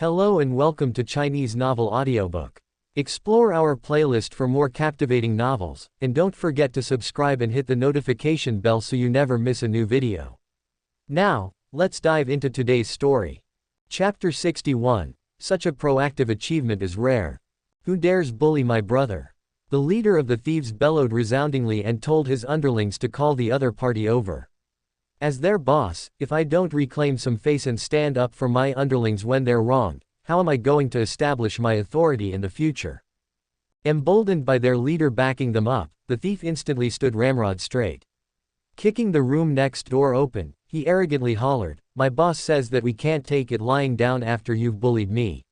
Hello and welcome to Chinese Novel Audiobook. Explore our playlist for more captivating novels, and don't forget to subscribe and hit the notification bell so you never miss a new video. Now, let's dive into today's story. Chapter 61. Such a proactive achievement is rare. Who dares bully my brother? The leader of the thieves bellowed resoundingly and told his underlings to call the other party over. As their boss, if I don't reclaim some face and stand up for my underlings when they're wronged, how am I going to establish my authority in the future? Emboldened by their leader backing them up, the thief instantly stood ramrod straight. Kicking the room next door open, he arrogantly hollered, "My boss says that we can't take it lying down after you've bullied me.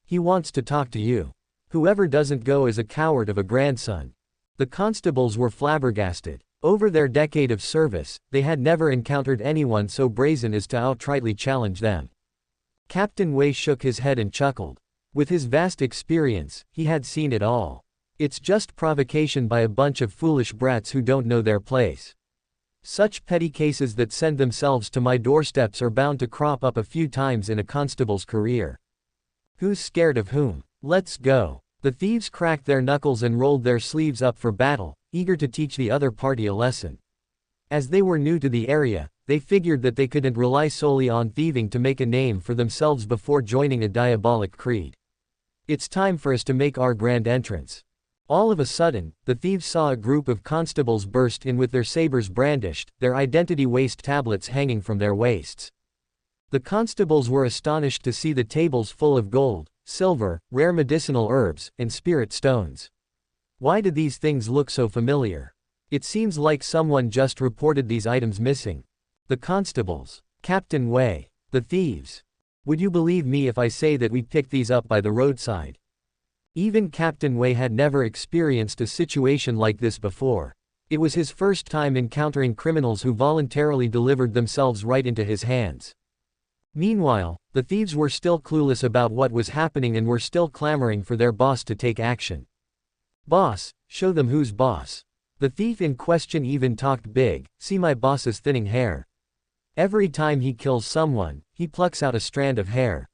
He wants to talk to you. Whoever doesn't go is a coward of a grandson." The constables were flabbergasted. Over their decade of service, they had never encountered anyone so brazen as to outrightly challenge them. Captain Wei shook his head and chuckled. With his vast experience, he had seen it all. It's just provocation by a bunch of foolish brats who don't know their place. Such petty cases that send themselves to my doorsteps are bound to crop up a few times in a constable's career. Who's scared of whom? Let's go. The thieves cracked their knuckles and rolled their sleeves up for battle, eager to teach the other party a lesson. As they were new to the area, they figured that they couldn't rely solely on thieving to make a name for themselves before joining a diabolic creed. It's time for us to make our grand entrance. All of a sudden, the thieves saw a group of constables burst in with their sabers brandished, their identity waste tablets hanging from their waists. The constables were astonished to see the tables full of gold, silver, rare medicinal herbs, and spirit stones. Why do these things look so familiar? It seems like someone just reported these items missing. The constables, Captain Wei, the thieves. Would you believe me if I say that we picked these up by the roadside? Even Captain Wei had never experienced a situation like this before. It was his first time encountering criminals who voluntarily delivered themselves right into his hands. Meanwhile, the thieves were still clueless about what was happening and were still clamoring for their boss to take action. "Boss, show them who's boss." The thief in question even talked big, "See my boss's thinning hair. Every time he kills someone, he plucks out a strand of hair.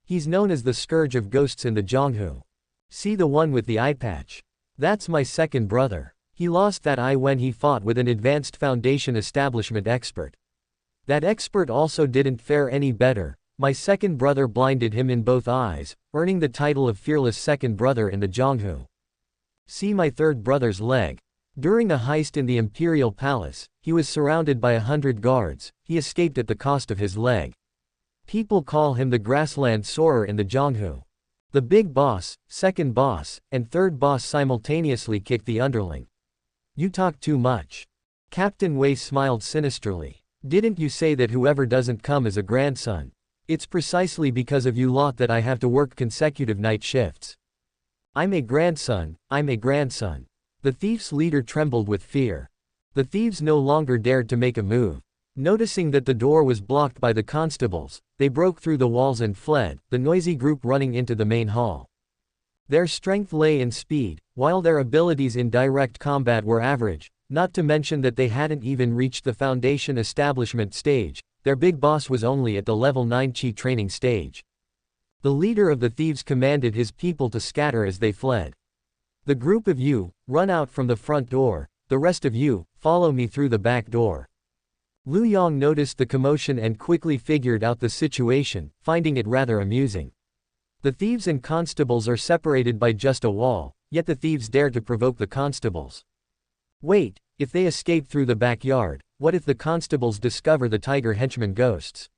He's known as the scourge of ghosts in the Jianghu. See the one with the eye patch? That's my second brother. He lost that eye when he fought with an advanced Foundation establishment expert. That expert also didn't fare any better. My second brother blinded him in both eyes, earning the title of fearless second brother in the Jianghu. See my third brother's leg. During a heist in the Imperial Palace, he was surrounded by 100 guards. He escaped at the cost of his leg. People call him the grassland soarer in the Jianghu. The big boss, second boss, and third boss simultaneously kicked the underling. You talk too much." Captain Wei smiled sinisterly. "Didn't you say that whoever doesn't come is a grandson? It's precisely because of you lot that I have to work consecutive night shifts. I'm a grandson, I'm a grandson." The thief's leader trembled with fear. The thieves no longer dared to make a move. Noticing that the door was blocked by the constables, they broke through the walls and fled, the noisy group running into the main hall. Their strength lay in speed, while their abilities in direct combat were average, not to mention that they hadn't even reached the Foundation establishment stage. Their big boss was only at the level 9 Qi training stage. The leader of the thieves commanded his people to scatter as they fled. "The group of you, run out from the front door, the rest of you, follow me through the back door." Lu Yang noticed the commotion and quickly figured out the situation, finding it rather amusing. The thieves and constables are separated by just a wall, yet the thieves dare to provoke the constables. Wait, if they escape through the backyard, what if the constables discover the tiger henchman ghosts?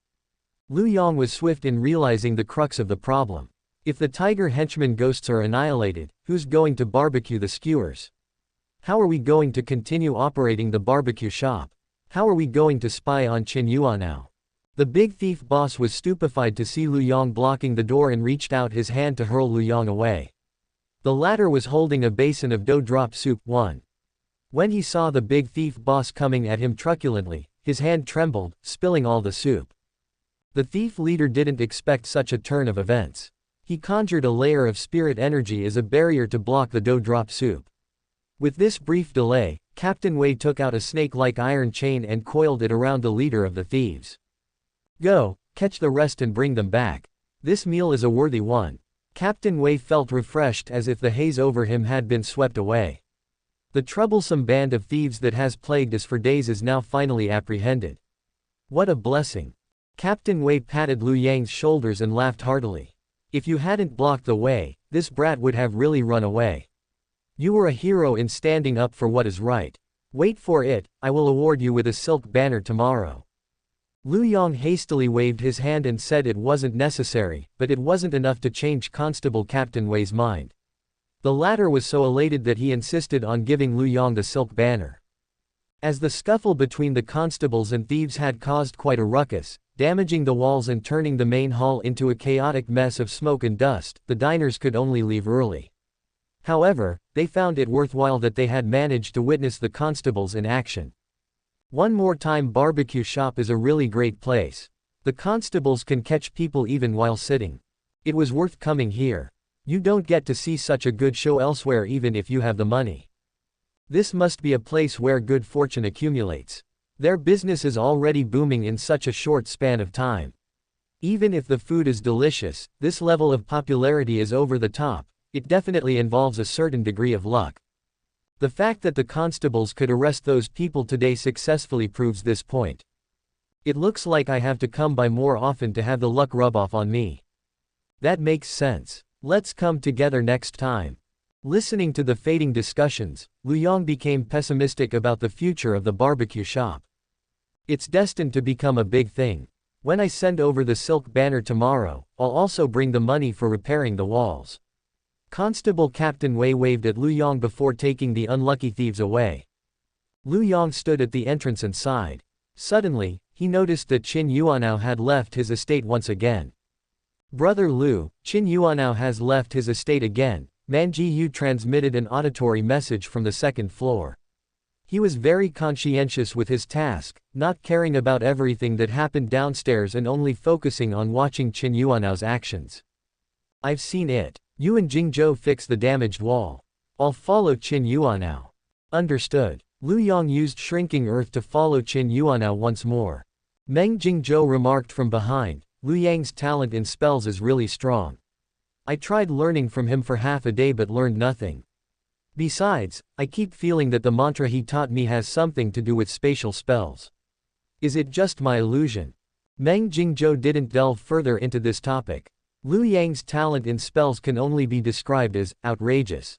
Lu Yang was swift in realizing the crux of the problem. If the tiger henchman ghosts are annihilated, who's going to barbecue the skewers? How are we going to continue operating the barbecue shop? How are we going to spy on Qin Yuan now? The big thief boss was stupefied to see Lu Yang blocking the door and reached out his hand to hurl Lu Yang away. The latter was holding a basin of dough drop soup. When he saw the big thief boss coming at him truculently, his hand trembled, spilling all the soup. The thief leader didn't expect such a turn of events. He conjured a layer of spirit energy as a barrier to block the dough drop soup. With this brief delay, Captain Wei took out a snake-like iron chain and coiled it around the leader of the thieves. "Go, catch the rest and bring them back." This meal is a worthy one. Captain Wei felt refreshed as if the haze over him had been swept away. The troublesome band of thieves that has plagued us for days is now finally apprehended. What a blessing. Captain Wei patted Lu Yang's shoulders and laughed heartily. If you hadn't blocked the way, this brat would have really run away. You were a hero in standing up for what is right. Wait for it, I will award you with a silk banner tomorrow. Lu Yang hastily waved his hand and said it wasn't necessary, but it wasn't enough to change Constable Captain Wei's mind. The latter was so elated that he insisted on giving Lu Yang the silk banner. As the scuffle between the constables and thieves had caused quite a ruckus, damaging the walls and turning the main hall into a chaotic mess of smoke and dust, the diners could only leave early. However, they found it worthwhile that they had managed to witness the constables in action. One more time, barbecue shop is a really great place. The constables can catch people even while sitting. It was worth coming here. You don't get to see such a good show elsewhere even if you have the money. This must be a place where good fortune accumulates. Their business is already booming in such a short span of time. Even if the food is delicious, this level of popularity is over the top. It definitely involves a certain degree of luck. The fact that the constables could arrest those people today successfully proves this point. It looks like I have to come by more often to have the luck rub off on me. That makes sense. Let's come together next time. Listening to the fading discussions, Lu Yang became pessimistic about the future of the barbecue shop. It's destined to become a big thing. When I send over the silk banner tomorrow, I'll also bring the money for repairing the walls. Constable Captain Wei waved at Lu Yang before taking the unlucky thieves away. Lu Yang stood at the entrance and sighed. Suddenly, he noticed that Qin Yuanao had left his estate once again. Brother Lu, Qin Yuanao has left his estate again. Manji Yu transmitted an auditory message from the second floor. He was very conscientious with his task, not caring about everything that happened downstairs and only focusing on watching Qin Yuanao's actions. I've seen it. You and Jingzhou fix the damaged wall. I'll follow Qin Yuanao. Understood. Lu Yang used shrinking earth to follow Qin Yuanao once more. Meng Jingzhou remarked from behind, Lu Yang's talent in spells is really strong. I tried learning from him for half a day but learned nothing. Besides, I keep feeling that the mantra he taught me has something to do with spatial spells. Is it just my illusion? Meng Jingzhou didn't delve further into this topic. Lu Yang's talent in spells can only be described as outrageous.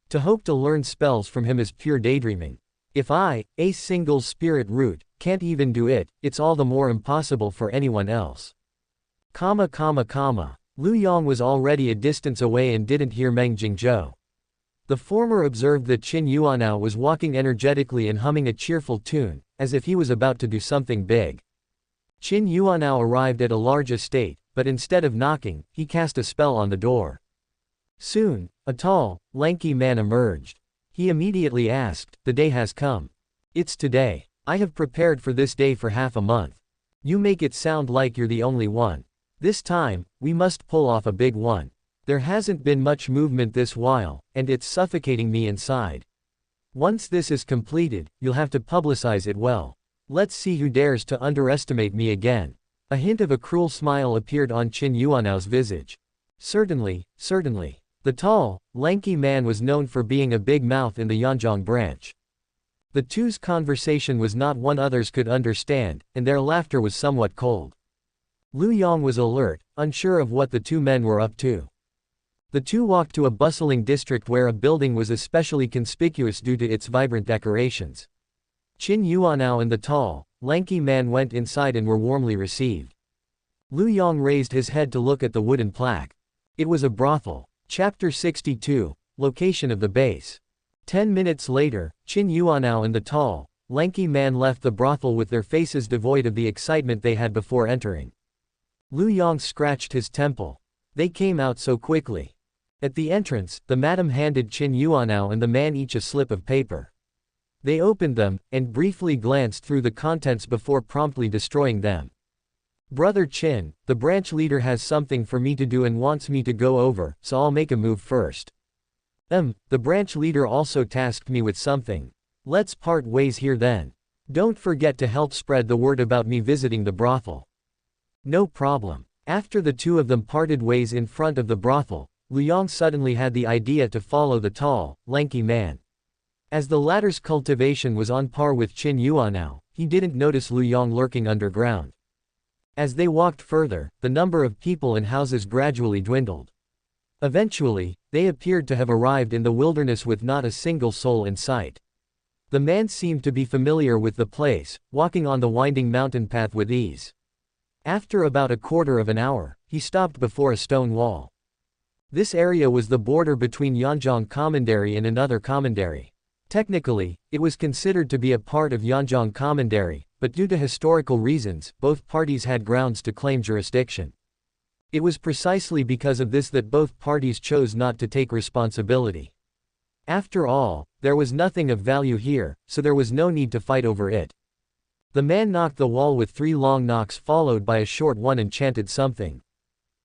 To hope to learn spells from him is pure daydreaming. If I, a single spirit root, can't even do it, it's all the more impossible for anyone else. Lu Yang was already a distance away and didn't hear Meng Jingzhou. The former observed that Qin Yuanao was walking energetically and humming a cheerful tune, as if he was about to do something big. Qin Yuanao arrived at a large estate, but instead of knocking, he cast a spell on the door. Soon, a tall, lanky man emerged. He immediately asked, "The day has come." "It's today. I have prepared for this day for half a month. You make it sound like you're the only one. This time, we must pull off a big one. There hasn't been much movement this while, and it's suffocating me inside. Once this is completed, you'll have to publicize it well. Let's see who dares to underestimate me again." A hint of a cruel smile appeared on Qin Yuanao's visage. Certainly. The tall, lanky man was known for being a big mouth in the Yanjiang branch. The two's conversation was not one others could understand, and their laughter was somewhat cold. Lu Yang was alert, unsure of what the two men were up to. The two walked to a bustling district where a building was especially conspicuous due to its vibrant decorations. Qin Yuanao and the tall, lanky man went inside and were warmly received. Lu Yang raised his head to look at the wooden plaque. It was a brothel. Chapter 62, Location of the Base. 10 minutes later, Qin Yuanao and the tall, lanky man left the brothel with their faces devoid of the excitement they had before entering. Lu Yang scratched his temple. They came out so quickly. At the entrance, the madam handed Qin Yuanao and the man each a slip of paper. They opened them, and briefly glanced through the contents before promptly destroying them. "Brother Qin, the branch leader has something for me to do and wants me to go over, so I'll make a move first. The branch leader also tasked me with something. Let's part ways here then. Don't forget to help spread the word about me visiting the brothel." "No problem." After the two of them parted ways in front of the brothel, Lu Yang suddenly had the idea to follow the tall, lanky man. As the latter's cultivation was on par with Qin Yuanao, he didn't notice Lu Yang lurking underground. As they walked further, the number of people and houses gradually dwindled. Eventually, they appeared to have arrived in the wilderness with not a single soul in sight. The man seemed to be familiar with the place, walking on the winding mountain path with ease. After about a quarter of an hour, he stopped before a stone wall. This area was the border between Yanjiang Commandery and another commandery. Technically, it was considered to be a part of Yanjiang Commandery, but due to historical reasons, both parties had grounds to claim jurisdiction. It was precisely because of this that both parties chose not to take responsibility. After all, there was nothing of value here, so there was no need to fight over it. The man knocked the wall with 3 long knocks followed by a short one and chanted something.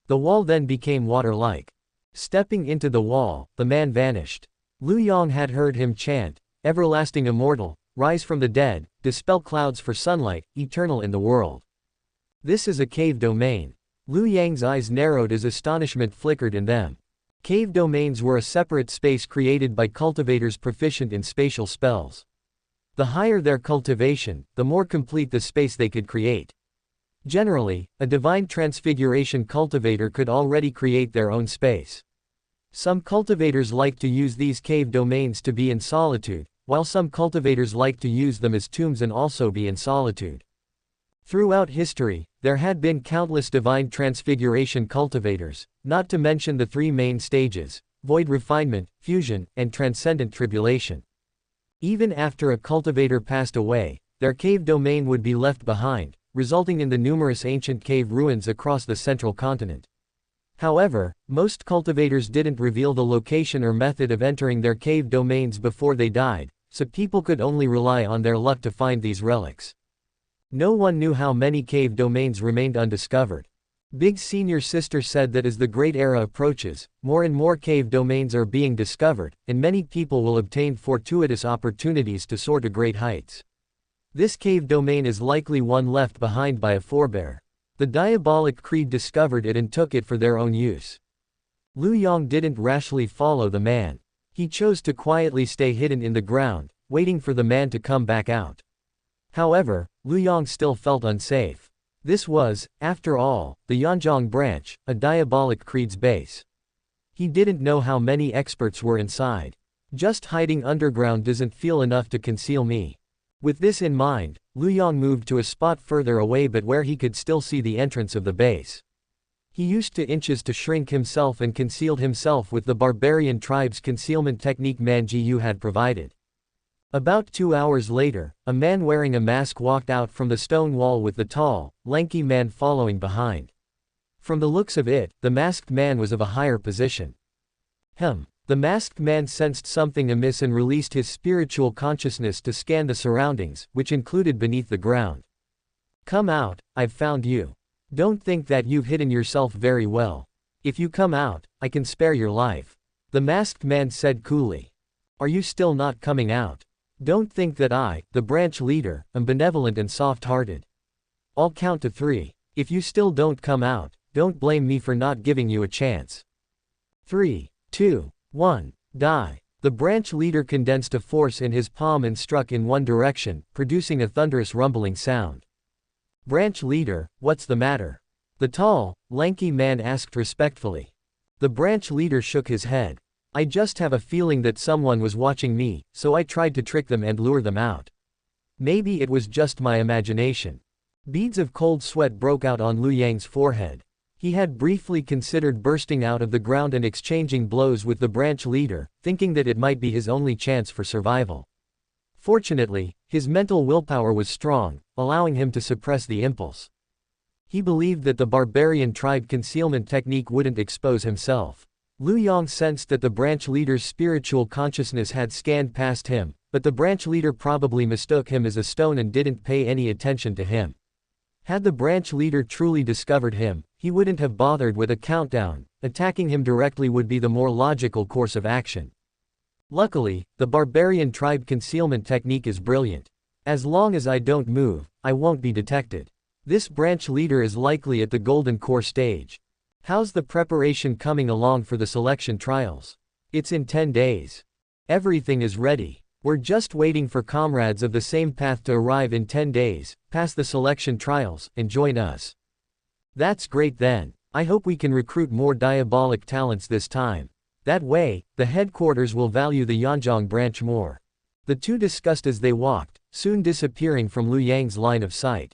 The wall then became water-like. Stepping into the wall, the man vanished. Lu Yang had heard him chant, "Everlasting immortal, rise from the dead, dispel clouds for sunlight, eternal in the world." This is a cave domain. Lu Yang's eyes narrowed as astonishment flickered in them. Cave domains were a separate space created by cultivators proficient in spatial spells. The higher their cultivation, the more complete the space they could create. Generally, a divine transfiguration cultivator could already create their own space. Some cultivators like to use these cave domains to be in solitude, while some cultivators like to use them as tombs and also be in solitude. Throughout history, there had been countless divine transfiguration cultivators, not to mention the 3 main stages: void refinement, fusion, and transcendent tribulation. Even after a cultivator passed away, their cave domain would be left behind, resulting in the numerous ancient cave ruins across the central continent. However, most cultivators didn't reveal the location or method of entering their cave domains before they died, so people could only rely on their luck to find these relics. No one knew how many cave domains remained undiscovered. Big's senior sister said that as the Great Era approaches, more and more cave domains are being discovered, and many people will obtain fortuitous opportunities to soar to great heights. This cave domain is likely one left behind by a forebear. The diabolic creed discovered it and took it for their own use. Lu Yang didn't rashly follow the man. He chose to quietly stay hidden in the ground, waiting for the man to come back out. However, Lu Yang still felt unsafe. This was, after all, the Yanjiang branch, a diabolic creed's base. He didn't know how many experts were inside. Just hiding underground doesn't feel enough to conceal me. With this in mind, Lu Yang moved to a spot further away but where he could still see the entrance of the base. He used to inches to shrink himself and concealed himself with the barbarian tribe's concealment technique Man Ji Yu had provided. About 2 hours later, a man wearing a mask walked out from the stone wall with the tall, lanky man following behind. From the looks of it, the masked man was of a higher position. The masked man sensed something amiss and released his spiritual consciousness to scan the surroundings, which included beneath the ground. "Come out, I've found you. Don't think that you've hidden yourself very well. If you come out, I can spare your life," the masked man said coolly. "Are you still not coming out? Don't think that I, the branch leader, am benevolent and soft-hearted. I'll count to 3. If you still don't come out, don't blame me for not giving you a chance. 3, 2, 1, die." The branch leader condensed a force in his palm and struck in one direction, producing a thunderous rumbling sound. "Branch leader, what's the matter?" the tall, lanky man asked respectfully. The branch leader shook his head. "I just have a feeling that someone was watching me, so I tried to trick them and lure them out. Maybe it was just my imagination." Beads of cold sweat broke out on Lu Yang's forehead. He had briefly considered bursting out of the ground and exchanging blows with the branch leader, thinking that it might be his only chance for survival. Fortunately, his mental willpower was strong, allowing him to suppress the impulse. He believed that the barbarian tribe concealment technique wouldn't expose himself. Lu Yang sensed that the branch leader's spiritual consciousness had scanned past him, but the branch leader probably mistook him as a stone and didn't pay any attention to him. Had the branch leader truly discovered him, he wouldn't have bothered with a countdown. Attacking him directly would be the more logical course of action. Luckily, the barbarian tribe concealment technique is brilliant. As long as I don't move, I won't be detected. This branch leader is likely at the Golden Core stage. How's the preparation coming along for the selection trials? It's in 10 days. Everything is ready. We're just waiting for comrades of the same path to arrive in 10 days, pass the selection trials, and join us. That's great then. I hope we can recruit more diabolic talents this time. That way, the headquarters will value the Yanjiang branch more. The two discussed as they walked, soon disappearing from Lu Yang's line of sight.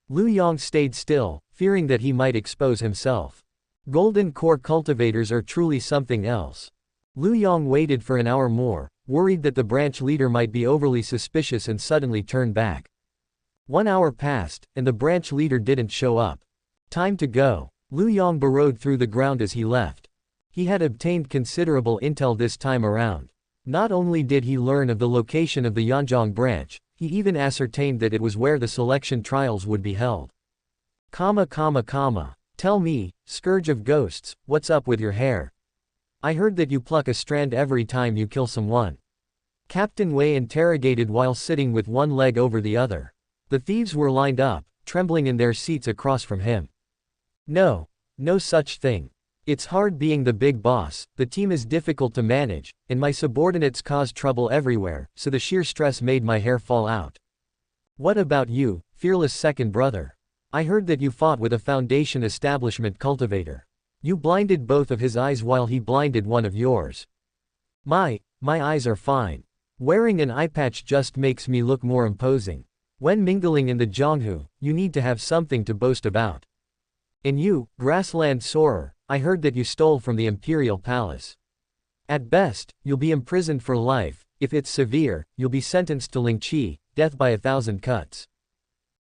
Lu Yang stayed still, fearing that he might expose himself. Golden Core cultivators are truly something else. Lu Yang waited for an hour more, worried that the branch leader might be overly suspicious and suddenly turn back. 1 hour passed, and the branch leader didn't show up. Time to go. Lu Yang burrowed through the ground as he left. He had obtained considerable intel this time around. Not only did he learn of the location of the Yanjiang branch, he even ascertained that it was where the selection trials would be held. Tell me, Scourge of Ghosts, what's up with your hair? I heard that you pluck a strand every time you kill someone. Captain Wei interrogated while sitting with one leg over the other. The thieves were lined up, trembling in their seats across from him. No such thing. It's hard being the big boss, the team is difficult to manage, and my subordinates cause trouble everywhere, so the sheer stress made my hair fall out. What about you, fearless second brother? I heard that you fought with a Foundation establishment cultivator. You blinded both of his eyes while he blinded one of yours. My eyes are fine. Wearing an eye patch just makes me look more imposing. When mingling in the Jianghu, you need to have something to boast about. And you, Grassland Soarer, I heard that you stole from the Imperial Palace. At best, you'll be imprisoned for life. If it's severe, you'll be sentenced to Lingqi, death by 1,000 cuts.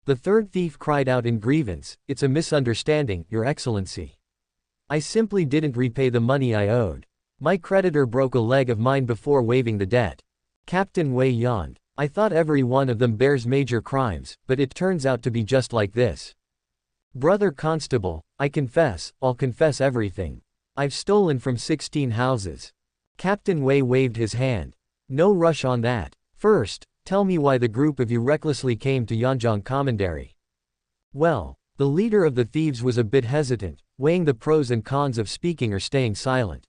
The third thief cried out in grievance, it's a misunderstanding, Your Excellency. I simply didn't repay the money I owed. My creditor broke a leg of mine before waiving the debt. Captain Wei yawned. I thought every one of them bears major crimes, but it turns out to be just like this. Brother Constable, I'll confess everything. I've stolen from 16 houses. Captain Wei waved his hand. No rush on that. First, tell me why the group of you recklessly came to Yanjiang Commandery. Well, the leader of the thieves was a bit hesitant, weighing the pros and cons of speaking or staying silent.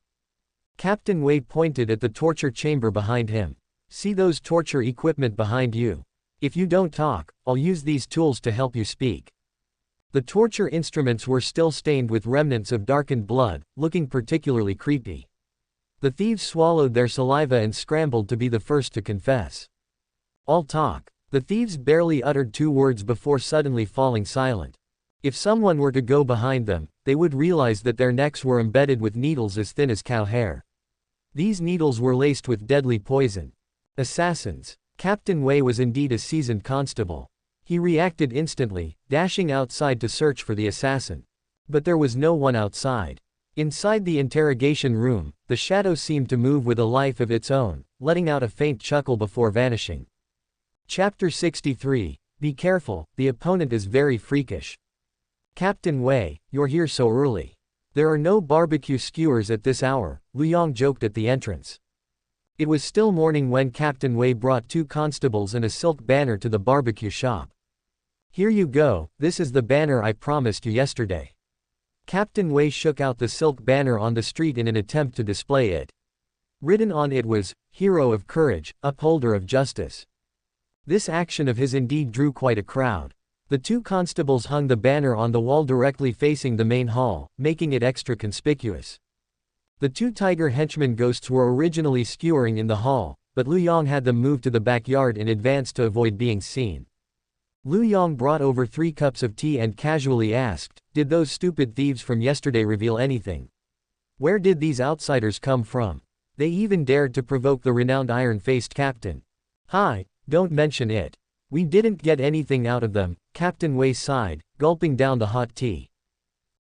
Captain Wei pointed at the torture chamber behind him. See those torture equipment behind you? If you don't talk, I'll use these tools to help you speak. The torture instruments were still stained with remnants of darkened blood, looking particularly creepy. The thieves swallowed their saliva and scrambled to be the first to confess. All talk. The thieves barely uttered 2 words before suddenly falling silent. If someone were to go behind them, they would realize that their necks were embedded with needles as thin as cow hair. These needles were laced with deadly poison. Assassins. Captain Wei was indeed a seasoned constable. He reacted instantly, dashing outside to search for the assassin. But there was no one outside. Inside the interrogation room, the shadow seemed to move with a life of its own, letting out a faint chuckle before vanishing. Chapter 63. Be careful, the opponent is very freakish. Captain Wei, you're here so early. There are no barbecue skewers at this hour, Lu Yang joked at the entrance. It was still morning when Captain Wei brought 2 constables and a silk banner to the barbecue shop. Here you go, this is the banner I promised you yesterday. Captain Wei shook out the silk banner on the street in an attempt to display it. Written on it was, Hero of Courage, Upholder of Justice. This action of his indeed drew quite a crowd. The 2 constables hung the banner on the wall directly facing the main hall, making it extra conspicuous. The 2 tiger henchman ghosts were originally skewering in the hall, but Lu Yang had them moved to the backyard in advance to avoid being seen. Lu Yang brought over 3 cups of tea and casually asked, did those stupid thieves from yesterday reveal anything? Where did these outsiders come from? They even dared to provoke the renowned iron-faced captain. Hi, don't mention it. We didn't get anything out of them, Captain Wei sighed, gulping down the hot tea.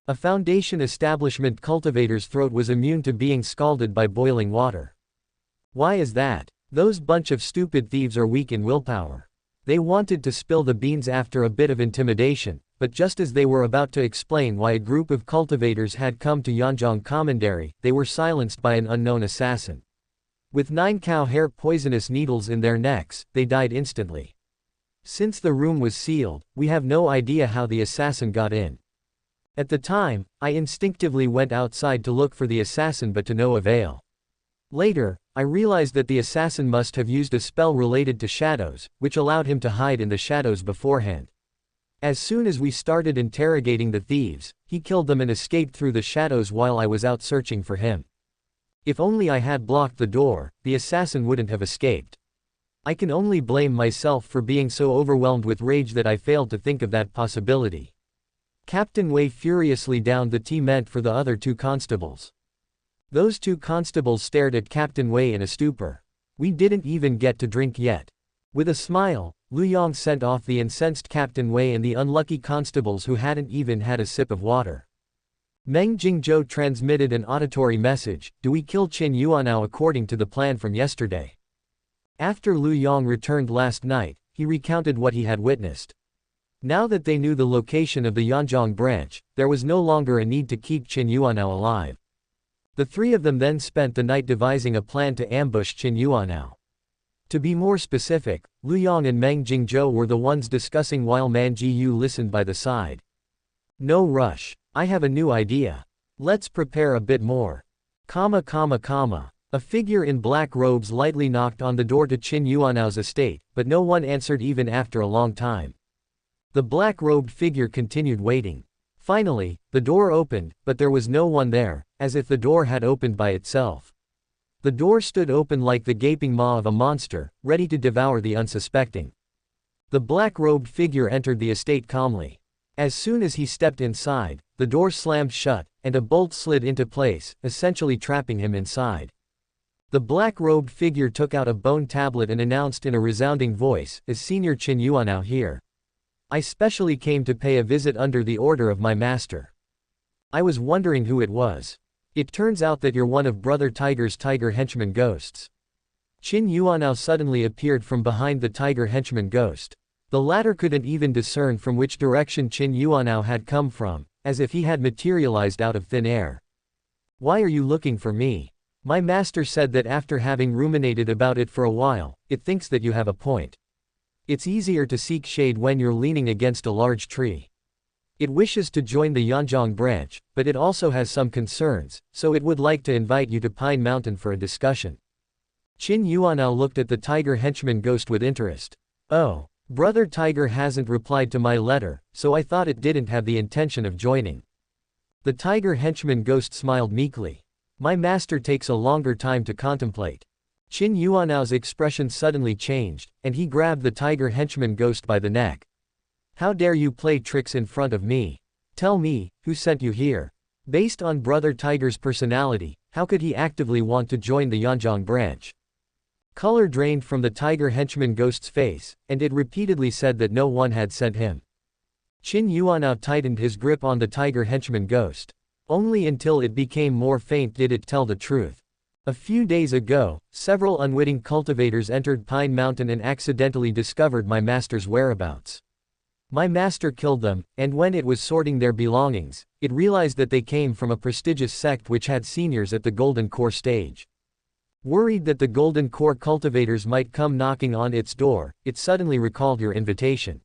A Foundation establishment cultivator's throat was immune to being scalded by boiling water. Why is that? Those bunch of stupid thieves are weak in willpower. They wanted to spill the beans after a bit of intimidation, but just as they were about to explain why a group of cultivators had come to Yanjiang Commandery, they were silenced by an unknown assassin. With 9 cow hair poisonous needles in their necks, they died instantly. Since the room was sealed, we have no idea how the assassin got in. At the time, I instinctively went outside to look for the assassin but to no avail. Later, I realized that the assassin must have used a spell related to shadows, which allowed him to hide in the shadows beforehand. As soon as we started interrogating the thieves, he killed them and escaped through the shadows while I was out searching for him. If only I had blocked the door, the assassin wouldn't have escaped. I can only blame myself for being so overwhelmed with rage that I failed to think of that possibility. Captain Wei furiously downed the tea meant for the other 2 constables. Those 2 constables stared at Captain Wei in a stupor. We didn't even get to drink yet. With a smile, Lu Yang sent off the incensed Captain Wei and the unlucky constables who hadn't even had a sip of water. Meng Jingzhou transmitted an auditory message, "Do we kill Qin Yuanao according to the plan from yesterday?" After Lu Yang returned last night, he recounted what he had witnessed. Now that they knew the location of the Yanjiang branch, there was no longer a need to keep Qin Yuanao alive. The 3 of them then spent the night devising a plan to ambush Qin Yuanao. To be more specific, Lu Yang and Meng Jingzhou were the ones discussing while Man Jiyu listened by the side. "No rush. I have a new idea. Let's prepare a bit more. A figure in black robes lightly knocked on the door to Qin Yuanao's estate, but no one answered even after a long time. The black-robed figure continued waiting. Finally, the door opened, but there was no one there, as if the door had opened by itself. The door stood open like the gaping maw of a monster, ready to devour the unsuspecting. The black-robed figure entered the estate calmly. As soon as he stepped inside, the door slammed shut, and a bolt slid into place, essentially trapping him inside. The black-robed figure took out a bone tablet and announced in a resounding voice, "Is Senior Qin Yuanao here? I specially came to pay a visit under the order of my master. I was wondering who it was. It turns out that you're one of Brother Tiger's tiger henchman ghosts." Qin Yuanao suddenly appeared from behind the tiger henchman ghost. The latter couldn't even discern from which direction Qin Yuanao had come from, as if he had materialized out of thin air. "Why are you looking for me? My master said that after having ruminated about it for a while, it thinks that you have a point. It's easier to seek shade when you're leaning against a large tree. It wishes to join the Yanjiang branch, but it also has some concerns, so it would like to invite you to Pine Mountain for a discussion." Qin Yuanao looked at the tiger henchman ghost with interest. "Oh, Brother Tiger hasn't replied to my letter, so I thought it didn't have the intention of joining." The tiger henchman ghost smiled meekly. "My master takes a longer time to contemplate." Qin Yuanao's expression suddenly changed, and he grabbed the tiger henchman ghost by the neck. "How dare you play tricks in front of me? Tell me, who sent you here? Based on Brother Tiger's personality, how could he actively want to join the Yanjiang branch?" Color drained from the tiger henchman ghost's face, and it repeatedly said that no one had sent him. Qin Yuanao tightened his grip on the tiger henchman ghost. Only until it became more faint did it tell the truth. "A few days ago, several unwitting cultivators entered Pine Mountain and accidentally discovered my master's whereabouts. My master killed them, and when it was sorting their belongings, it realized that they came from a prestigious sect which had seniors at the Golden Core stage. Worried that the Golden Core cultivators might come knocking on its door, it suddenly recalled your invitation.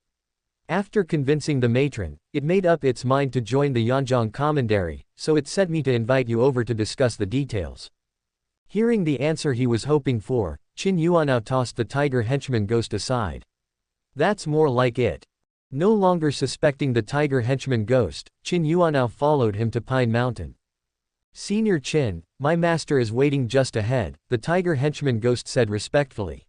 After convincing the matron, it made up its mind to join the Yanjiang commandery, so it sent me to invite you over to discuss the details." Hearing the answer he was hoping for, Qin Yuanao tossed the tiger henchman ghost aside. "That's more like it." No longer suspecting the tiger henchman ghost, Qin Yuanao followed him to Pine Mountain. "Senior Qin, my master is waiting just ahead," the tiger henchman ghost said respectfully.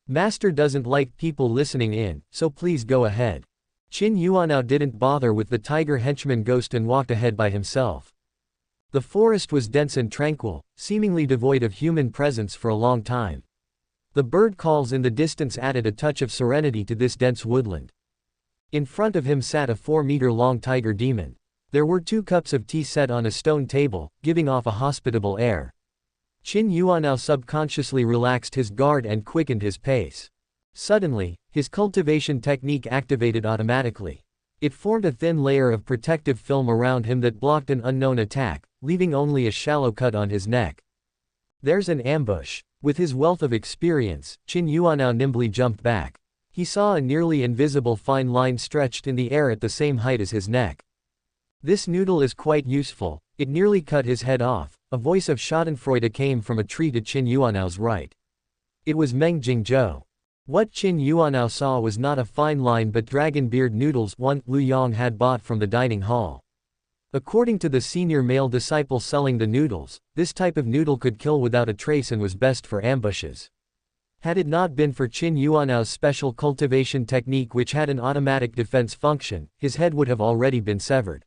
"Master doesn't like people listening in, so please go ahead." Qin Yuanao didn't bother with the tiger henchman ghost and walked ahead by himself. The forest was dense and tranquil, seemingly devoid of human presence for a long time. The bird calls in the distance added a touch of serenity to this dense woodland. In front of him sat a 4-meter-long tiger demon. There were 2 cups of tea set on a stone table, giving off a hospitable air. Qin Yuanao subconsciously relaxed his guard and quickened his pace. Suddenly, his cultivation technique activated automatically. It formed a thin layer of protective film around him that blocked an unknown attack, leaving only a shallow cut on his neck. "There's an ambush." With his wealth of experience, Qin Yuanao nimbly jumped back. He saw a nearly invisible fine line stretched in the air at the same height as his neck. "This noodle is quite useful, it nearly cut his head off." A voice of schadenfreude came from a tree to Qin Yuan'ao's right. It was Meng Jingzhou. What Qin Yuan'ao saw was not a fine line but dragon beard noodles one Lu Yang had bought from the dining hall. According to the senior male disciple selling the noodles, this type of noodle could kill without a trace and was best for ambushes. Had it not been for Qin Yuan'ao's special cultivation technique which had an automatic defense function, his head would have already been severed.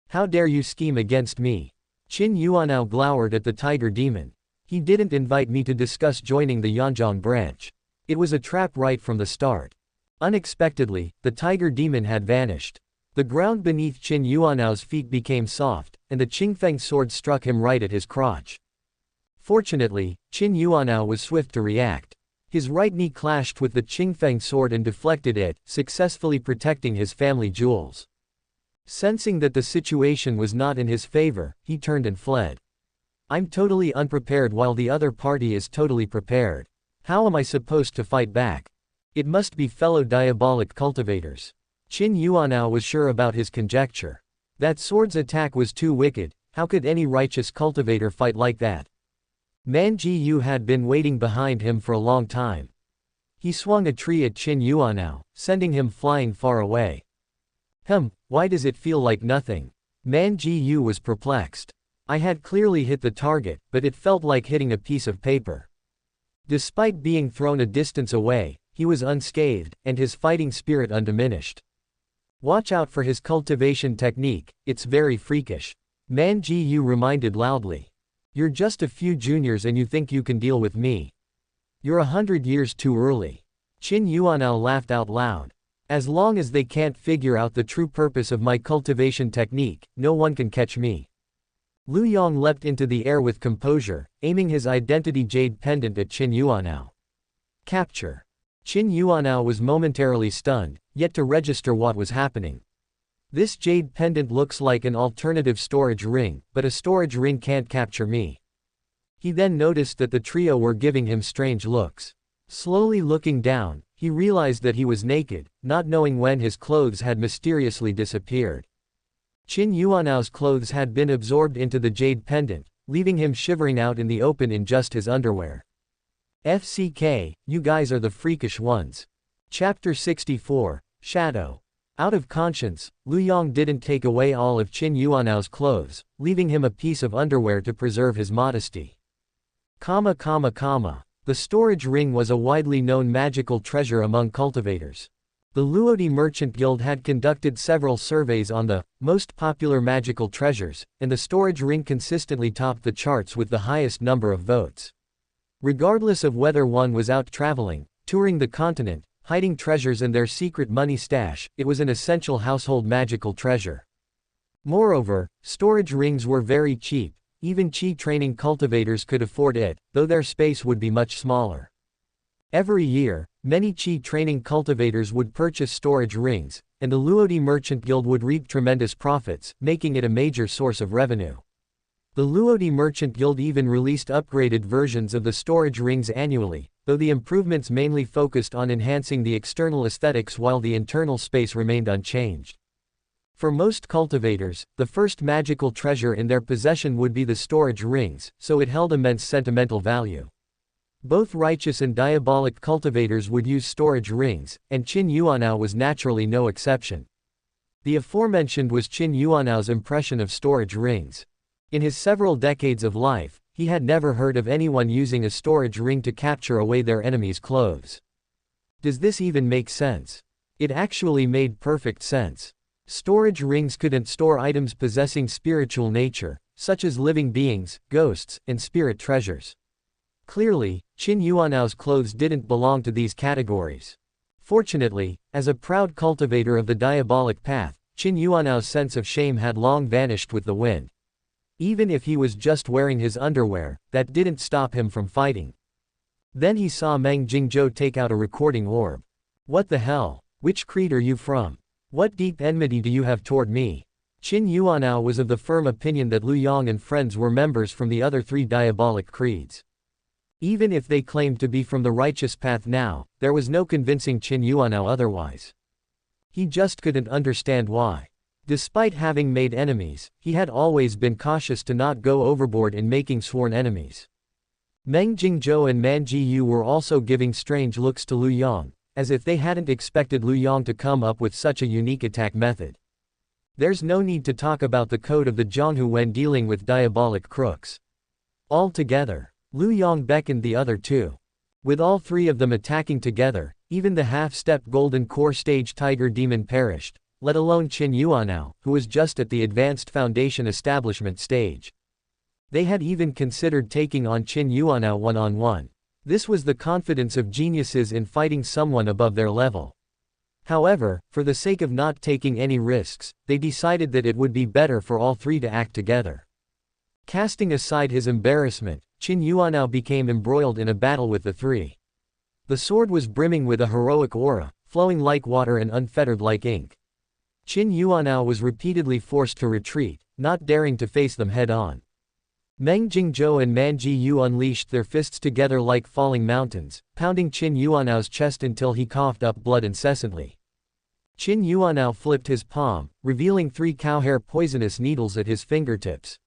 "How dare you scheme against me?" Qin Yuan'ao glowered at the tiger demon. "He didn't invite me to discuss joining the Yanzhong branch. It was a trap right from the start." Unexpectedly, the tiger demon had vanished. The ground beneath Qin Yuan'ao's feet became soft, and the Qingfeng sword struck him right at his crotch. Fortunately, Qin Yuan'ao was swift to react. His right knee clashed with the Qingfeng sword and deflected it, successfully protecting his family jewels. Sensing that the situation was not in his favor, he turned and fled. "I'm totally unprepared while the other party is totally prepared. How am I supposed to fight back? It must be fellow diabolic cultivators." Qin Yuan'ao was sure about his conjecture. That sword's attack was too wicked, how could any righteous cultivator fight like that? Man Ji-yu had been waiting behind him for a long time. He swung a tree at Qin Yuan'ao, sending him flying far away. Why does it feel like nothing?" Man Ji-yu was perplexed. "I had clearly hit the target, but it felt like hitting a piece of paper." Despite being thrown a distance away, he was unscathed, and his fighting spirit undiminished. "Watch out for his cultivation technique, it's very freakish," Man Ji-yu reminded loudly. "You're just a few juniors and you think you can deal with me. You're 100 years too early." Qin Yuan'ao laughed out loud. "As long as they can't figure out the true purpose of my cultivation technique, no one can catch me." Lu Yang leapt into the air with composure, aiming his identity jade pendant at Qin Yuan'ao. Capture. Qin Yuan'ao was momentarily stunned, yet to register what was happening. "This jade pendant looks like an alternative storage ring, but a storage ring can't capture me." He then noticed that the trio were giving him strange looks. Slowly looking down, he realized that he was naked, not knowing when his clothes had mysteriously disappeared. Qin Yuan'ao's clothes had been absorbed into the jade pendant, leaving him shivering out in the open in just his underwear. FCK, you guys are the freakish ones. Chapter 64, Shadow. Out of conscience, Lu Yang didn't take away all of Qin Yuan'ao's clothes, leaving him a piece of underwear to preserve his modesty. The storage ring was a widely known magical treasure among cultivators. The Luodi Merchant Guild had conducted several surveys on the most popular magical treasures, and the storage ring consistently topped the charts with the highest number of votes. Regardless of whether one was out traveling, touring the continent, hiding treasures and their secret money stash, it was an essential household magical treasure. Moreover, storage rings were very cheap. Even Qi training cultivators could afford it, though their space would be much smaller. Every year, many Qi training cultivators would purchase storage rings, and the Luodi Merchant Guild would reap tremendous profits, making it a major source of revenue. The Luodi Merchant Guild even released upgraded versions of the storage rings annually, though the improvements mainly focused on enhancing the external aesthetics while the internal space remained unchanged. For most cultivators, the first magical treasure in their possession would be the storage rings, so it held immense sentimental value. Both righteous and diabolic cultivators would use storage rings, and Qin Yuan'ao was naturally no exception. The aforementioned was Qin Yuan'ao's impression of storage rings. In his several decades of life, he had never heard of anyone using a storage ring to capture away their enemy's clothes. Does this even make sense? It actually made perfect sense. Storage rings couldn't store items possessing spiritual nature, such as living beings, ghosts, and spirit treasures. Clearly, Qin Yuan'ao's clothes didn't belong to these categories. Fortunately, as a proud cultivator of the diabolic path, Qin Yuan'ao's sense of shame had long vanished with the wind. Even if he was just wearing his underwear, that didn't stop him from fighting. Then he saw Meng Jingzhou take out a recording orb. What the hell? Which creed are you from? What deep enmity do you have toward me? Qin Yuan'ao was of the firm opinion that Lu Yang and friends were members from the other three diabolic creeds. Even if they claimed to be from the righteous path now, there was no convincing Qin Yuanao otherwise. He just couldn't understand why. Despite having made enemies, he had always been cautious to not go overboard in making sworn enemies. Meng Jingzhou and Man Jiyu were also giving strange looks to Lu Yang, as if they hadn't expected Lu Yang to come up with such a unique attack method. There's no need to talk about the code of the Zhonghu when dealing with diabolic crooks. Altogether, Lu Yang beckoned the other two. With all three of them attacking together, even the half-step Golden Core Stage Tiger Demon perished, let alone Qin Yuanao, who was just at the Advanced Foundation Establishment stage. They had even considered taking on Qin Yuanao one-on-one. This was the confidence of geniuses in fighting someone above their level. However, for the sake of not taking any risks, they decided that it would be better for all three to act together. Casting aside his embarrassment, Qin Yuanao became embroiled in a battle with the three. The sword was brimming with a heroic aura, flowing like water and unfettered like ink. Qin Yuanao was repeatedly forced to retreat, not daring to face them head-on. Meng Jingzhou and Man Jiyu unleashed their fists together like falling mountains, pounding Qin Yuanao's chest until he coughed up blood incessantly. Qin Yuanao flipped his palm, revealing 3 cowhair poisonous needles at his fingertips.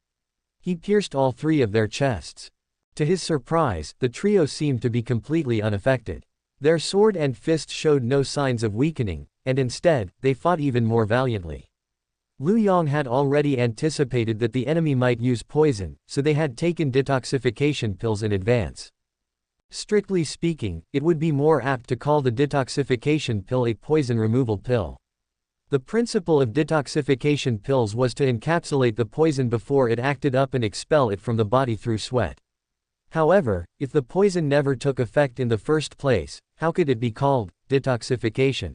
He pierced all 3 of their chests. To his surprise, the trio seemed to be completely unaffected. Their sword and fist showed no signs of weakening, and instead, they fought even more valiantly. Lu Yang had already anticipated that the enemy might use poison, so they had taken detoxification pills in advance. Strictly speaking, it would be more apt to call the detoxification pill a poison removal pill. The principle of detoxification pills was to encapsulate the poison before it acted up and expel it from the body through sweat. However, if the poison never took effect in the first place, how could it be called detoxification?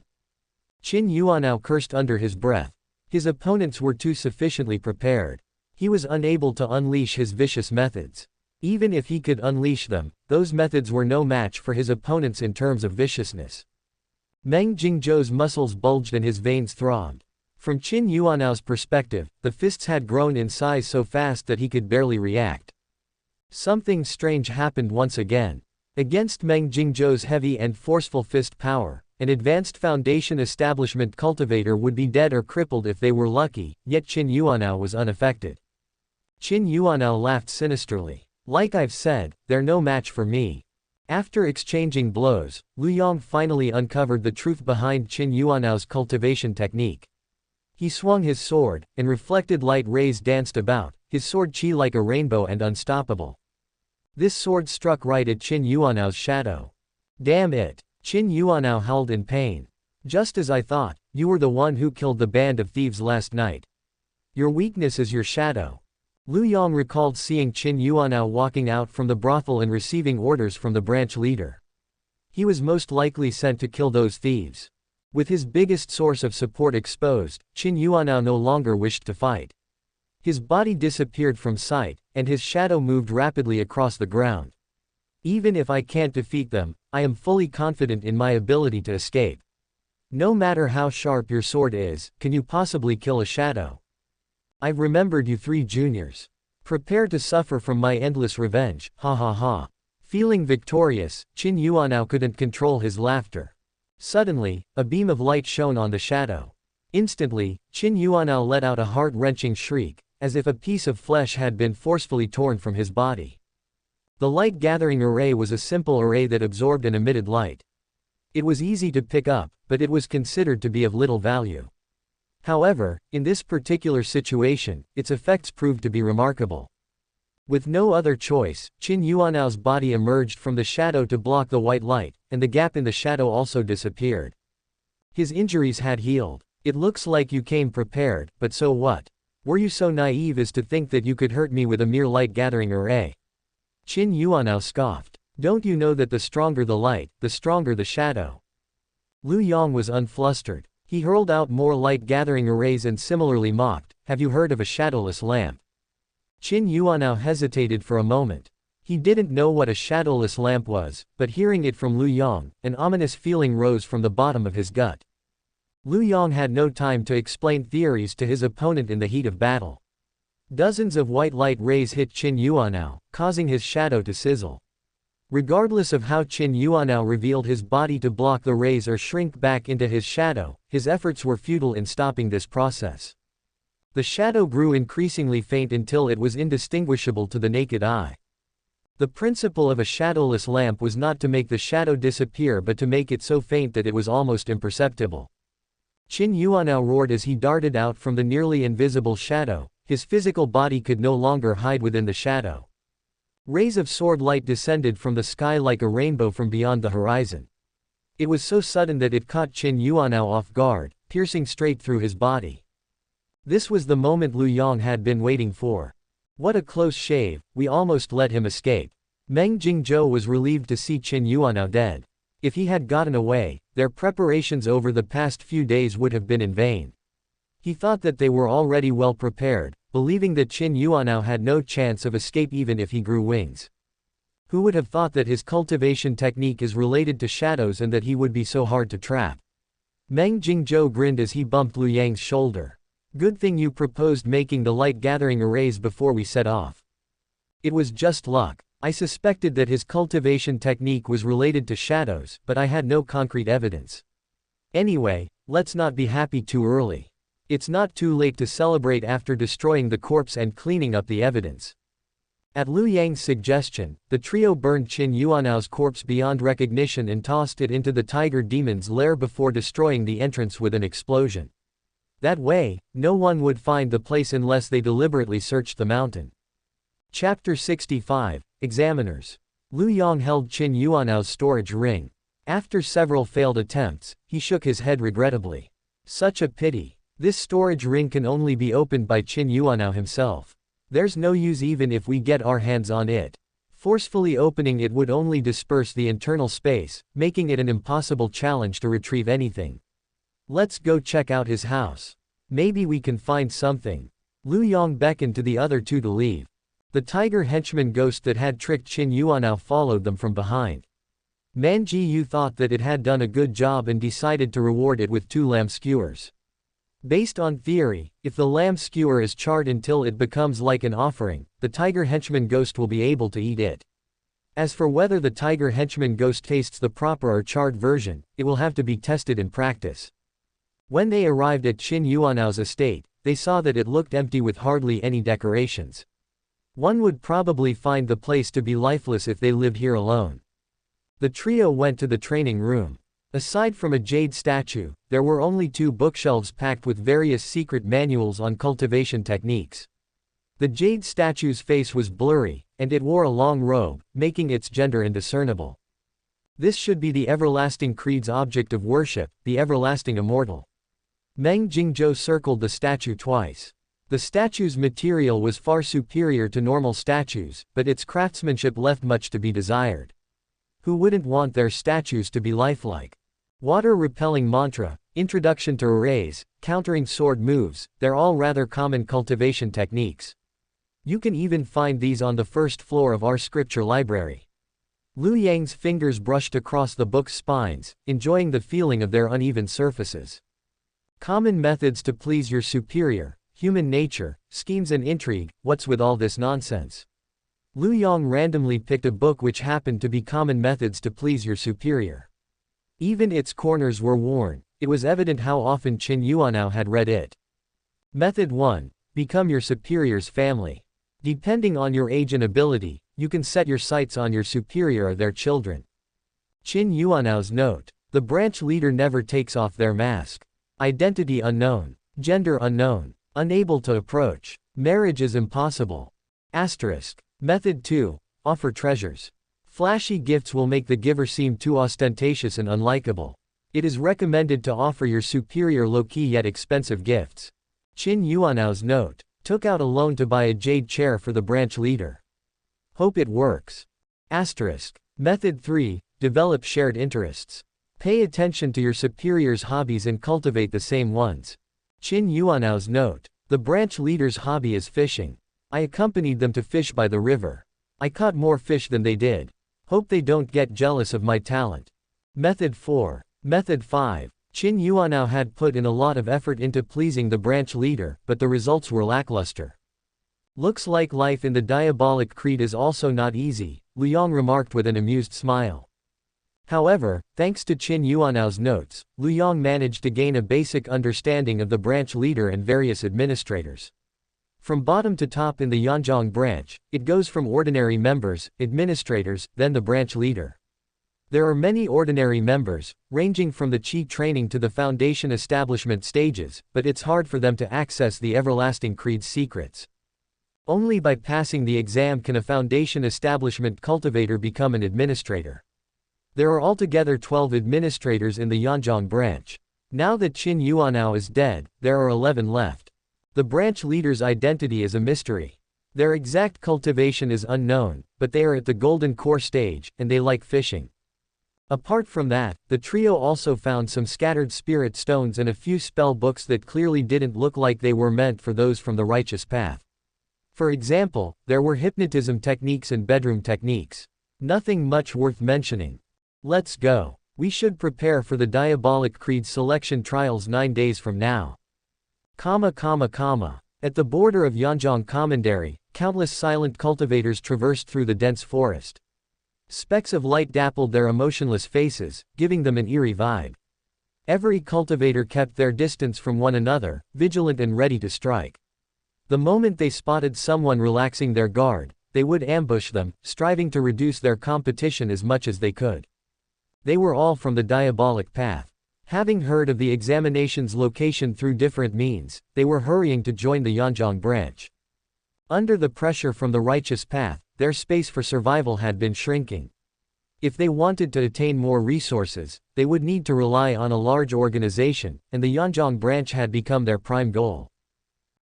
Qin Yuanao cursed under his breath. His opponents were too sufficiently prepared. He was unable to unleash his vicious methods. Even if he could unleash them, those methods were no match for his opponents in terms of viciousness. Meng Jingzhou's muscles bulged and his veins throbbed. From Qin Yuanao's perspective, the fists had grown in size so fast that he could barely react. Something strange happened once again. Against Meng Jingzhou's heavy and forceful fist power, an Advanced Foundation Establishment cultivator would be dead or crippled if they were lucky, yet Qin Yuanao was unaffected. Qin Yuanao laughed sinisterly. Like I've said, they're no match for me. After exchanging blows, Lu Yang finally uncovered the truth behind Qin Yuanao's cultivation technique. He swung his sword, and reflected light rays danced about, his sword chi like a rainbow and unstoppable. This sword struck right at Qin Yuanao's shadow. Damn it! Qin Yuanao howled in pain. Just as I thought, you were the one who killed the band of thieves last night. Your weakness is your shadow. Lu Yang recalled seeing Qin Yuanao walking out from the brothel and receiving orders from the branch leader. He was most likely sent to kill those thieves. With his biggest source of support exposed, Qin Yuanao no longer wished to fight. His body disappeared from sight, and his shadow moved rapidly across the ground. Even if I can't defeat them, I am fully confident in my ability to escape. No matter how sharp your sword is, can you possibly kill a shadow? I've remembered you 3 juniors. Prepare to suffer from my endless revenge, ha ha ha. Feeling victorious, Qin Yuanao couldn't control his laughter. Suddenly, a beam of light shone on the shadow. Instantly, Qin Yuanao let out a heart-wrenching shriek, as if a piece of flesh had been forcefully torn from his body. The light-gathering array was a simple array that absorbed and emitted light. It was easy to pick up, but it was considered to be of little value. However, in this particular situation, its effects proved to be remarkable. With no other choice, Qin Yuanao's body emerged from the shadow to block the white light, and the gap in the shadow also disappeared. His injuries had healed. It looks like you came prepared, but so what? Were you so naive as to think that you could hurt me with a mere light-gathering array? Qin Yuanao scoffed. Don't you know that the stronger the light, the stronger the shadow? Lu Yang was unflustered. He hurled out more light-gathering arrays and similarly mocked, have you heard of a shadowless lamp? Qin Yuanao hesitated for a moment. He didn't know what a shadowless lamp was, but hearing it from Lu Yang, an ominous feeling rose from the bottom of his gut. Lu Yang had no time to explain theories to his opponent in the heat of battle. Dozens of white light rays hit Qin Yuanao, causing his shadow to sizzle. Regardless of how Qin Yuanao revealed his body to block the rays or shrink back into his shadow, his efforts were futile in stopping this process. The shadow grew increasingly faint until it was indistinguishable to the naked eye. The principle of a shadowless lamp was not to make the shadow disappear but to make it so faint that it was almost imperceptible. Qin Yuanao roared as he darted out from the nearly invisible shadow. His physical body could no longer hide within the shadow. Rays of sword light descended from the sky like a rainbow from beyond the horizon. It was so sudden that it caught Qin Yuanao off guard, piercing straight through his body. This was the moment Lu Yang had been waiting for. What a close shave, we almost let him escape. Meng Jingzhou was relieved to see Qin Yuanao dead. If he had gotten away, their preparations over the past few days would have been in vain. He thought that they were already well prepared, believing that Qin Yuanao had no chance of escape even if he grew wings. Who would have thought that his cultivation technique is related to shadows and that he would be so hard to trap? Meng Jingzhou grinned as he bumped Lu Yang's shoulder. Good thing you proposed making the light-gathering arrays before we set off. It was just luck. I suspected that his cultivation technique was related to shadows, but I had no concrete evidence. Anyway, let's not be happy too early. It's not too late to celebrate after destroying the corpse and cleaning up the evidence. At Lu Yang's suggestion, the trio burned Qin Yuanao's corpse beyond recognition and tossed it into the tiger demon's lair before destroying the entrance with an explosion. That way, no one would find the place unless they deliberately searched the mountain. Chapter 65, Examiners. Lu Yang held Qin Yuanao's storage ring. After several failed attempts, he shook his head regrettably. Such a pity. This storage ring can only be opened by Qin Yuanao himself. There's no use even if we get our hands on it. Forcefully opening it would only disperse the internal space, making it an impossible challenge to retrieve anything. Let's go check out his house. Maybe we can find something. Lu Yang beckoned to the other two to leave. The tiger henchman ghost that had tricked Qin Yuanao followed them from behind. Man Ji Yu thought that it had done a good job and decided to reward it with 2 lamb skewers. Based on theory, if the lamb skewer is charred until it becomes like an offering, the tiger henchman ghost will be able to eat it. As for whether the tiger henchman ghost tastes the proper or charred version, it will have to be tested in practice. When they arrived at Qin Yuanao's estate, they saw that it looked empty with hardly any decorations. One would probably find the place to be lifeless if they lived here alone. The trio went to the training room. Aside from a jade statue, there were only 2 bookshelves packed with various secret manuals on cultivation techniques. The jade statue's face was blurry, and it wore a long robe, making its gender indiscernible. This should be the everlasting creed's object of worship, the everlasting immortal. Meng Jingzhou circled the statue twice. The statue's material was far superior to normal statues, but its craftsmanship left much to be desired. Who wouldn't want their statues to be lifelike? Water-repelling mantra, introduction to arrays, countering sword moves, they're all rather common cultivation techniques. You can even find these on the first floor of our scripture library. Lu Yang's fingers brushed across the book's spines, enjoying the feeling of their uneven surfaces. Common methods to please your superior, human nature, schemes and intrigue, what's with all this nonsense? Lu Yang randomly picked a book which happened to be common methods to please your superior. Even its corners were worn, it was evident how often Qin Yuanao had read it. Method 1. Become your superior's family. Depending on your age and ability, you can set your sights on your superior or their children. Qin Yuanao's note. The branch leader never takes off their mask. Identity unknown. Gender unknown. Unable to approach. Marriage is impossible. Asterisk. Method 2. Offer treasures. Flashy gifts will make the giver seem too ostentatious and unlikable. It is recommended to offer your superior low-key yet expensive gifts. Qin Yuanao's note. Took out a loan to buy a jade chair for the branch leader. Hope it works. Asterisk. Method 3. Develop shared interests. Pay attention to your superior's hobbies and cultivate the same ones. Qin Yuanao's note. The branch leader's hobby is fishing. I accompanied them to fish by the river. I caught more fish than they did. Hope they don't get jealous of my talent. Method 4. Method 5. Qin Yuanao had put in a lot of effort into pleasing the branch leader, but the results were lackluster. Looks like life in the diabolic creed is also not easy, Lu Yang remarked with an amused smile. However, thanks to Qin Yuanao's notes, Lu Yang managed to gain a basic understanding of the branch leader and various administrators. From bottom to top in the Yanzhong branch, it goes from ordinary members, administrators, then the branch leader. There are many ordinary members, ranging from the Qi training to the foundation establishment stages, but it's hard for them to access the everlasting creed's secrets. Only by passing the exam can a foundation establishment cultivator become an administrator. There are altogether 12 administrators in the Yanzhong branch. Now that Qin Yuanao is dead, there are 11 left. The branch leader's identity is a mystery. Their exact cultivation is unknown, but they are at the golden core stage, and they like fishing. Apart from that, the trio also found some scattered spirit stones and a few spell books that clearly didn't look like they were meant for those from the righteous path. For example, there were hypnotism techniques and bedroom techniques. Nothing much worth mentioning. Let's go. We should prepare for the Diabolic Creed selection trials 9 days from now. At the border of Yanzhong Commandery, countless silent cultivators traversed through the dense forest. Specks of light dappled their emotionless faces, giving them an eerie vibe. Every cultivator kept their distance from one another, vigilant and ready to strike. The moment they spotted someone relaxing their guard, they would ambush them, striving to reduce their competition as much as they could. They were all from the diabolic path. Having heard of the examination's location through different means, they were hurrying to join the Yanzhong branch. Under the pressure from the righteous path, their space for survival had been shrinking. If they wanted to attain more resources, they would need to rely on a large organization, and the Yanzhong branch had become their prime goal.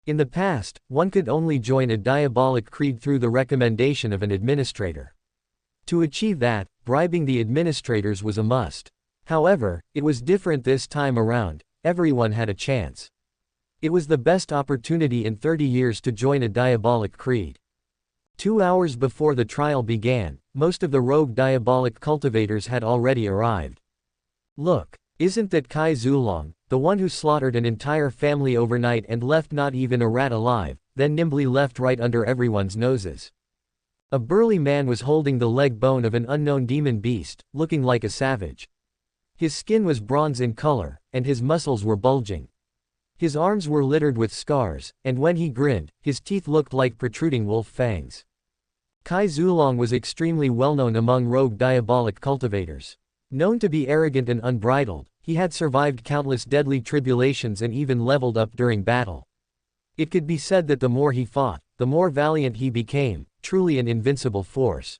In the past, one could only join a diabolic creed through the recommendation of an administrator. To achieve that, bribing the administrators was a must. However, it was different this time around. Everyone had a chance. It was the best opportunity in 30 years to join a diabolic creed. 2 hours before the trial began, most of the rogue diabolic cultivators had already arrived. Look, isn't that Kai Zulong, the one who slaughtered an entire family overnight and left not even a rat alive, then nimbly left right under everyone's noses? A burly man was holding the leg bone of an unknown demon beast, looking like a savage. His skin was bronze in color, and his muscles were bulging. His arms were littered with scars, and when he grinned, his teeth looked like protruding wolf fangs. Kai Zulong was extremely well-known among rogue diabolic cultivators. Known to be arrogant and unbridled, he had survived countless deadly tribulations and even leveled up during battle. It could be said that the more he fought, the more valiant he became, truly an invincible force.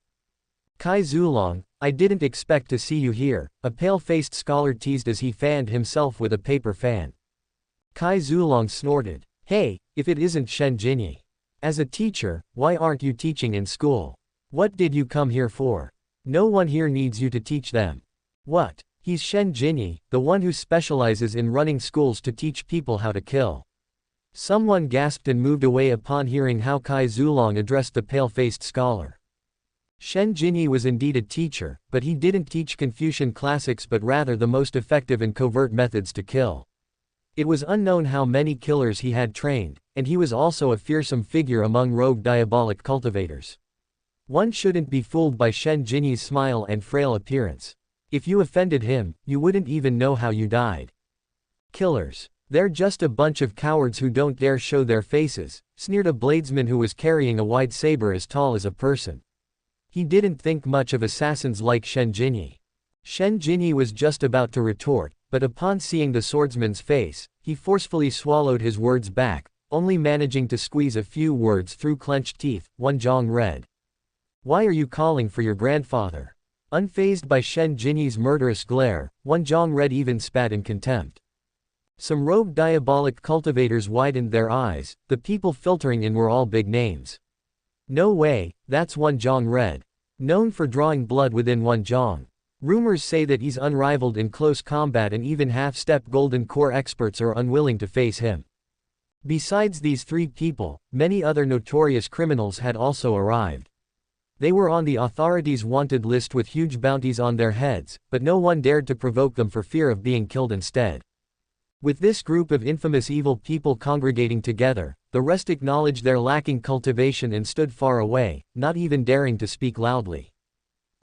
Kai Zulong, I didn't expect to see you here, a pale-faced scholar teased as he fanned himself with a paper fan. Kai Zulong snorted. Hey, if it isn't Shen Jinyi. As a teacher, why aren't you teaching in school? What did you come here for? No one here needs you to teach them. What? He's Shen Jinyi, the one who specializes in running schools to teach people how to kill. Someone gasped and moved away upon hearing how Kai Zulong addressed the pale-faced scholar. Shen Jinyi was indeed a teacher, but he didn't teach Confucian classics but rather the most effective and covert methods to kill. It was unknown how many killers he had trained, and he was also a fearsome figure among rogue diabolic cultivators. One shouldn't be fooled by Shen Jinyi's smile and frail appearance. If you offended him, you wouldn't even know how you died. Killers. They're just a bunch of cowards who don't dare show their faces, sneered a bladesman who was carrying a wide saber as tall as a person. He didn't think much of assassins like Shen Jinyi. Shen Jinyi was just about to retort, but upon seeing the swordsman's face, he forcefully swallowed his words back, only managing to squeeze a few words through clenched teeth. Zhang read. Why are you calling for your grandfather? Unfazed by Shen Jinyi's murderous glare, Zhang read even spat in contempt. Some rogue diabolic cultivators widened their eyes, the people filtering in were all big names. No way, that's Zhang read. Known for drawing blood within Zhang. Rumors say that he's unrivaled in close combat and even half-step golden core experts are unwilling to face him. Besides these 3 people, many other notorious criminals had also arrived. They were on the authorities' wanted list with huge bounties on their heads, but no one dared to provoke them for fear of being killed instead. With this group of infamous evil people congregating together, the rest acknowledged their lacking cultivation and stood far away, not even daring to speak loudly.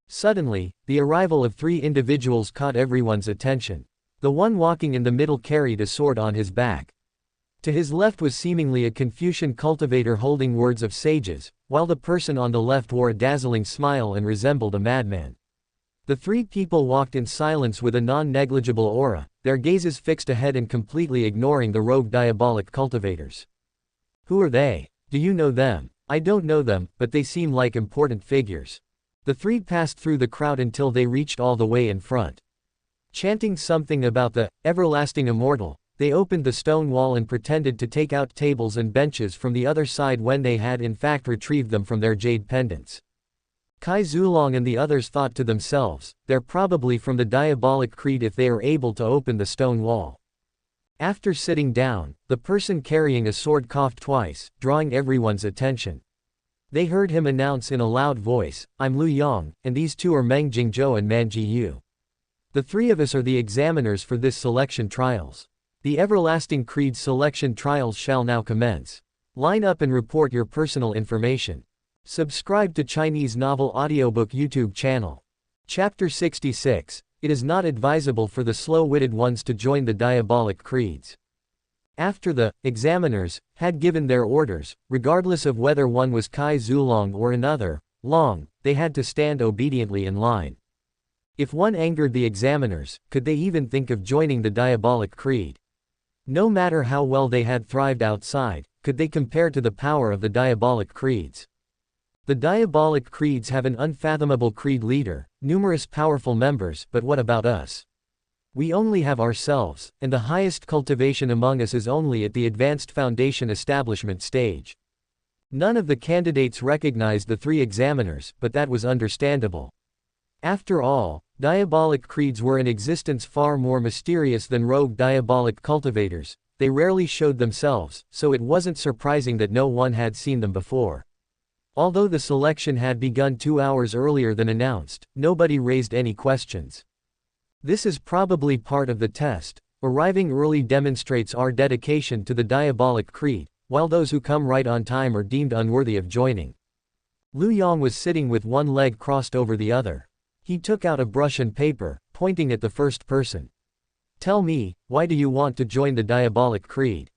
Suddenly, the arrival of 3 individuals caught everyone's attention. The one walking in the middle carried a sword on his back. To his left was seemingly a Confucian cultivator holding words of sages, while the person on the left wore a dazzling smile and resembled a madman. The 3 people walked in silence with a non-negligible aura, their gazes fixed ahead and completely ignoring the rogue diabolic cultivators. Who are they? Do you know them? I don't know them, but they seem like important figures. The 3 passed through the crowd until they reached all the way in front. Chanting something about the everlasting immortal, they opened the stone wall and pretended to take out tables and benches from the other side when they had in fact retrieved them from their jade pendants. Kai Zulong and the others thought to themselves, they're probably from the diabolic creed if they are able to open the stone wall. After sitting down, the person carrying a sword coughed twice, drawing everyone's attention. They heard him announce in a loud voice, I'm Lu Yang, and these 2 are Meng Jingzhou and Man Jiyu. The 3 of us are the examiners for this selection trials. The Everlasting Creed selection trials shall now commence. Line up and report your personal information. Subscribe to Chinese Novel Audiobook YouTube channel. Chapter 66, It is not advisable for the slow-witted ones to join the diabolic creeds. After the examiners had given their orders, regardless of whether one was Kai Zulong or another, Long, they had to stand obediently in line. If one angered the examiners, could they even think of joining the diabolic creed? No matter how well they had thrived outside, could they compare to the power of the diabolic creeds? The diabolic creeds have an unfathomable creed leader, numerous powerful members, but what about us? We only have ourselves, and the highest cultivation among us is only at the advanced foundation establishment stage. None of the candidates recognized the 3 examiners, but that was understandable. After all, diabolic creeds were in existence far more mysterious than rogue diabolic cultivators. They rarely showed themselves, so it wasn't surprising that no one had seen them before. Although the selection had begun 2 hours earlier than announced, nobody raised any questions. This is probably part of the test. Arriving early demonstrates our dedication to the diabolic creed, while those who come right on time are deemed unworthy of joining. Lu Yang was sitting with one leg crossed over the other. He took out a brush and paper, pointing at the first person. Tell me, why do you want to join the diabolic creed?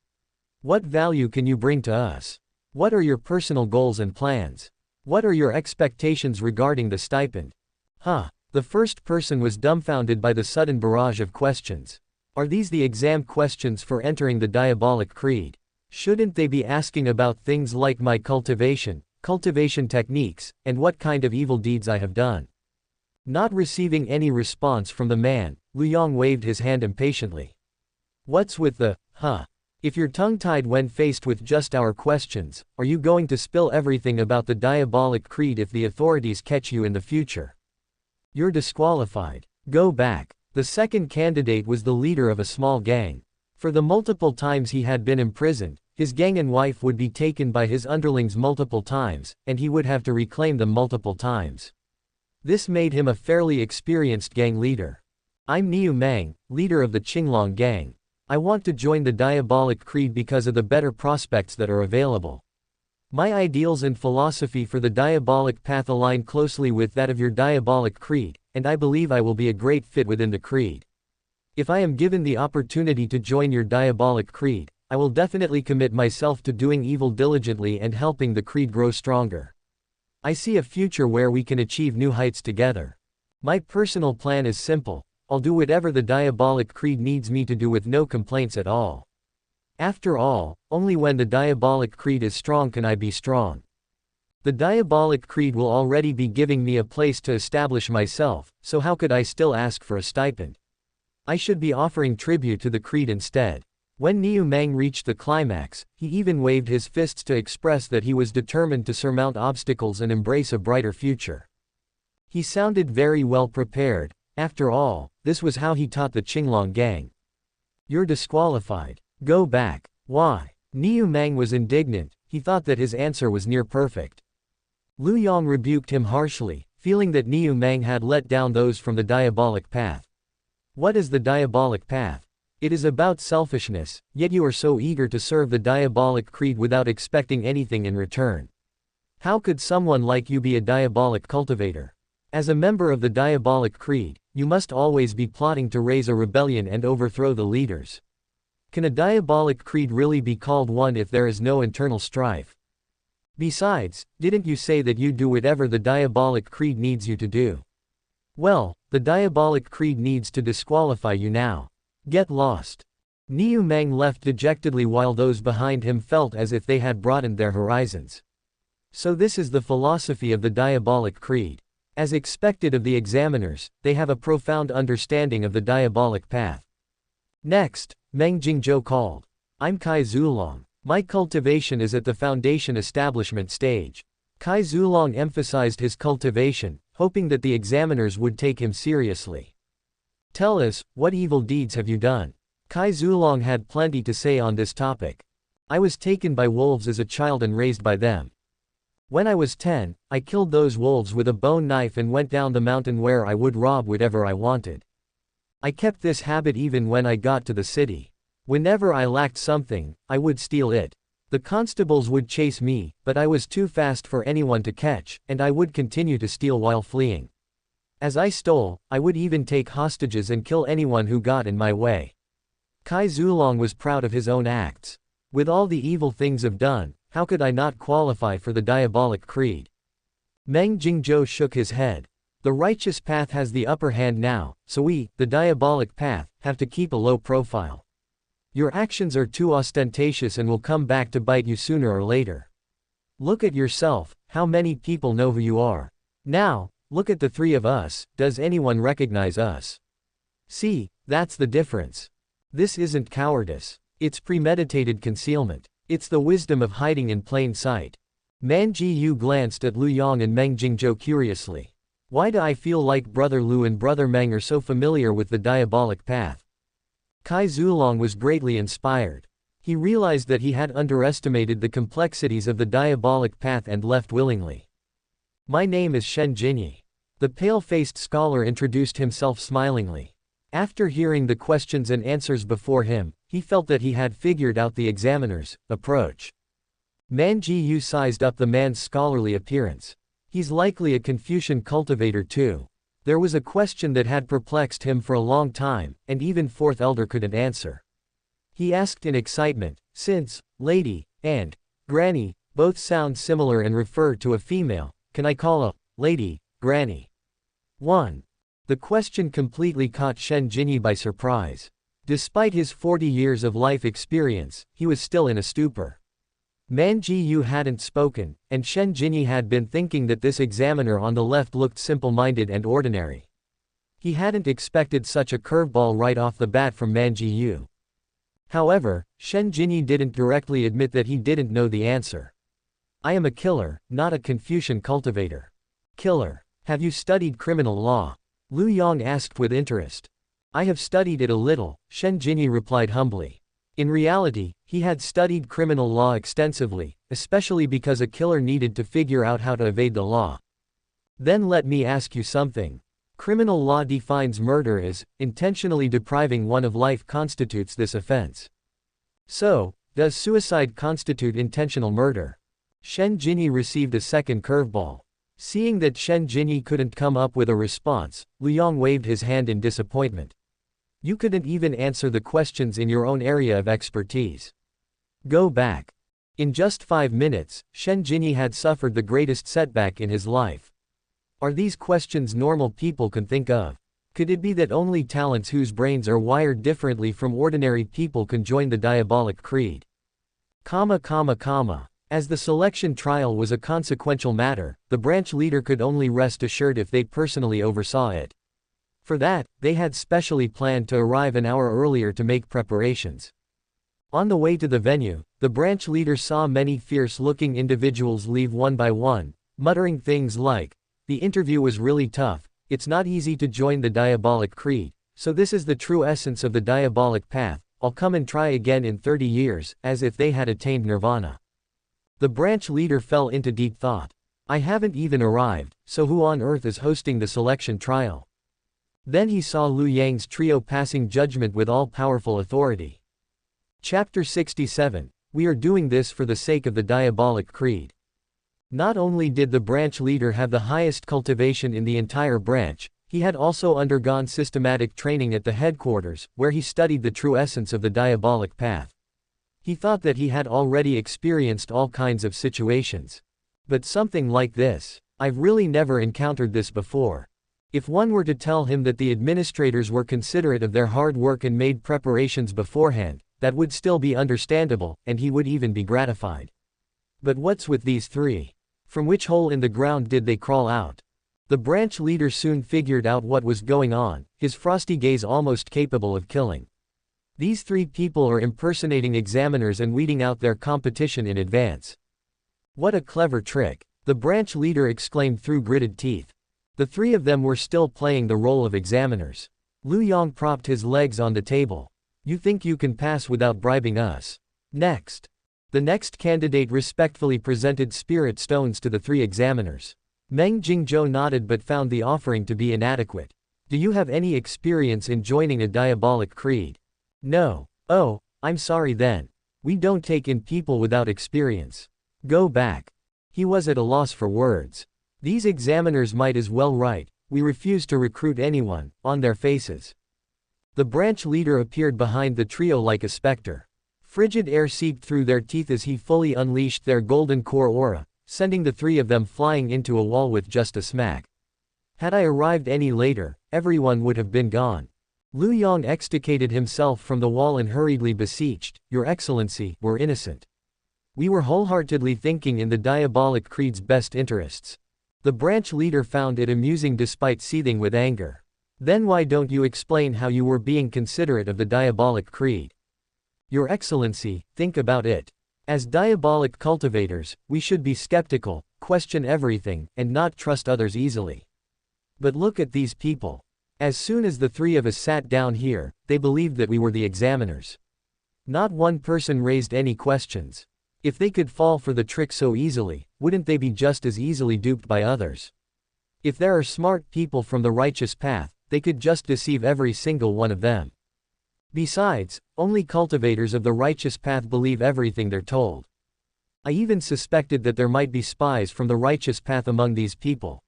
What value can you bring to us? What are your personal goals and plans? What are your expectations regarding the stipend? The first person was dumbfounded by the sudden barrage of questions. Are these the exam questions for entering the diabolic creed? Shouldn't they be asking about things like my cultivation techniques, and what kind of evil deeds I have done? Not receiving any response from the man, Lu Yang waved his hand impatiently. What's with the, If you're tongue-tied when faced with just our questions, are you going to spill everything about the diabolic creed if the authorities catch you in the future? You're disqualified. Go back. The second candidate was the leader of a small gang. For the multiple times he had been imprisoned, his gang and wife would be taken by his underlings multiple times, and he would have to reclaim them multiple times. This made him a fairly experienced gang leader. I'm Niu Meng, leader of the Qinglong gang. I want to join the diabolic creed because of the better prospects that are available. My ideals and philosophy for the diabolic path align closely with that of your diabolic creed, and I believe I will be a great fit within the creed. If I am given the opportunity to join your diabolic creed, I will definitely commit myself to doing evil diligently and helping the creed grow stronger. I see a future where we can achieve new heights together. My personal plan is simple. I'll do whatever the diabolic creed needs me to do with no complaints at all. After all, only when the diabolic creed is strong can I be strong. The diabolic creed will already be giving me a place to establish myself, so how could I still ask for a stipend? I should be offering tribute to the creed instead. When Niu Meng reached the climax, he even waved his fists to express that he was determined to surmount obstacles and embrace a brighter future. He sounded very well prepared. After all, this was how he taught the Qinglong gang. You're disqualified. Go back. Why? Niu Meng was indignant. He thought that his answer was near perfect. Lu Yang rebuked him harshly, feeling that Niu Meng had let down those from the diabolic path. What is the diabolic path? It is about selfishness, yet you are so eager to serve the diabolic creed without expecting anything in return. How could someone like you be a diabolic cultivator? As a member of the diabolic creed, you must always be plotting to raise a rebellion and overthrow the leaders. Can a diabolic creed really be called one if there is no internal strife? Besides, didn't you say that you'd do whatever the diabolic creed needs you to do? Well, the diabolic creed needs to disqualify you now. Get lost. Niu Meng left dejectedly while those behind him felt as if they had broadened their horizons. So this is the philosophy of the diabolic creed. As expected of the examiners, they have a profound understanding of the diabolic path. Next, Meng Jingzhou called. I'm Kai Zulong. My cultivation is at the foundation establishment stage. Kai Zulong emphasized his cultivation, hoping that the examiners would take him seriously. Tell us, what evil deeds have you done? Kai Zulong had plenty to say on this topic. I was taken by wolves as a child and raised by them. When I was 10, I killed those wolves with a bone knife and went down the mountain where I would rob whatever I wanted. I kept this habit even when I got to the city. Whenever I lacked something, I would steal it. The constables would chase me, but I was too fast for anyone to catch, and I would continue to steal while fleeing. As I stole, I would even take hostages and kill anyone who got in my way. Kai Zulong was proud of his own acts. With all the evil things I've done, how could I not qualify for the diabolic creed? Meng Jingzhou shook his head. The righteous path has the upper hand now, so we, the diabolic path, have to keep a low profile. Your actions are too ostentatious and will come back to bite you sooner or later. Look at yourself, how many people know who you are? Now, look at the three of us, does anyone recognize us? See, that's the difference. This isn't cowardice. It's premeditated concealment. It's the wisdom of hiding in plain sight. Man Ji-yu glanced at Lu Yang and Meng Jingzhou curiously. Why do I feel like Brother Lu and Brother Meng are so familiar with the diabolic path? Kai Zulong was greatly inspired. He realized that he had underestimated the complexities of the diabolic path and left willingly. My name is Shen Jinyi. The pale-faced scholar introduced himself smilingly. After hearing the questions and answers before him, he felt that he had figured out the examiner's approach. Man Ji-yu sized up the man's scholarly appearance. He's likely a Confucian cultivator too. There was a question that had perplexed him for a long time, and even fourth elder couldn't answer. He asked in excitement, since lady and granny both sound similar and refer to a female, can I call a lady granny? 1. The question completely caught Shen Jinyi by surprise. Despite his 40 years of life experience, he was still in a stupor. Man Ji-yu hadn't spoken, and Shen Jinyi had been thinking that this examiner on the left looked simple-minded and ordinary. He hadn't expected such a curveball right off the bat from Man Ji-yu. However, Shen Jinyi didn't directly admit that he didn't know the answer. I am a killer, not a Confucian cultivator. Killer. Have you studied criminal law? Lu Yang asked with interest. I have studied it a little, Shen Jinyi replied humbly. In reality, he had studied criminal law extensively, especially because a killer needed to figure out how to evade the law. Then let me ask you something. Criminal law defines murder as, intentionally depriving one of life constitutes this offense. So, does suicide constitute intentional murder? Shen Jinyi received a second curveball. Seeing that Shen Jinyi couldn't come up with a response, Lu Yang waved his hand in disappointment. You couldn't even answer the questions in your own area of expertise. Go back. In just 5 minutes, Shen Jinyi had suffered the greatest setback in his life. Are these questions normal people can think of? Could it be that only talents whose brains are wired differently from ordinary people can join the diabolic creed? As the selection trial was a consequential matter, the branch leader could only rest assured if they personally oversaw it. For that, they had specially planned to arrive an hour earlier to make preparations. On the way to the venue, the branch leader saw many fierce-looking individuals leave one by one, muttering things like, the interview was really tough, it's not easy to join the diabolic creed, so this is the true essence of the diabolic path, I'll come and try again in 30 years, as if they had attained nirvana. The branch leader fell into deep thought. I haven't even arrived, so who on earth is hosting the selection trial? Then he saw Lu Yang's trio passing judgment with all-powerful authority. Chapter 67. We are doing this for the sake of the Diabolic Creed. Not only did the branch leader have the highest cultivation in the entire branch, he had also undergone systematic training at the headquarters, where he studied the true essence of the diabolic path. He thought that he had already experienced all kinds of situations. But something like this, I've really never encountered this before. If one were to tell him that the administrators were considerate of their hard work and made preparations beforehand, that would still be understandable, and he would even be gratified. But what's with these three? From which hole in the ground did they crawl out? The branch leader soon figured out what was going on, his frosty gaze almost capable of killing. These three people are impersonating examiners and weeding out their competition in advance. What a clever trick, the branch leader exclaimed through gritted teeth. The three of them were still playing the role of examiners. Lu Yang propped his legs on the table. You think you can pass without bribing us? Next. The next candidate respectfully presented spirit stones to the three examiners. Meng Jingzhou nodded but found the offering to be inadequate. Do you have any experience in joining a diabolic creed? No. Oh, I'm sorry then. We don't take in people without experience. Go back. He was at a loss for words. These examiners might as well write, we refuse to recruit anyone, on their faces. The branch leader appeared behind the trio like a specter. Frigid air seeped through their teeth as he fully unleashed their golden core aura, sending the three of them flying into a wall with just a smack. Had I arrived any later, everyone would have been gone. Lu Yang extricated himself from the wall and hurriedly beseeched, Your Excellency, we're innocent. We were wholeheartedly thinking in the diabolic creed's best interests. The branch leader found it amusing despite seething with anger. Then why don't you explain how you were being considerate of the diabolic creed? Your Excellency, think about it. As diabolic cultivators, we should be skeptical, question everything, and not trust others easily. But look at these people. As soon as the three of us sat down here, they believed that we were the examiners. Not one person raised any questions. If they could fall for the trick so easily, wouldn't they be just as easily duped by others? If there are smart people from the righteous path, they could just deceive every single one of them. Besides, only cultivators of the righteous path believe everything they're told. I even suspected that there might be spies from the righteous path among these people.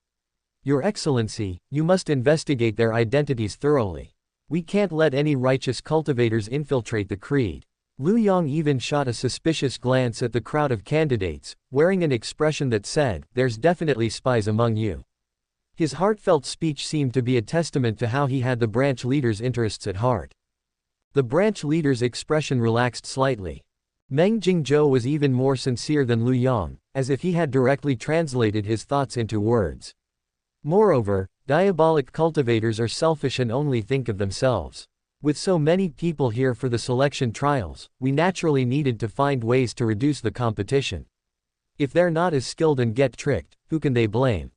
Your Excellency, you must investigate their identities thoroughly. We can't let any righteous cultivators infiltrate the creed. Lu Yang even shot a suspicious glance at the crowd of candidates, wearing an expression that said, There's definitely spies among you. His heartfelt speech seemed to be a testament to how he had the branch leader's interests at heart. The branch leader's expression relaxed slightly. Meng Jingzhou was even more sincere than Lu Yang, as if he had directly translated his thoughts into words. Moreover, diabolic cultivators are selfish and only think of themselves. With so many people here for the selection trials, we naturally needed to find ways to reduce the competition. If they're not as skilled and get tricked, who can they blame?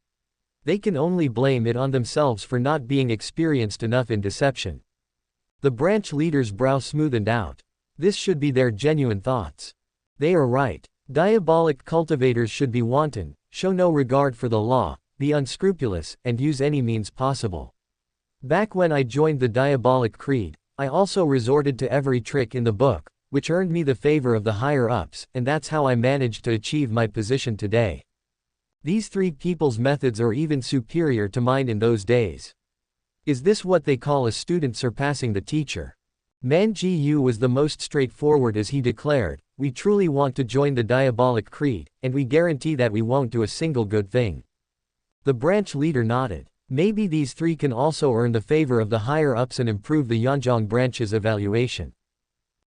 They can only blame it on themselves for not being experienced enough in deception. The branch leader's brow smoothened out. This should be their genuine thoughts. They are right. Diabolic cultivators should be wanton, show no regard for the law, be unscrupulous, and use any means possible. Back when I joined the diabolic creed, I also resorted to every trick in the book, which earned me the favor of the higher-ups, and that's how I managed to achieve my position today. These three people's methods are even superior to mine in those days. Is this what they call a student surpassing the teacher? Man Ji Yu was the most straightforward as he declared, we truly want to join the diabolic creed, and we guarantee that we won't do a single good thing. The branch leader nodded. Maybe these three can also earn the favor of the higher-ups and improve the Yanjiang branch's evaluation.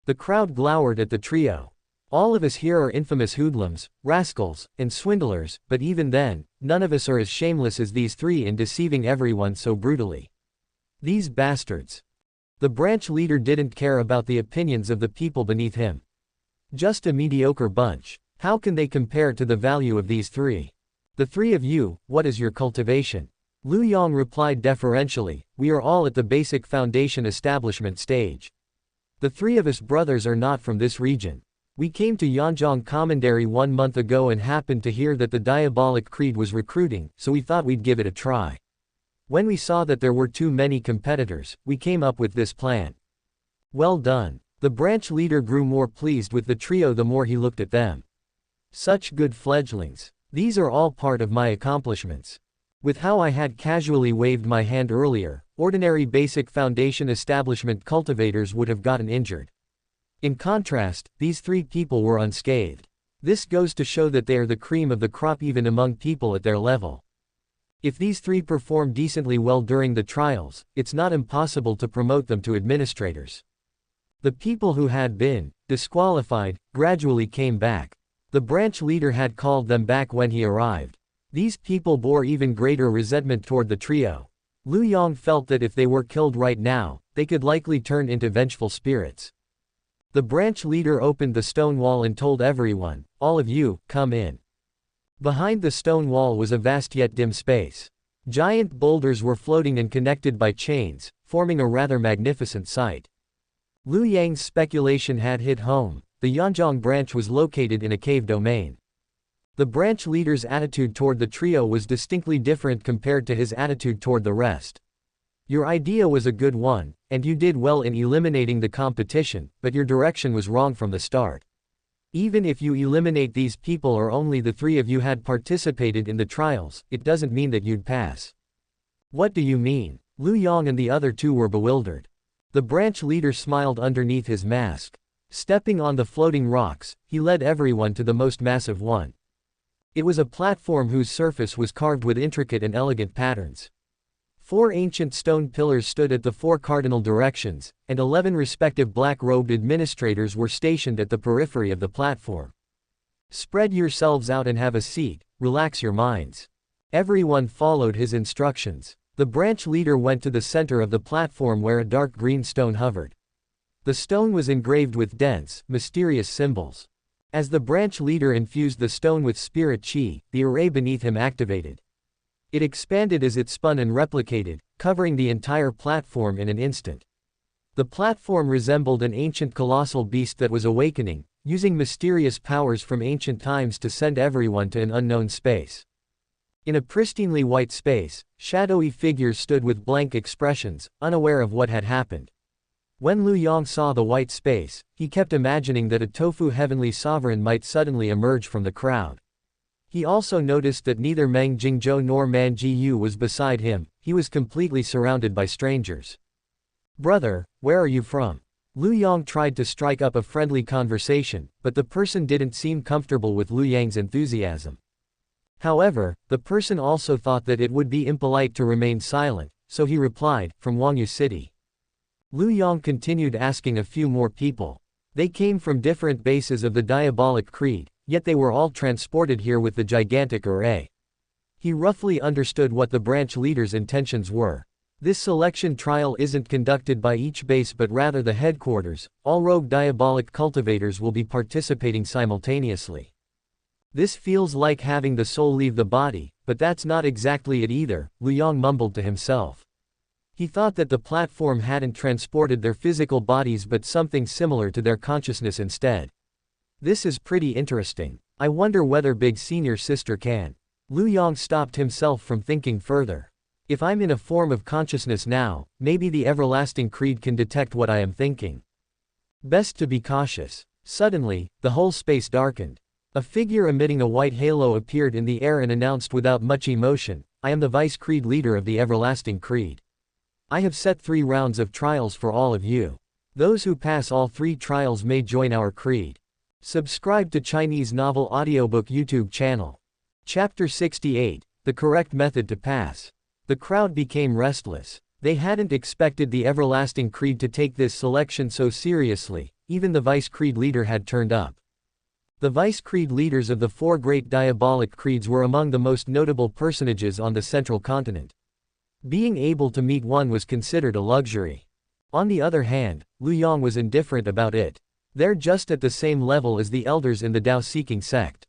The crowd glowered at the trio. All of us here are infamous hoodlums, rascals, and swindlers, but even then, none of us are as shameless as these three in deceiving everyone so brutally. These bastards. The branch leader didn't care about the opinions of the people beneath him. Just a mediocre bunch. How can they compare to the value of these three? The three of you, what is your cultivation? Lu Yang replied deferentially, we are all at the basic foundation establishment stage. The three of us brothers are not from this region. We came to Yanjiang Commandery 1 month ago and happened to hear that the diabolic creed was recruiting, so we thought we'd give it a try. When we saw that there were too many competitors, we came up with this plan. Well done. The branch leader grew more pleased with the trio the more he looked at them. Such good fledglings. These are all part of my accomplishments. With how I had casually waved my hand earlier, ordinary basic foundation establishment cultivators would have gotten injured. In contrast, these three people were unscathed. This goes to show that they are the cream of the crop even among people at their level. If these three perform decently well during the trials, it's not impossible to promote them to administrators. The people who had been disqualified gradually came back. The branch leader had called them back when he arrived. These people bore even greater resentment toward the trio. Lu Yang felt that if they were killed right now, they could likely turn into vengeful spirits. The branch leader opened the stone wall and told everyone, "All of you, come in." Behind the stone wall was a vast yet dim space. Giant boulders were floating and connected by chains, forming a rather magnificent sight. Lu Yang's speculation had hit home. The Yanjiang branch was located in a cave domain. The branch leader's attitude toward the trio was distinctly different compared to his attitude toward the rest. Your idea was a good one, and you did well in eliminating the competition, but your direction was wrong from the start. Even if you eliminate these people or only the three of you had participated in the trials, it doesn't mean that you'd pass. What do you mean? Lu Yang and the other two were bewildered. The branch leader smiled underneath his mask. Stepping on the floating rocks, he led everyone to the most massive one. It was a platform whose surface was carved with intricate and elegant patterns. 4 ancient stone pillars stood at the 4 cardinal directions, and 11 respective black-robed administrators were stationed at the periphery of the platform. Spread yourselves out and have a seat, relax your minds. Everyone followed his instructions. The branch leader went to the center of the platform where a dark green stone hovered. The stone was engraved with dense, mysterious symbols. As the branch leader infused the stone with spirit chi, the array beneath him activated. It expanded as it spun and replicated, covering the entire platform in an instant. The platform resembled an ancient colossal beast that was awakening, using mysterious powers from ancient times to send everyone to an unknown space. In a pristinely white space, shadowy figures stood with blank expressions, unaware of what had happened. When Lu Yang saw the white space, he kept imagining that a tofu heavenly sovereign might suddenly emerge from the crowd. He also noticed that neither Meng Jingzhou nor Man Jiyu was beside him. He was completely surrounded by strangers. "Brother, where are you from?" Lu Yang tried to strike up a friendly conversation, but the person didn't seem comfortable with Lu Yang's enthusiasm. However, the person also thought that it would be impolite to remain silent, so he replied, "From Wangyu City." Lu Yang continued asking a few more people. They came from different bases of the Diabolic Creed, yet they were all transported here with the gigantic array. He roughly understood what the branch leader's intentions were. This selection trial isn't conducted by each base but rather the headquarters. All rogue diabolic cultivators will be participating simultaneously. This feels like having the soul leave the body, but that's not exactly it either, Lu Yang mumbled to himself. He thought that the platform hadn't transported their physical bodies but something similar to their consciousness instead. This is pretty interesting. I wonder whether Big Senior Sister can. Lu Yang stopped himself from thinking further. If I'm in a form of consciousness now, maybe the Everlasting Creed can detect what I am thinking. Best to be cautious. Suddenly, the whole space darkened. A figure emitting a white halo appeared in the air and announced without much emotion, "I am the Vice Creed leader of the Everlasting Creed. I have set 3 rounds of trials for all of you. Those who pass all 3 trials may join our creed." Subscribe to Chinese Novel Audiobook YouTube channel. Chapter 68, The Correct Method to Pass. The crowd became restless. They hadn't expected the Everlasting Creed to take this selection so seriously. Even the Vice Creed leader had turned up. The Vice Creed leaders of the 4 great diabolic creeds were among the most notable personages on the central continent. Being able to meet one was considered a luxury. On the other hand, Lu Yang was indifferent about it. They're just at the same level as the elders in the Tao-seeking sect.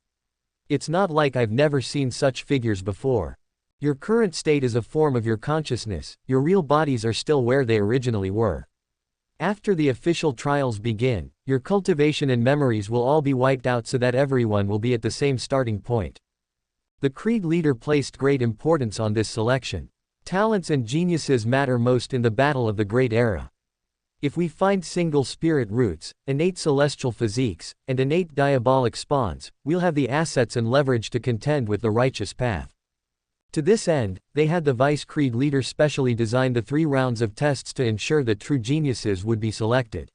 It's not like I've never seen such figures before. Your current state is a form of your consciousness, your real bodies are still where they originally were. After the official trials begin, your cultivation and memories will all be wiped out so that everyone will be at the same starting point. The creed leader placed great importance on this selection. Talents and geniuses matter most in the battle of the Great Era. If we find single spirit roots, innate celestial physiques, and innate diabolic spawns, we'll have the assets and leverage to contend with the righteous path. To this end, they had the Vice Creed leader specially design the 3 rounds of tests to ensure that true geniuses would be selected.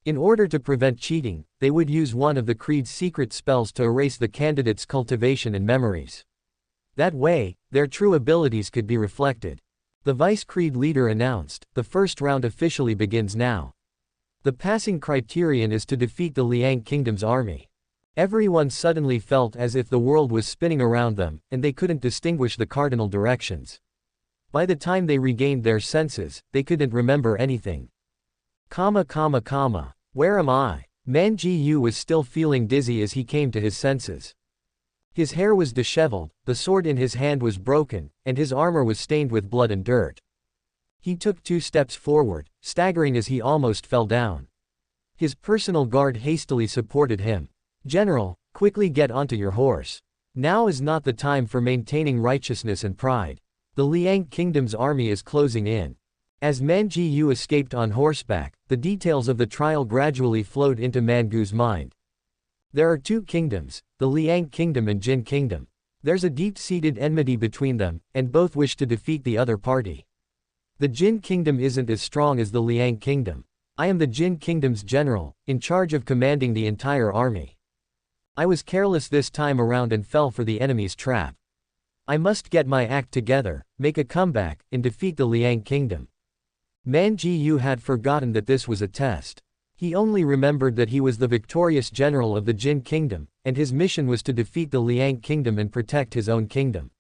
In order to prevent cheating, they would use one of the Creed's secret spells to erase the candidate's cultivation and memories. That way, their true abilities could be reflected. The Vice Creed leader announced, "The first round officially begins now. The passing criterion is to defeat the Liang Kingdom's army." Everyone suddenly felt as if the world was spinning around them, and they couldn't distinguish the cardinal directions. By the time they regained their senses, they couldn't remember anything. Where am I? Man Ji Yu was still feeling dizzy as he came to his senses. His hair was disheveled, the sword in his hand was broken, and his armor was stained with blood and dirt. He took 2 steps forward, staggering as he almost fell down. His personal guard hastily supported him. "General, quickly get onto your horse. Now is not the time for maintaining righteousness and pride. The Liang Kingdom's army is closing in." As Man Ji Yu escaped on horseback, the details of the trial gradually flowed into Man Gu's mind. There are 2 kingdoms, the Liang Kingdom and Jin Kingdom. There's a deep-seated enmity between them, and both wish to defeat the other party. The Jin Kingdom isn't as strong as the Liang Kingdom. I am the Jin Kingdom's general, in charge of commanding the entire army. I was careless this time around and fell for the enemy's trap. I must get my act together, make a comeback, and defeat the Liang Kingdom. Man Ji Yu had forgotten that this was a test. He only remembered that he was the victorious general of the Jin Kingdom, and his mission was to defeat the Liang Kingdom and protect his own kingdom.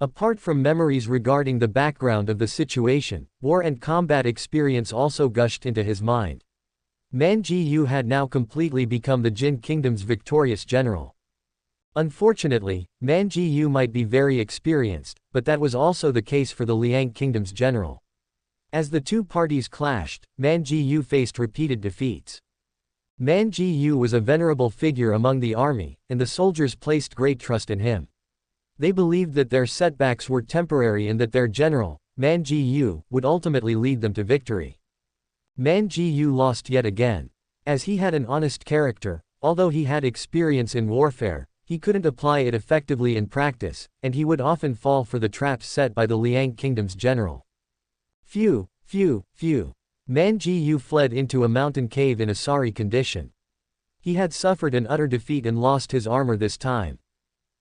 Apart from memories regarding the background of the situation, war and combat experience also gushed into his mind. Man Ji Yu had now completely become the Jin Kingdom's victorious general. Unfortunately, Man Ji Yu might be very experienced, but that was also the case for the Liang Kingdom's general. As the 2 parties clashed, Man Ji Yu faced repeated defeats. Man Ji Yu was a venerable figure among the army, and the soldiers placed great trust in him. They believed that their setbacks were temporary and that their general, Man Ji Yu, would ultimately lead them to victory. Man Ji Yu lost yet again. As he had an honest character, although he had experience in warfare, he couldn't apply it effectively in practice, and he would often fall for the traps set by the Liang Kingdom's general. Phew. Man Ji Yu fled into a mountain cave in a sorry condition. He had suffered an utter defeat and lost his armor this time.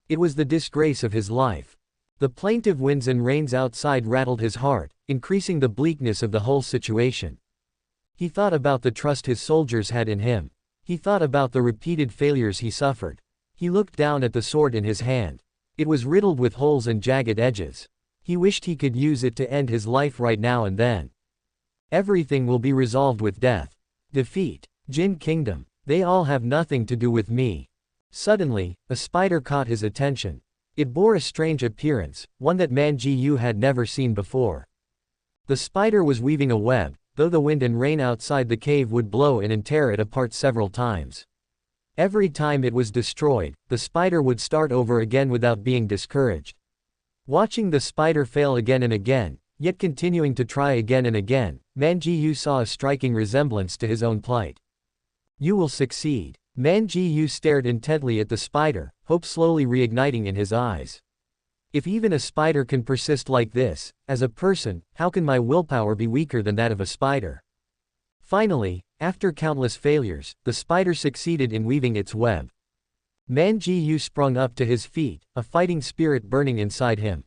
It was the disgrace of his life. The plaintive winds and rains outside rattled his heart, increasing the bleakness of the whole situation. He thought about the trust his soldiers had in him. He thought about the repeated failures he suffered. He looked down at the sword in his hand. It was riddled with holes and jagged edges. He wished he could use it to end his life right now and then. Everything will be resolved with death. Defeat. Jin Kingdom. They all have nothing to do with me. Suddenly, a spider caught his attention. It bore a strange appearance, one that Man Ji Yu had never seen before. The spider was weaving a web, though the wind and rain outside the cave would blow in and tear it apart several times. Every time it was destroyed, the spider would start over again without being discouraged. Watching the spider fail again and again, yet continuing to try again and again, Man Ji Yu saw a striking resemblance to his own plight. "You will succeed." Man Ji Yu stared intently at the spider, hope slowly reigniting in his eyes. If even a spider can persist like this, as a person, how can my willpower be weaker than that of a spider? Finally, after countless failures, the spider succeeded in weaving its web. Man Ji Yu sprung up to his feet, a fighting spirit burning inside him.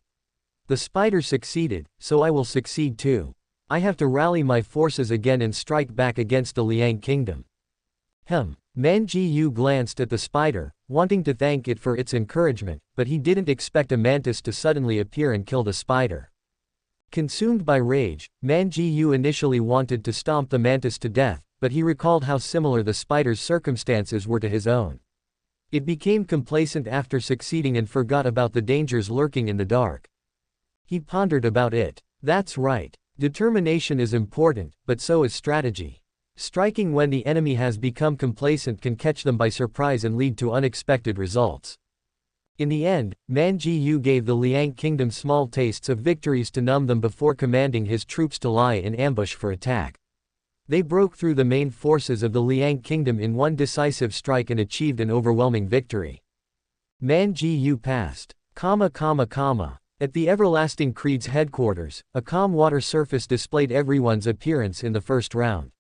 The spider succeeded, so I will succeed too. I have to rally my forces again and strike back against the Liang Kingdom. Man Ji Yu glanced at the spider, wanting to thank it for its encouragement, but he didn't expect a mantis to suddenly appear and kill the spider. Consumed by rage, Man Ji Yu initially wanted to stomp the mantis to death, but he recalled how similar the spider's circumstances were to his own. It became complacent after succeeding and forgot about the dangers lurking in the dark. He pondered about it. That's right. Determination is important, but so is strategy. Striking when the enemy has become complacent can catch them by surprise and lead to unexpected results. In the end, Man Ji-yu gave the Liang kingdom small tastes of victories to numb them before commanding his troops to lie in ambush for attack. They broke through the main forces of the Liang kingdom in one decisive strike and achieved an overwhelming victory. Man Ji-yu passed. At the Everlasting Creed's headquarters, a calm water surface displayed everyone's appearance in the first round.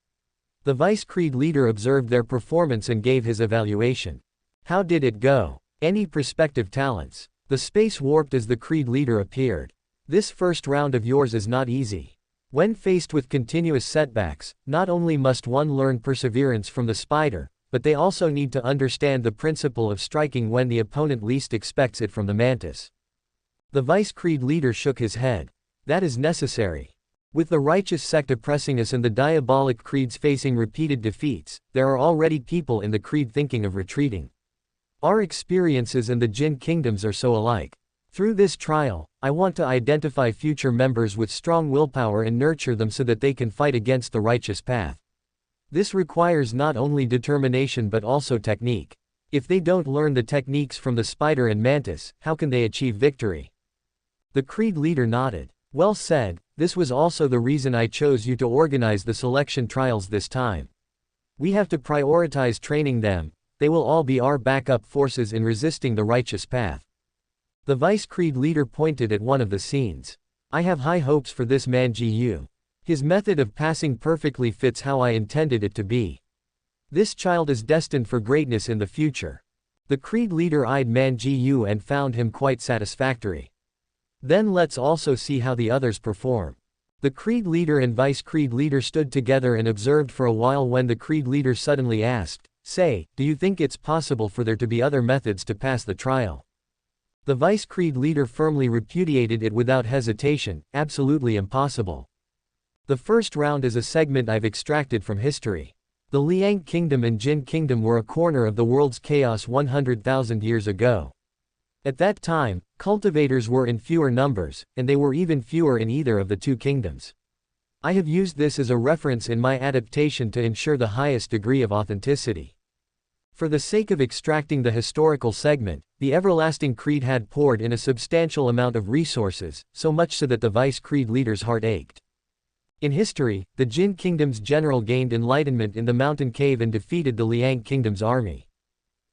The Vice Creed leader observed their performance and gave his evaluation. How did it go? Any prospective talents? The space warped as the Creed leader appeared. This first round of yours is not easy. When faced with continuous setbacks, not only must one learn perseverance from the spider, but they also need to understand the principle of striking when the opponent least expects it from the mantis. The Vice Creed leader shook his head. That is necessary. With the righteous sect oppressing us and the diabolic creeds facing repeated defeats, there are already people in the creed thinking of retreating. Our experiences and the Jin kingdoms are so alike. Through this trial, I want to identify future members with strong willpower and nurture them so that they can fight against the righteous path. This requires not only determination but also technique. If they don't learn the techniques from the spider and mantis, how can they achieve victory? The Creed leader nodded. Well said, this was also the reason I chose you to organize the selection trials this time. We have to prioritize training them. They will all be our backup forces in resisting the righteous path. The Vice Creed leader pointed at one of the scenes. I have high hopes for this Man Ji-yu. His method of passing perfectly fits how I intended it to be. This child is destined for greatness in the future. The Creed leader eyed Man Ji-yu and found him quite satisfactory. Then let's also see how the others perform. The Creed leader and Vice Creed leader stood together and observed for a while when the Creed leader suddenly asked, Say, do you think it's possible for there to be other methods to pass the trial? The Vice Creed leader firmly repudiated it without hesitation, absolutely impossible. The first round is a segment I've extracted from history. The Liang kingdom and Jin kingdom were a corner of the world's chaos 100,000 years ago. At that time, cultivators were in fewer numbers, and they were even fewer in either of the two kingdoms. I have used this as a reference in my adaptation to ensure the highest degree of authenticity. For the sake of extracting the historical segment, the Everlasting Creed had poured in a substantial amount of resources, so much so that the Vice Creed leader's heart ached. In history, the Jin kingdom's general gained enlightenment in the mountain cave and defeated the Liang kingdom's army.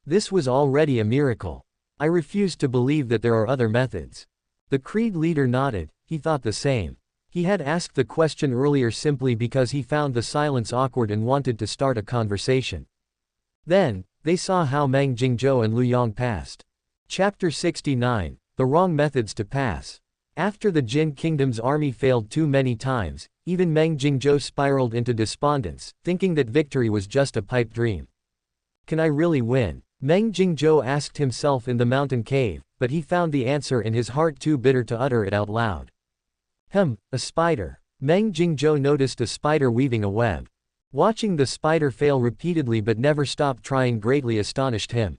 This was already a miracle. I refused to believe that there are other methods. The Creed leader nodded, he thought the same. He had asked the question earlier simply because he found the silence awkward and wanted to start a conversation. Then, they saw how Meng Jingzhou and Lu Yang passed. Chapter 69, The Wrong Methods to Pass. After the Jin kingdom's army failed too many times, even Meng Jingzhou spiraled into despondence, thinking that victory was just a pipe dream. Can I really win? Meng Jingzhou asked himself in the mountain cave, but he found the answer in his heart too bitter to utter it out loud. A spider. Meng Jingzhou noticed a spider weaving a web. Watching the spider fail repeatedly but never stop trying greatly astonished him.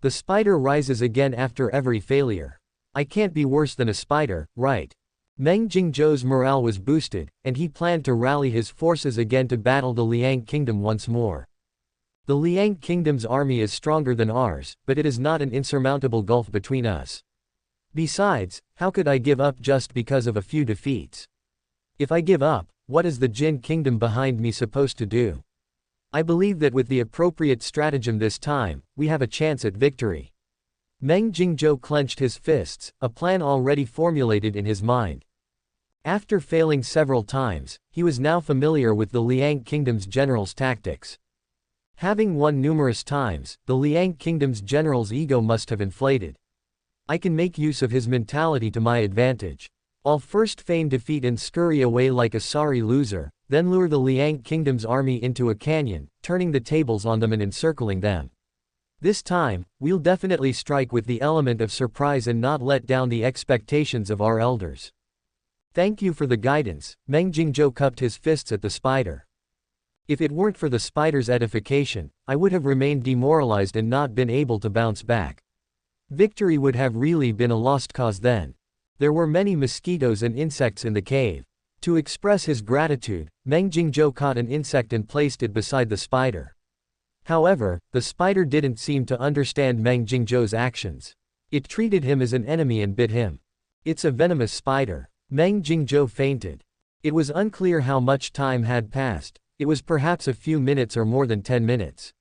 The spider rises again after every failure. I can't be worse than a spider, right? Meng Jingzhou's morale was boosted, and he planned to rally his forces again to battle the Liang kingdom once more. The Liang kingdom's army is stronger than ours, but it is not an insurmountable gulf between us. Besides, how could I give up just because of a few defeats? If I give up, what is the Jin kingdom behind me supposed to do? I believe that with the appropriate stratagem this time, we have a chance at victory. Meng Jingzhou clenched his fists, a plan already formulated in his mind. After failing several times, he was now familiar with the Liang kingdom's general's tactics. Having won numerous times, the Liang kingdom's general's ego must have inflated. I can make use of his mentality to my advantage. I'll first feign defeat and scurry away like a sorry loser, then lure the Liang kingdom's army into a canyon, turning the tables on them and encircling them. This time, we'll definitely strike with the element of surprise and not let down the expectations of our elders. Thank you for the guidance. Meng Jingzhou cupped his fists at the spider. If it weren't for the spider's edification, I would have remained demoralized and not been able to bounce back. Victory would have really been a lost cause then. There were many mosquitoes and insects in the cave. To express his gratitude, Meng Jingzhou caught an insect and placed it beside the spider. However, the spider didn't seem to understand Meng Jingzhou's actions. It treated him as an enemy and bit him. It's a venomous spider. Meng Jingzhou fainted. It was unclear how much time had passed. It was perhaps a few minutes or more than 10 minutes.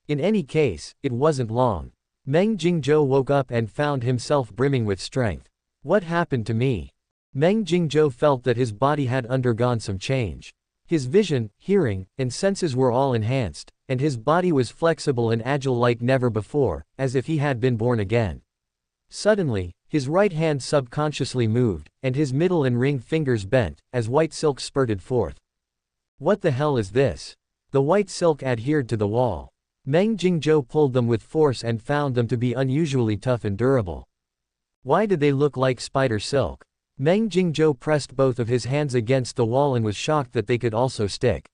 In any case, it wasn't long. Meng Jingzhou woke up and found himself brimming with strength. What happened to me? Meng Jingzhou felt that his body had undergone some change. His vision, hearing, and senses were all enhanced, and his body was flexible and agile like never before, as if he had been born again. Suddenly, his right hand subconsciously moved, and his middle and ring fingers bent, as white silk spurted forth. What the hell is this? The white silk adhered to the wall. Meng Jingzhou pulled them with force and found them to be unusually tough and durable. Why did they look like spider silk? Meng Jingzhou pressed both of his hands against the wall and was shocked that they could also stick.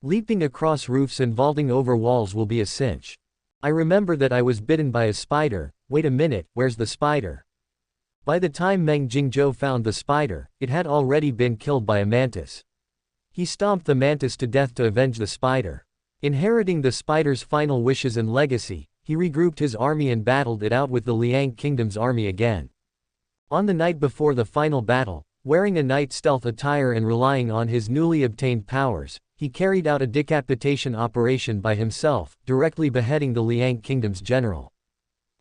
Leaping across roofs and vaulting over walls will be a cinch. I remember that I was bitten by a spider. Wait a minute, where's the spider? By the time Meng Jingzhou found the spider, it had already been killed by a mantis. He stomped the mantis to death to avenge the spider. Inheriting the spider's final wishes and legacy, he regrouped his army and battled it out with the Liang Kingdom's army again. On the night before the final battle, wearing a night stealth attire and relying on his newly obtained powers, he carried out a decapitation operation by himself, directly beheading the Liang Kingdom's general.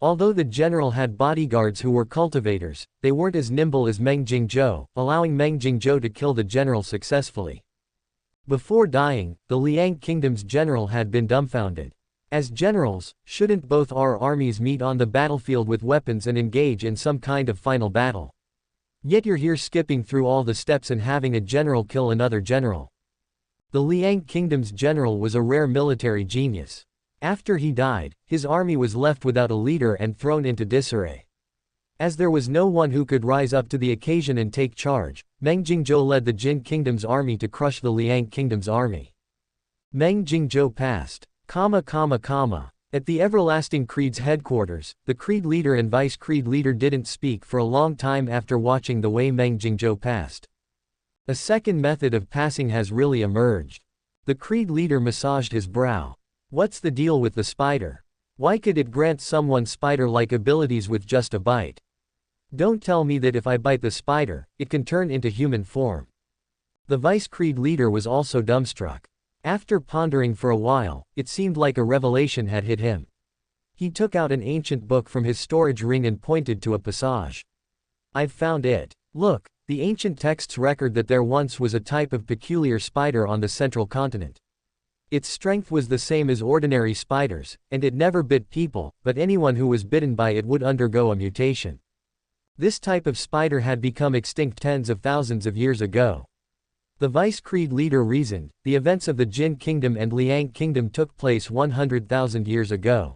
Although the general had bodyguards who were cultivators, they weren't as nimble as Meng Jingzhou, allowing Meng Jingzhou to kill the general successfully. Before dying, the Liang Kingdom's general had been dumbfounded. As generals, shouldn't both our armies meet on the battlefield with weapons and engage in some kind of final battle? Yet you're here skipping through all the steps and having a general kill another general. The Liang Kingdom's general was a rare military genius. After he died, his army was left without a leader and thrown into disarray. As there was no one who could rise up to the occasion and take charge, Meng Jingzhou led the Jin Kingdom's army to crush the Liang Kingdom's army. Meng Jingzhou passed. At the Everlasting Creed's headquarters, the Creed leader and Vice Creed leader didn't speak for a long time after watching the way Meng Jingzhou passed. A second method of passing has really emerged. The Creed leader massaged his brow. What's the deal with the spider? Why could it grant someone spider-like abilities with just a bite? Don't tell me that if I bite the spider, it can turn into human form. The Vice Creed leader was also dumbstruck. After pondering for a while, it seemed like a revelation had hit him. He took out an ancient book from his storage ring and pointed to a passage. I've found it. Look, the ancient texts record that there once was a type of peculiar spider on the central continent. Its strength was the same as ordinary spiders, and it never bit people, but anyone who was bitten by it would undergo a mutation. This type of spider had become extinct tens of thousands of years ago. The Vice Creed leader reasoned, the events of the Jin Kingdom and Liang Kingdom took place 100,000 years ago.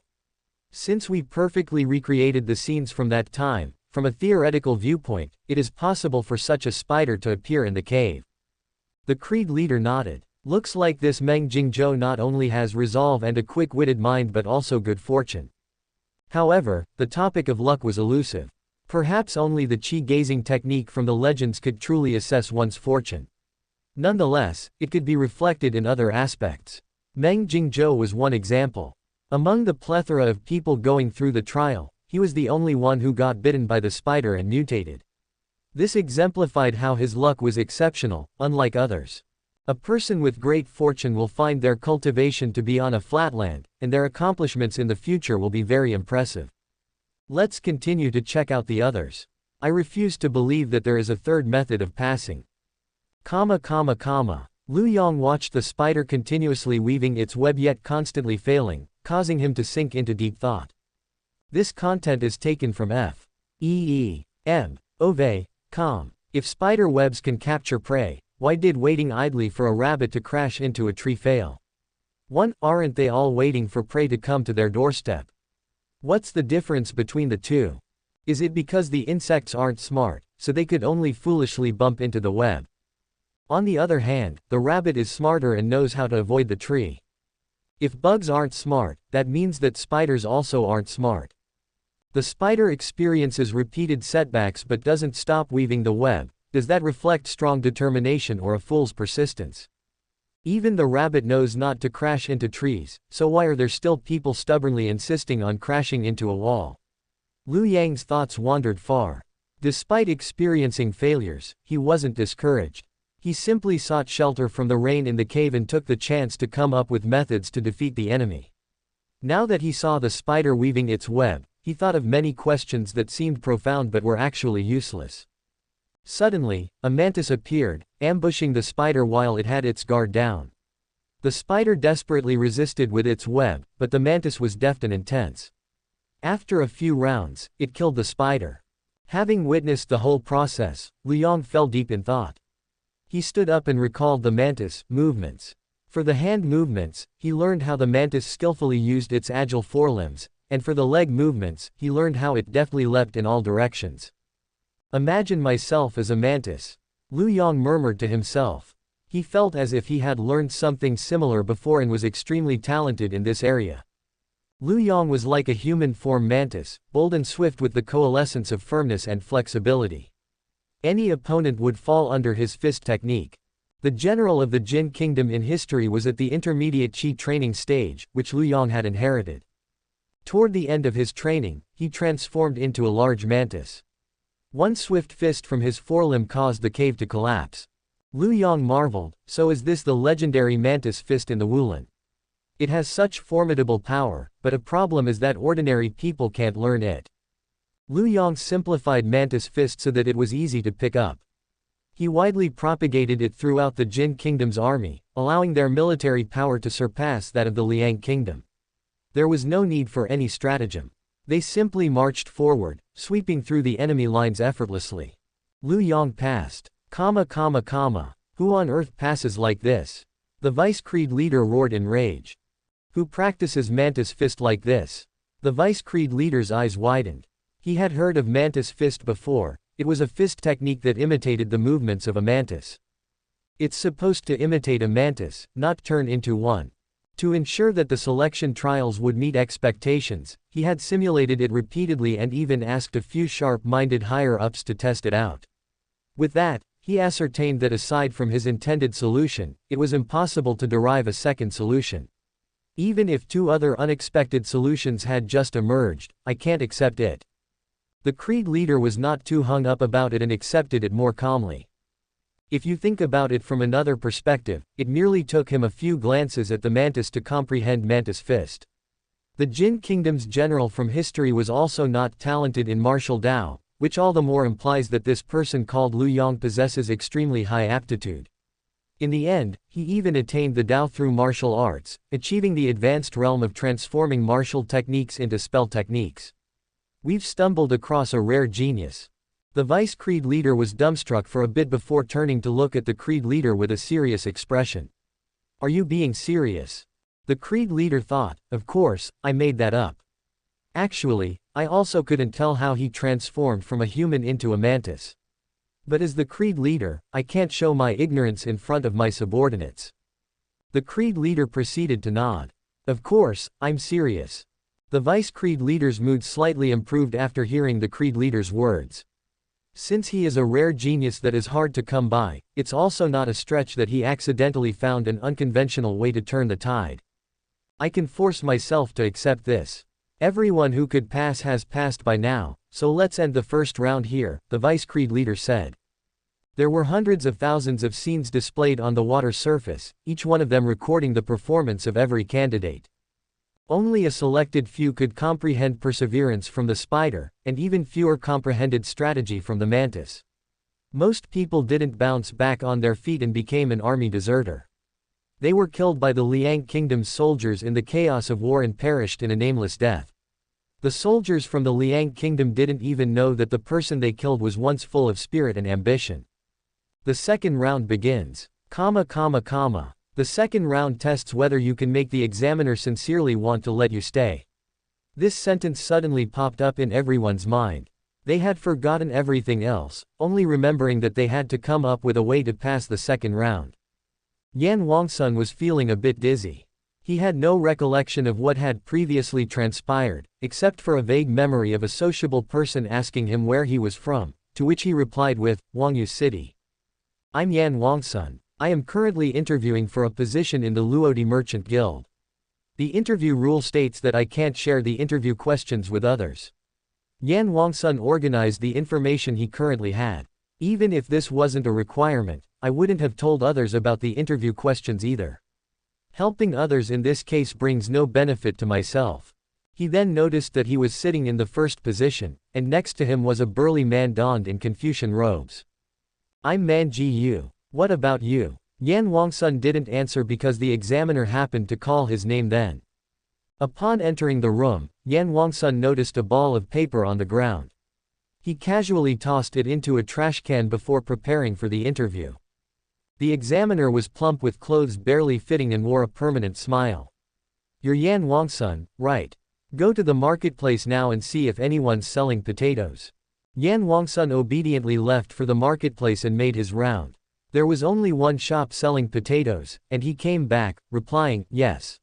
Since we perfectly recreated the scenes from that time, from a theoretical viewpoint, it is possible for such a spider to appear in the cave. The Creed leader nodded. Looks like this Meng Jingzhou not only has resolve and a quick-witted mind but also good fortune. However, the topic of luck was elusive. Perhaps only the chi-gazing technique from the legends could truly assess one's fortune. Nonetheless, it could be reflected in other aspects. Meng Jingzhou was one example. Among the plethora of people going through the trial, he was the only one who got bitten by the spider and mutated. This exemplified how his luck was exceptional, unlike others. A person with great fortune will find their cultivation to be on a flatland, and their accomplishments in the future will be very impressive. Let's continue to check out the others. I refuse to believe that there is a third method of passing. Lu Yang watched the spider continuously weaving its web yet constantly failing, causing him to sink into deep thought. This content is taken from F.E.E.M.O.V.com. If spider webs can capture prey, why did waiting idly for a rabbit to crash into a tree fail? Aren't they all waiting for prey to come to their doorstep? What's the difference between the two? Is it because the insects aren't smart, so they could only foolishly bump into the web? On the other hand, the rabbit is smarter and knows how to avoid the tree. If bugs aren't smart, that means that spiders also aren't smart. The spider experiences repeated setbacks but doesn't stop weaving the web. Does that reflect strong determination or a fool's persistence? Even the rabbit knows not to crash into trees, so why are there still people stubbornly insisting on crashing into a wall? Lu Yang's thoughts wandered far. Despite experiencing failures, he wasn't discouraged. He simply sought shelter from the rain in the cave and took the chance to come up with methods to defeat the enemy. Now that he saw the spider weaving its web, he thought of many questions that seemed profound but were actually useless. Suddenly, a mantis appeared, ambushing the spider while it had its guard down. The spider desperately resisted with its web, but the mantis was deft and intense. After a few rounds, it killed the spider. Having witnessed the whole process, Lu Yang fell deep in thought. He stood up and recalled the mantis' movements. For the hand movements, he learned how the mantis skillfully used its agile forelimbs, and for the leg movements, he learned how it deftly leapt in all directions. Imagine myself as a mantis, Lu Yang murmured to himself. He felt as if he had learned something similar before and was extremely talented in this area. Lu Yang was like a human-form mantis, bold and swift with the coalescence of firmness and flexibility. Any opponent would fall under his fist technique. The general of the Jin kingdom in history was at the intermediate Qi training stage, which Lu Yang had inherited. Toward the end of his training, he transformed into a large mantis. One swift fist from his forelimb caused the cave to collapse. Lu Yang marveled, so is this the legendary mantis fist in the Wulan? It has such formidable power, but a problem is that ordinary people can't learn it. Lu Yang simplified mantis fist so that it was easy to pick up. He widely propagated it throughout the Jin kingdom's army, allowing their military power to surpass that of the Liang kingdom. There was no need for any stratagem. They simply marched forward, sweeping through the enemy lines effortlessly. Lu Yang passed. Who on earth passes like this? The Vice Creed leader roared in rage. Who practices mantis fist like this? The Vice Creed leader's eyes widened. He had heard of mantis fist before. It was a fist technique that imitated the movements of a mantis. It's supposed to imitate a mantis, not turn into one. To ensure that the selection trials would meet expectations, he had simulated it repeatedly and even asked a few sharp-minded higher-ups to test it out. With that, he ascertained that aside from his intended solution, it was impossible to derive a second solution. Even if two other unexpected solutions had just emerged, I can't accept it. The Creed leader was not too hung up about it and accepted it more calmly. If you think about it from another perspective, it merely took him a few glances at the mantis to comprehend mantis fist. The Jin kingdom's general from history was also not talented in martial Dao, which all the more implies that this person called Lu Yang possesses extremely high aptitude. In the end, he even attained the Dao through martial arts, achieving the advanced realm of transforming martial techniques into spell techniques. We've stumbled across a rare genius. The Vice Creed leader was dumbstruck for a bit before turning to look at the Creed leader with a serious expression. Are you being serious? The Creed leader thought, of course, I made that up. Actually, I also couldn't tell how he transformed from a human into a mantis. But as the Creed leader, I can't show my ignorance in front of my subordinates. The Creed leader proceeded to nod. Of course, I'm serious. The Vice Creed leader's mood slightly improved after hearing the Creed leader's words. Since he is a rare genius that is hard to come by, it's also not a stretch that he accidentally found an unconventional way to turn the tide. I can force myself to accept this. Everyone who could pass has passed by now, so let's end the first round here, the Vice Creed leader said. There were hundreds of thousands of scenes displayed on the water surface, each one of them recording the performance of every candidate. Only a selected few could comprehend perseverance from the spider, and even fewer comprehended strategy from the mantis. Most people didn't bounce back on their feet and became an army deserter. They were killed by the Liang kingdom's soldiers in the chaos of war and perished in a nameless death. The soldiers from the Liang kingdom didn't even know that the person they killed was once full of spirit and ambition. The second round begins. The second round tests whether you can make the examiner sincerely want to let you stay. This sentence suddenly popped up in everyone's mind. They had forgotten everything else, only remembering that they had to come up with a way to pass the second round. Yan Wangsun was feeling a bit dizzy. He had no recollection of what had previously transpired, except for a vague memory of a sociable person asking him where he was from, to which he replied with, Wangyu City. I'm Yan Wangsun. I am currently interviewing for a position in the Luodi Merchant Guild. The interview rule states that I can't share the interview questions with others. Yan Wangsun organized the information he currently had. Even if this wasn't a requirement, I wouldn't have told others about the interview questions either. Helping others in this case brings no benefit to myself. He then noticed that he was sitting in the first position, and next to him was a burly man donned in Confucian robes. I'm Man Ji Yu. What about you? Yan Wangsun didn't answer because the examiner happened to call his name then. Upon entering the room, Yan Wangsun noticed a ball of paper on the ground. He casually tossed it into a trash can before preparing for the interview. The examiner was plump with clothes barely fitting and wore a permanent smile. You're Yan Wangsun, right? Go to the marketplace now and see if anyone's selling potatoes. Yan Wangsun obediently left for the marketplace and made his round. There was only one shop selling potatoes, and he came back, replying, yes.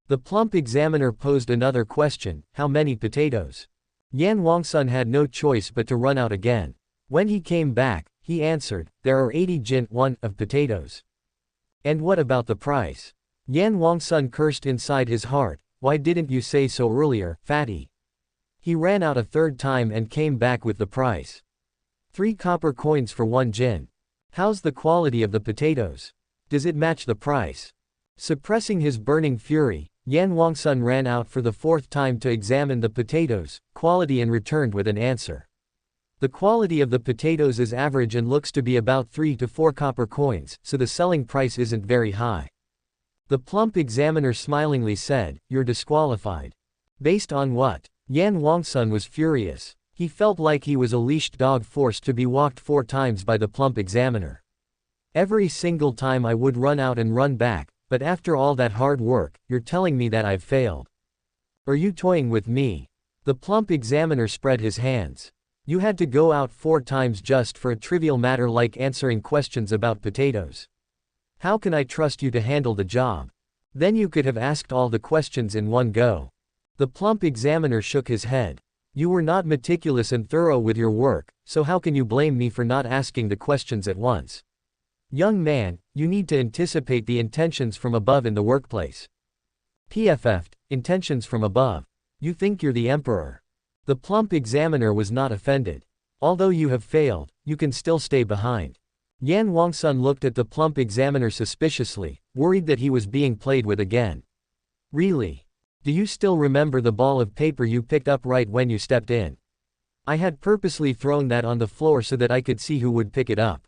The plump examiner posed another question, how many potatoes? Yan Wangsun had no choice but to run out again. When he came back, he answered, there are 80 jin won of potatoes. And what about the price? Yan Wangsun cursed inside his heart, why didn't you say so earlier, fatty? He ran out a third time and came back with the price. 3 copper coins for 1 jin. How's the quality of the potatoes? Does it match the price? Suppressing his burning fury, Yan Wangsun ran out for the 4th time to examine the potatoes' quality and returned with an answer. The quality of the potatoes is average and looks to be about 3 to 4 copper coins, so the selling price isn't very high. The plump examiner smilingly said, you're disqualified. Based on what? Yan Wangsun was furious. He felt like he was a leashed dog forced to be walked 4 times by the plump examiner. Every single time I would run out and run back, but after all that hard work, you're telling me that I've failed. Are you toying with me? The plump examiner spread his hands. You had to go out 4 times just for a trivial matter like answering questions about potatoes. How can I trust you to handle the job? Then you could have asked all the questions in one go. The plump examiner shook his head. You were not meticulous and thorough with your work, so how can you blame me for not asking the questions at once? Young man, you need to anticipate the intentions from above in the workplace. PFF'd, intentions from above. You think you're the emperor. The plump examiner was not offended. Although you have failed, you can still stay behind. Yan Wangsun looked at the plump examiner suspiciously, worried that he was being played with again. Really? Do you still remember the ball of paper you picked up right when you stepped in? I had purposely thrown that on the floor so that I could see who would pick it up.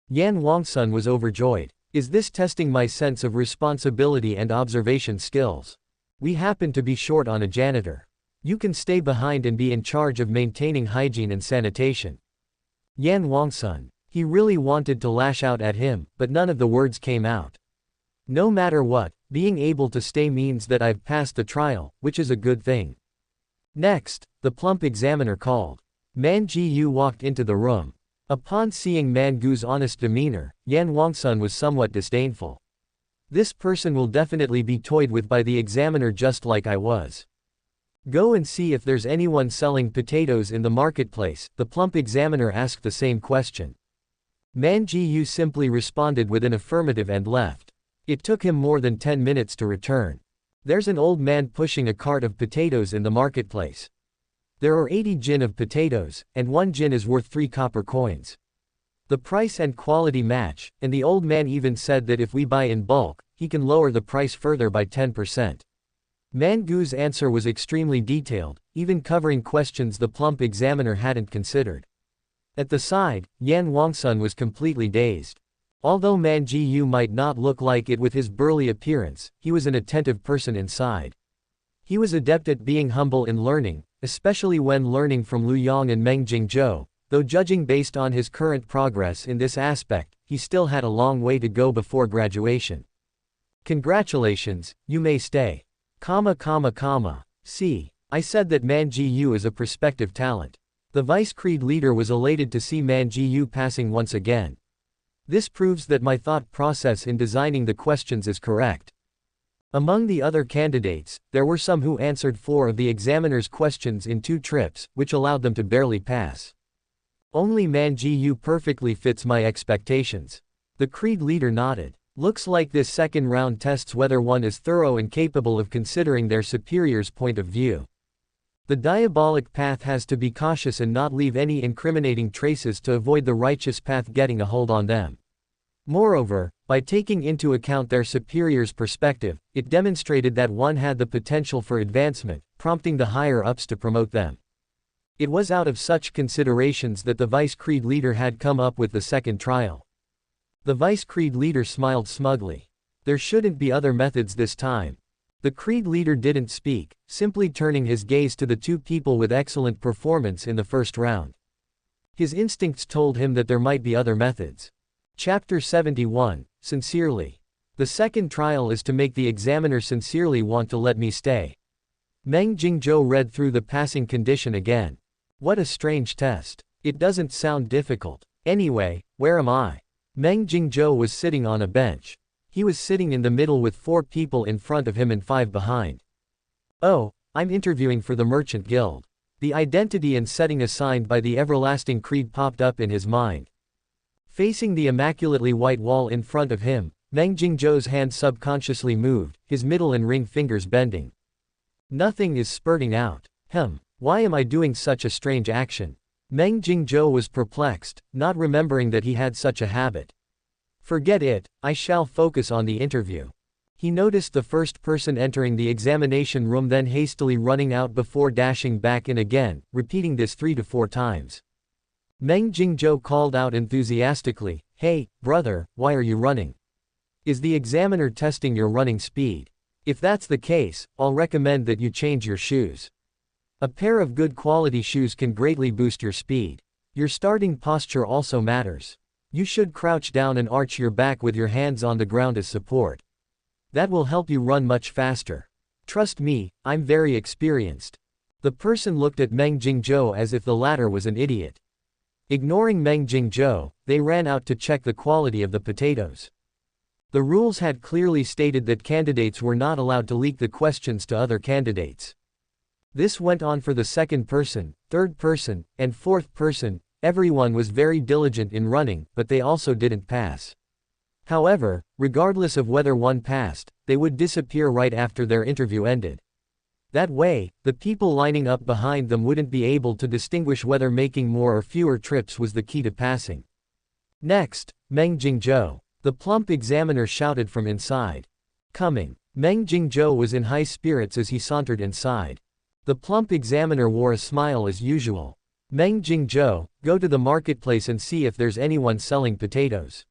Yan Wangsun was overjoyed. Is this testing my sense of responsibility and observation skills? We happen to be short on a janitor. You can stay behind and be in charge of maintaining hygiene and sanitation. Yan Wangsun. He really wanted to lash out at him, but none of the words came out. No matter what, being able to stay means that I've passed the trial, which is a good thing. Next, the plump examiner called. Man Ji Yu walked into the room. Upon seeing Man Gu's honest demeanor, Yan Wangsun was somewhat disdainful. This person will definitely be toyed with by the examiner just like I was. Go and see if there's anyone selling potatoes in the marketplace, the plump examiner asked the same question. Man Ji Yu simply responded with an affirmative and left. It took him more than 10 minutes to return. There's an old man pushing a cart of potatoes in the marketplace. There are 80 jin of potatoes, and 1 jin is worth 3 copper coins. The price and quality match, and the old man even said that if we buy in bulk, he can lower the price further by 10%. Man Gu's answer was extremely detailed, even covering questions the plump examiner hadn't considered. At the side, Yan Wangsun was completely dazed. Although Man Ji Yu might not look like it with his burly appearance, he was an attentive person inside. He was adept at being humble in learning, especially when learning from Lu Yang and Meng Jingzhou, though judging based on his current progress in this aspect, he still had a long way to go before graduation. Congratulations, you may stay. See, I said that Man Ji Yu is a prospective talent. The Vice Creed leader was elated to see Man Ji Yu passing once again. This proves that my thought process in designing the questions is correct. Among the other candidates, there were some who answered 4 of the examiner's questions in 2 trips, which allowed them to barely pass. Only Man Ji Yu perfectly fits my expectations. The Creed leader nodded. Looks like this second round tests whether one is thorough and capable of considering their superior's point of view. The diabolic path has to be cautious and not leave any incriminating traces to avoid the righteous path getting a hold on them. Moreover, by taking into account their superior's perspective, it demonstrated that one had the potential for advancement, prompting the higher-ups to promote them. It was out of such considerations that the Vice Creed leader had come up with the second trial. The Vice Creed leader smiled smugly. There shouldn't be other methods this time. The Creed leader didn't speak, simply turning his gaze to the two people with excellent performance in the first round. His instincts told him that there might be other methods. Chapter 71, Sincerely. The second trial is to make the examiner sincerely want to let me stay. Meng Jingzhou read through the passing condition again. What a strange test. It doesn't sound difficult. Anyway, where am I? Meng Jingzhou was sitting on a bench. He was sitting in the middle with 4 people in front of him and 5 behind. Oh, I'm interviewing for the Merchant Guild. The identity and setting assigned by the everlasting creed popped up in his mind. Facing the immaculately white wall in front of him, Meng Jingzhou's hand subconsciously moved, his middle and ring fingers bending. Nothing is spurting out. Why am I doing such a strange action? Meng Jingzhou was perplexed, not remembering that he had such a habit. Forget it, I shall focus on the interview. He noticed the first person entering the examination room then hastily running out before dashing back in again, repeating this 3 to 4 times. Meng Jingzhou called out enthusiastically, "Hey, brother, why are you running? Is the examiner testing your running speed? If that's the case, I'll recommend that you change your shoes. A pair of good quality shoes can greatly boost your speed. Your starting posture also matters. You should crouch down and arch your back with your hands on the ground as support. That will help you run much faster. Trust me, I'm very experienced." The person looked at Meng Jingzhou as if the latter was an idiot. Ignoring Meng Jingzhou, they ran out to check the quality of the potatoes. The rules had clearly stated that candidates were not allowed to leak the questions to other candidates. This went on for the second person, third person, and fourth person. Everyone was very diligent in running, but they also didn't pass. However, regardless of whether one passed, they would disappear right after their interview ended. That way, the people lining up behind them wouldn't be able to distinguish whether making more or fewer trips was the key to passing. Next, Meng Jingzhou. The plump examiner shouted from inside. Coming. Meng Jingzhou was in high spirits as he sauntered inside. The plump examiner wore a smile as usual. Meng Jingzhou, go to the marketplace and see if there's anyone selling potatoes.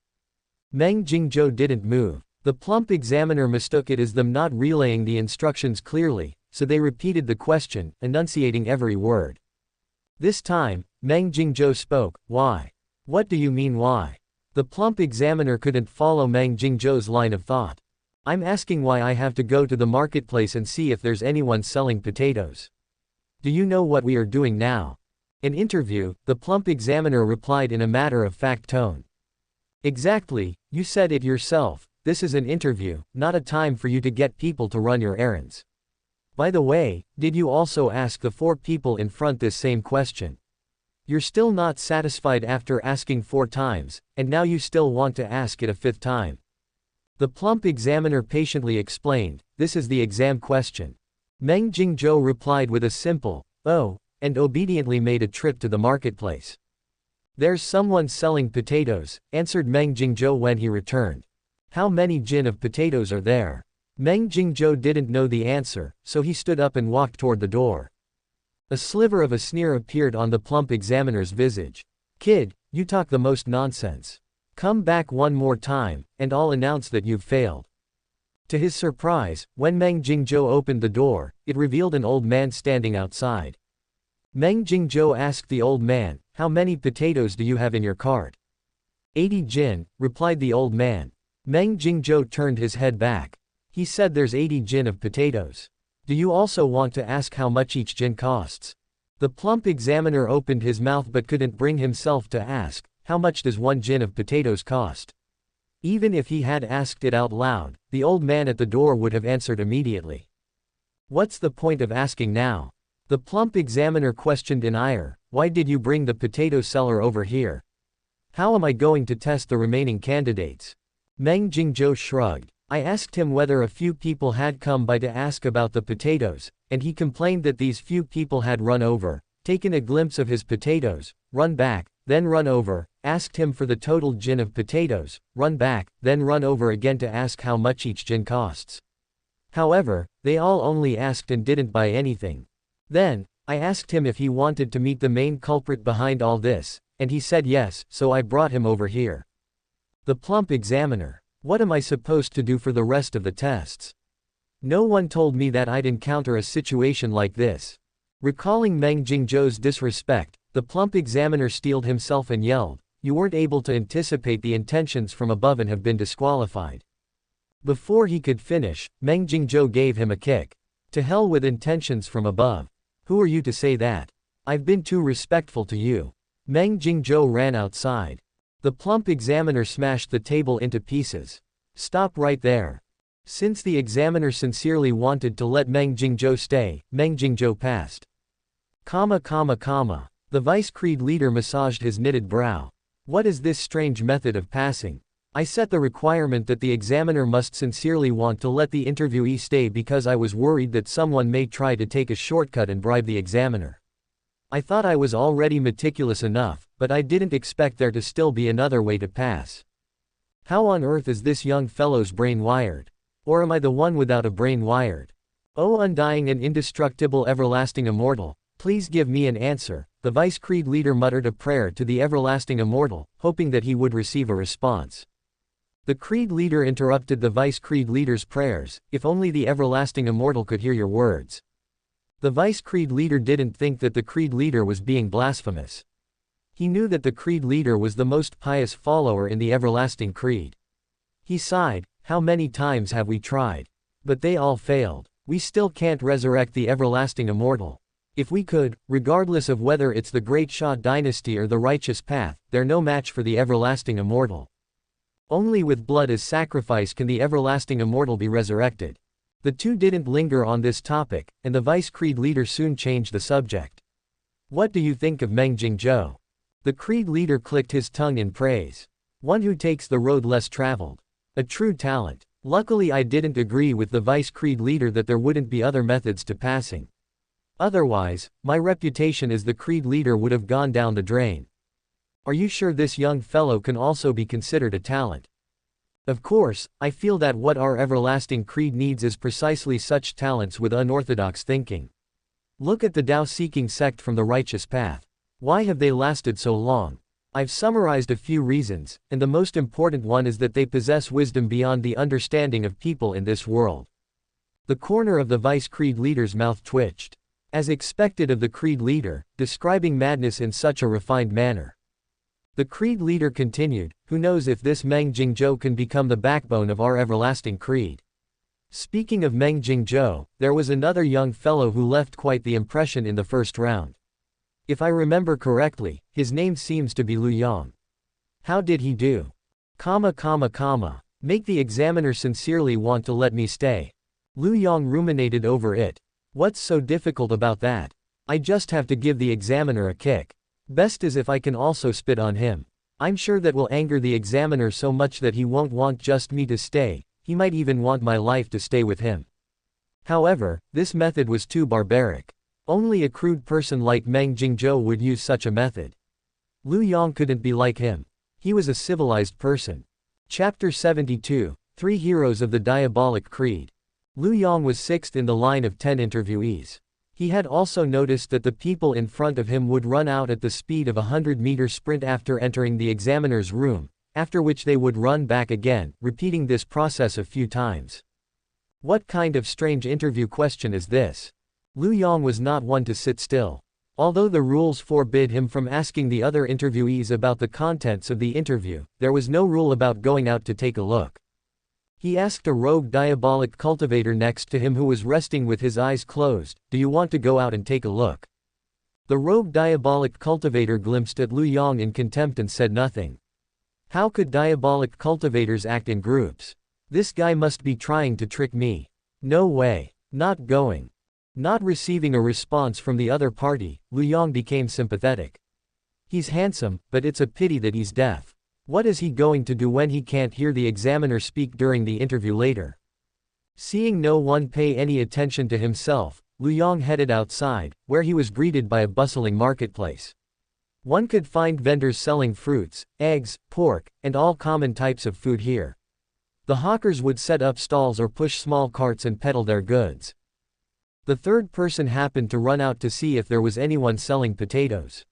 Meng Jingzhou didn't move. The plump examiner mistook it as them not relaying the instructions clearly, so they repeated the question, enunciating every word. This time, Meng Jingzhou spoke, "Why? What do you mean why?" The plump examiner couldn't follow Meng Jingzhou's line of thought. "I'm asking why I have to go to the marketplace and see if there's anyone selling potatoes. Do you know what we are doing now? An interview," the plump examiner replied in a matter-of-fact tone. "Exactly, you said it yourself, this is an interview, not a time for you to get people to run your errands. By the way, did you also ask the 4 people in front this same question? You're still not satisfied after asking 4 times, and now you still want to ask it a 5th time." The plump examiner patiently explained, "This is the exam question." Meng Jingzhou replied with a simple, "Oh," and obediently made a trip to the marketplace. "There's someone selling potatoes," answered Meng Jingzhou when he returned. "How many jin of potatoes are there?" Meng Jingzhou didn't know the answer, so he stood up and walked toward the door. A sliver of a sneer appeared on the plump examiner's visage. "Kid, you talk the most nonsense. Come back one more time, and I'll announce that you've failed." To his surprise, when Meng Jingzhou opened the door, it revealed an old man standing outside. Meng Jingzhou asked the old man, "How many potatoes do you have in your cart?" 80 jin, replied the old man. Meng Jingzhou turned his head back. He said there's 80 jin of potatoes. Do you also want to ask how much each jin costs? The plump examiner opened his mouth but couldn't bring himself to ask, how much does 1 jin of potatoes cost? Even if he had asked it out loud, the old man at the door would have answered immediately. What's the point of asking now? The plump examiner questioned in ire, "Why did you bring the potato seller over here? How am I going to test the remaining candidates?" Meng Jingzhou shrugged. I asked him whether a few people had come by to ask about the potatoes, and he complained that these few people had run over, taken a glimpse of his potatoes, run back, then run over, asked him for the total jin of potatoes, run back, then run over again to ask how much each jin costs. However, they all only asked and didn't buy anything. Then, I asked him if he wanted to meet the main culprit behind all this, and he said yes, so I brought him over here. The plump examiner. What am I supposed to do for the rest of the tests? No one told me that I'd encounter a situation like this. Recalling Meng Jingzhou's disrespect, the plump examiner steeled himself and yelled, "You weren't able to anticipate the intentions from above and have been disqualified." Before he could finish, Meng Jingzhou gave him a kick. To hell with intentions from above. Who are you to say that? I've been too respectful to you. Meng Jingzhou ran outside. The plump examiner smashed the table into pieces. Stop right there. Since the examiner sincerely wanted to let Meng Jingzhou stay, Meng Jingzhou passed. The vice creed leader massaged his knitted brow. What is this strange method of passing? I set the requirement that the examiner must sincerely want to let the interviewee stay because I was worried that someone may try to take a shortcut and bribe the examiner. I thought I was already meticulous enough, but I didn't expect there to still be another way to pass. How on earth is this young fellow's brain wired? Or am I the one without a brain wired? O undying and indestructible everlasting immortal, please give me an answer. The vice creed leader muttered a prayer to the everlasting immortal, hoping that he would receive a response. The creed leader interrupted the vice creed leader's prayers. If only the everlasting immortal could hear your words. The vice creed leader didn't think that the creed leader was being blasphemous. He knew that the creed leader was the most pious follower in the everlasting creed. He sighed, how many times have we tried? But they all failed. We still can't resurrect the everlasting immortal. If we could, regardless of whether it's the great Shah dynasty or the righteous path, they're no match for the everlasting immortal. Only with blood as sacrifice can the everlasting immortal be resurrected. The two didn't linger on this topic, and the vice creed leader soon changed the subject. What do you think of Meng Jingzhou? The creed leader clicked his tongue in praise. One who takes the road less traveled. A true talent. Luckily I didn't agree with the vice creed leader that there wouldn't be other methods to passing. Otherwise, my reputation as the creed leader would have gone down the drain. Are you sure this young fellow can also be considered a talent? Of course, I feel that what our everlasting creed needs is precisely such talents with unorthodox thinking. Look at the Tao-seeking sect from the righteous path. Why have they lasted so long? I've summarized a few reasons, and the most important one is that they possess wisdom beyond the understanding of people in this world. The corner of the vice creed leader's mouth twitched. As expected of the creed leader, describing madness in such a refined manner. The creed leader continued, who knows if this Meng Jingzhou can become the backbone of our everlasting creed. Speaking of Meng Jingzhou, there was another young fellow who left quite the impression in the first round. If I remember correctly, his name seems to be Lu Yang. How did he do? Make the examiner sincerely want to let me stay. Lu Yang ruminated over it. What's so difficult about that? I just have to give the examiner a kick. Best is if I can also spit on him. I'm sure that will anger the examiner so much that he won't want just me to stay, he might even want my life to stay with him. However, this method was too barbaric. Only a crude person like Meng Jingzhou would use such a method. Lu Yang couldn't be like him. He was a civilized person. Chapter 72, 3 Heroes of the Diabolic Creed. Lu Yang was sixth in the line of 10 interviewees. He had also noticed that the people in front of him would run out at the speed of a 100-meter sprint after entering the examiner's room, after which they would run back again, repeating this process a few times. What kind of strange interview question is this? Lu Yang was not one to sit still. Although the rules forbid him from asking the other interviewees about the contents of the interview, there was no rule about going out to take a look. He asked a rogue diabolic cultivator next to him who was resting with his eyes closed, "Do you want to go out and take a look?" The rogue diabolic cultivator glimpsed at Lu Yang in contempt and said nothing. How could diabolic cultivators act in groups? This guy must be trying to trick me. No way. Not going. Not receiving a response from the other party, Lu Yang became sympathetic. He's handsome, but it's a pity that he's deaf. What is he going to do when he can't hear the examiner speak during the interview later? Seeing no one pay any attention to himself, Lu Yang headed outside, where he was greeted by a bustling marketplace. One could find vendors selling fruits, eggs, pork, and all common types of food here. The hawkers would set up stalls or push small carts and peddle their goods. The third person happened to run out to see if there was anyone selling potatoes.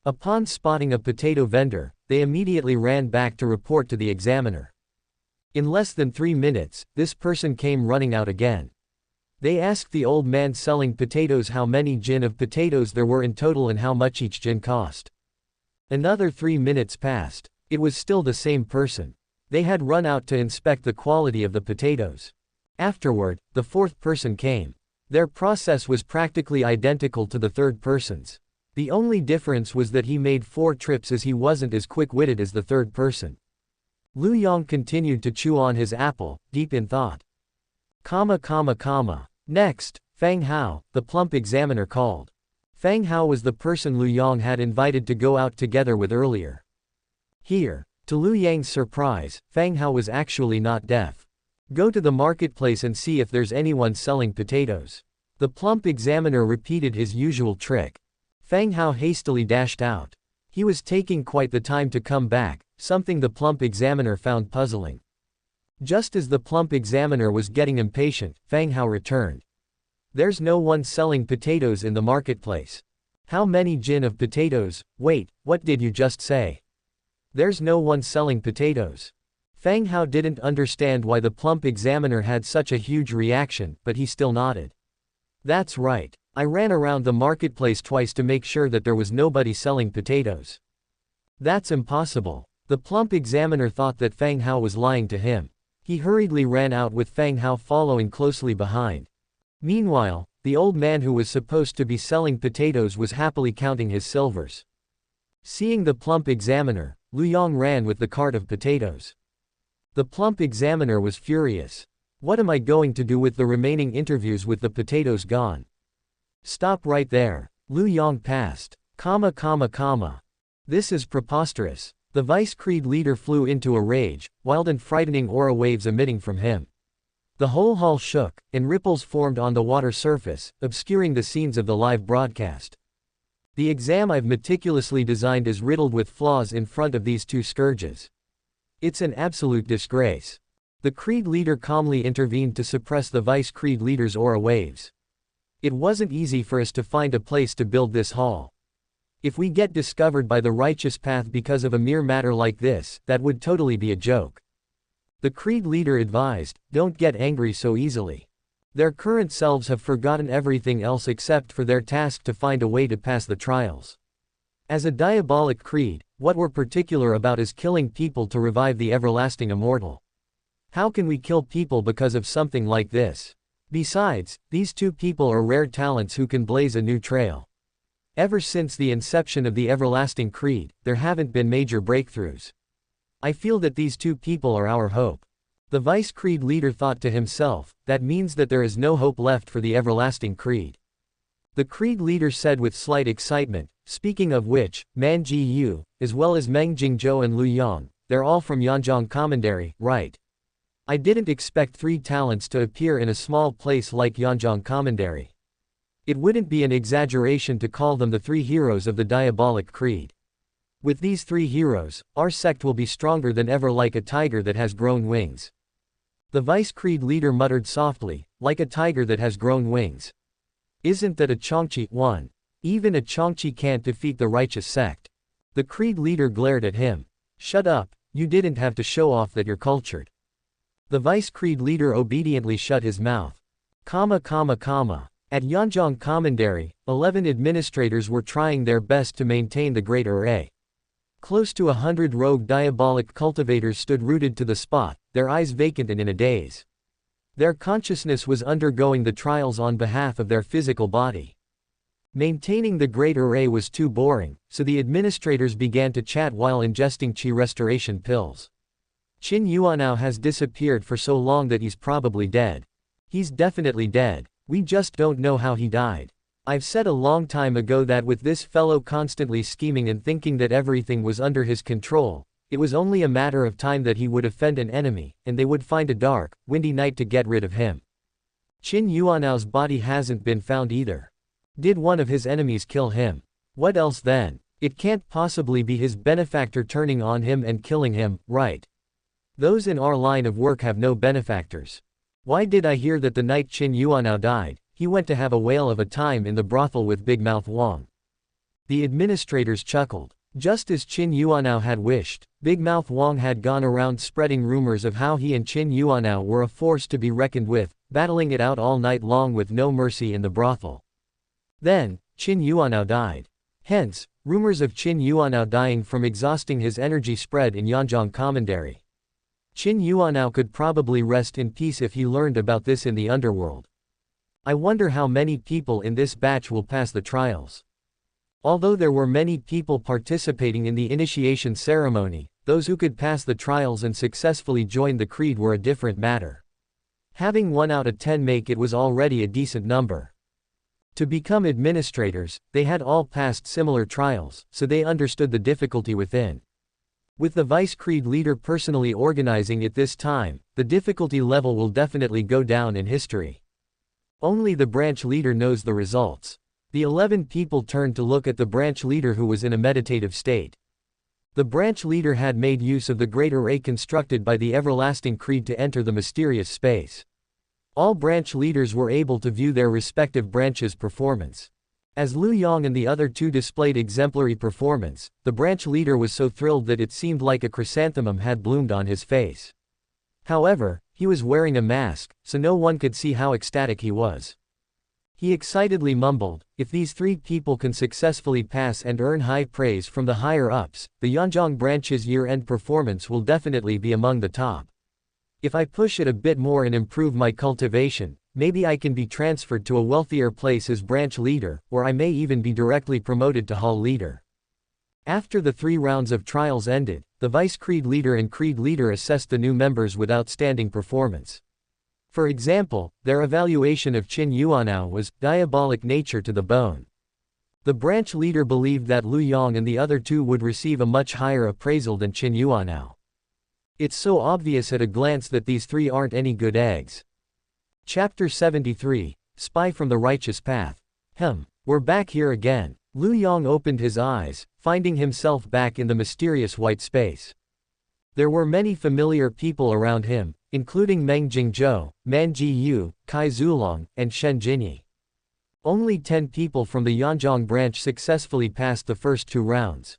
Upon spotting a potato vendor, they immediately ran back to report to the examiner. In less than 3 minutes, this person came running out again. They asked the old man selling potatoes how many jin of potatoes there were in total and how much each jin cost. Another 3 minutes passed. It was still the same person. They had run out to inspect the quality of the potatoes. Afterward, the fourth person came. Their process was practically identical to the third person's. The only difference was that he made 4 trips as he wasn't as quick-witted as the third person. Lu Yang continued to chew on his apple, deep in thought. Next, Fang Hao, the plump examiner called. Fang Hao was the person Lu Yang had invited to go out together with earlier. Here, to Lu Yang's surprise, Fang Hao was actually not deaf. Go to the marketplace and see if there's anyone selling potatoes. The plump examiner repeated his usual trick. Fang Hao hastily dashed out. He was taking quite the time to come back, something the plump examiner found puzzling. Just as the plump examiner was getting impatient, Fang Hao returned. There's no one selling potatoes in the marketplace. How many jin of potatoes? Wait, what did you just say? There's no one selling potatoes. Fang Hao didn't understand why the plump examiner had such a huge reaction, but he still nodded. That's right. I ran around the marketplace twice to make sure that there was nobody selling potatoes. That's impossible. The plump examiner thought that Fang Hao was lying to him. He hurriedly ran out with Fang Hao following closely behind. Meanwhile, the old man who was supposed to be selling potatoes was happily counting his silvers. Seeing the plump examiner, Lu Yang ran with the cart of potatoes. The plump examiner was furious. What am I going to do with the remaining interviews with the potatoes gone? Stop right there. Lu Yang passed. This is preposterous. The Vice Creed leader flew into a rage, wild and frightening aura waves emitting from him. The whole hall shook, and ripples formed on the water surface, obscuring the scenes of the live broadcast. The exam I've meticulously designed is riddled with flaws in front of these 2 scourges. It's an absolute disgrace. The Creed leader calmly intervened to suppress the Vice Creed leader's aura waves. It wasn't easy for us to find a place to build this hall. If we get discovered by the righteous path because of a mere matter like this, that would totally be a joke. The Creed leader advised, don't get angry so easily. Their current selves have forgotten everything else except for their task to find a way to pass the trials. As a diabolic creed, what we're particular about is killing people to revive the everlasting immortal. How can we kill people because of something like this? Besides, these 2 people are rare talents who can blaze a new trail. Ever since the inception of the Everlasting Creed, there haven't been major breakthroughs. I feel that these 2 people are our hope. The Vice Creed leader thought to himself, that means that there is no hope left for the Everlasting Creed. The Creed leader said with slight excitement, speaking of which, Man Ji Yu, as well as Meng Jingzhou and Lu Yang, they're all from Yanjiang Commandery, right? I didn't expect 3 talents to appear in a small place like Yanjiang Commandery. It wouldn't be an exaggeration to call them the 3 heroes of the Diabolic Creed. With these 3 heroes, our sect will be stronger than ever like a tiger that has grown wings. The Vice Creed leader muttered softly, like a tiger that has grown wings. Isn't that a Chongqi one? Even a Chongqi can't defeat the righteous sect. The Creed leader glared at him. Shut up, you didn't have to show off that you're cultured. The Vice Creed leader obediently shut his mouth. At Yanjiang Commandery, 11 administrators were trying their best to maintain the Great Array. Close to 100 rogue diabolic cultivators stood rooted to the spot, their eyes vacant and in a daze. Their consciousness was undergoing the trials on behalf of their physical body. Maintaining the Great Array was too boring, so the administrators began to chat while ingesting qi restoration pills. Qin Yuanao has disappeared for so long that he's probably dead. He's definitely dead. We just don't know how he died. I've said a long time ago that with this fellow constantly scheming and thinking that everything was under his control, It was only a matter of time that he would offend an enemy, and they would find a dark, windy night to get rid of him. Qin Yuanao's body hasn't been found either. Did one of his enemies kill him? What else then? It can't possibly be his benefactor turning on him and killing him, right? Those in our line of work have no benefactors. Why did I hear that the night Qin Yuanao died, he went to have a whale of a time in the brothel with Big Mouth Wang? The administrators chuckled. Just as Qin Yuanao had wished, Big Mouth Wang had gone around spreading rumors of how he and Qin Yuanao were a force to be reckoned with, battling it out all night long with no mercy in the brothel. Then, Qin Yuanao died. Hence, rumors of Qin Yuanao dying from exhausting his energy spread in Yanjiang Commandery. Qin Yuanao could probably rest in peace if he learned about this in the underworld. I wonder how many people in this batch will pass the trials. Although there were many people participating in the initiation ceremony, those who could pass the trials and successfully join the creed were a different matter. Having 1 out of 10 make it was already a decent number. To become administrators, they had all passed similar trials, so they understood the difficulty within. With the vice creed leader personally organizing it this time, the difficulty level will definitely go down in history. Only the branch leader knows the results. The 11 people turned to look at the branch leader who was in a meditative state. The branch leader had made use of the great array constructed by the everlasting creed to enter the mysterious space. All branch leaders were able to view their respective branches' performance. As Lu Yang and the other two displayed exemplary performance, the branch leader was so thrilled that it seemed like a chrysanthemum had bloomed on his face. However, he was wearing a mask, so no one could see how ecstatic he was. He excitedly mumbled, "If these 3 people can successfully pass and earn high praise from the higher-ups, the Yanjiang branch's year-end performance will definitely be among the top. If I push it a bit more and improve my cultivation, maybe I can be transferred to a wealthier place as branch leader, or I may even be directly promoted to hall leader." After the 3 rounds of trials ended, the vice creed leader and creed leader assessed the new members with outstanding performance. For example, their evaluation of Qin Yuanao was diabolic nature to the bone. The branch leader believed that Lu Yang and the other 2 would receive a much higher appraisal than Qin Yuanao. It's so obvious at a glance that these 3 aren't any good eggs. Chapter 73, Spy from the Righteous Path. We're back here again. Lu Yang opened his eyes, finding himself back in the mysterious white space. There were many familiar people around him, including Meng Jingzhou, Man Jiyu, Kai Zulong, and Shen Jinyi. Only 10 people from the Yanjiang branch successfully passed the first 2 rounds.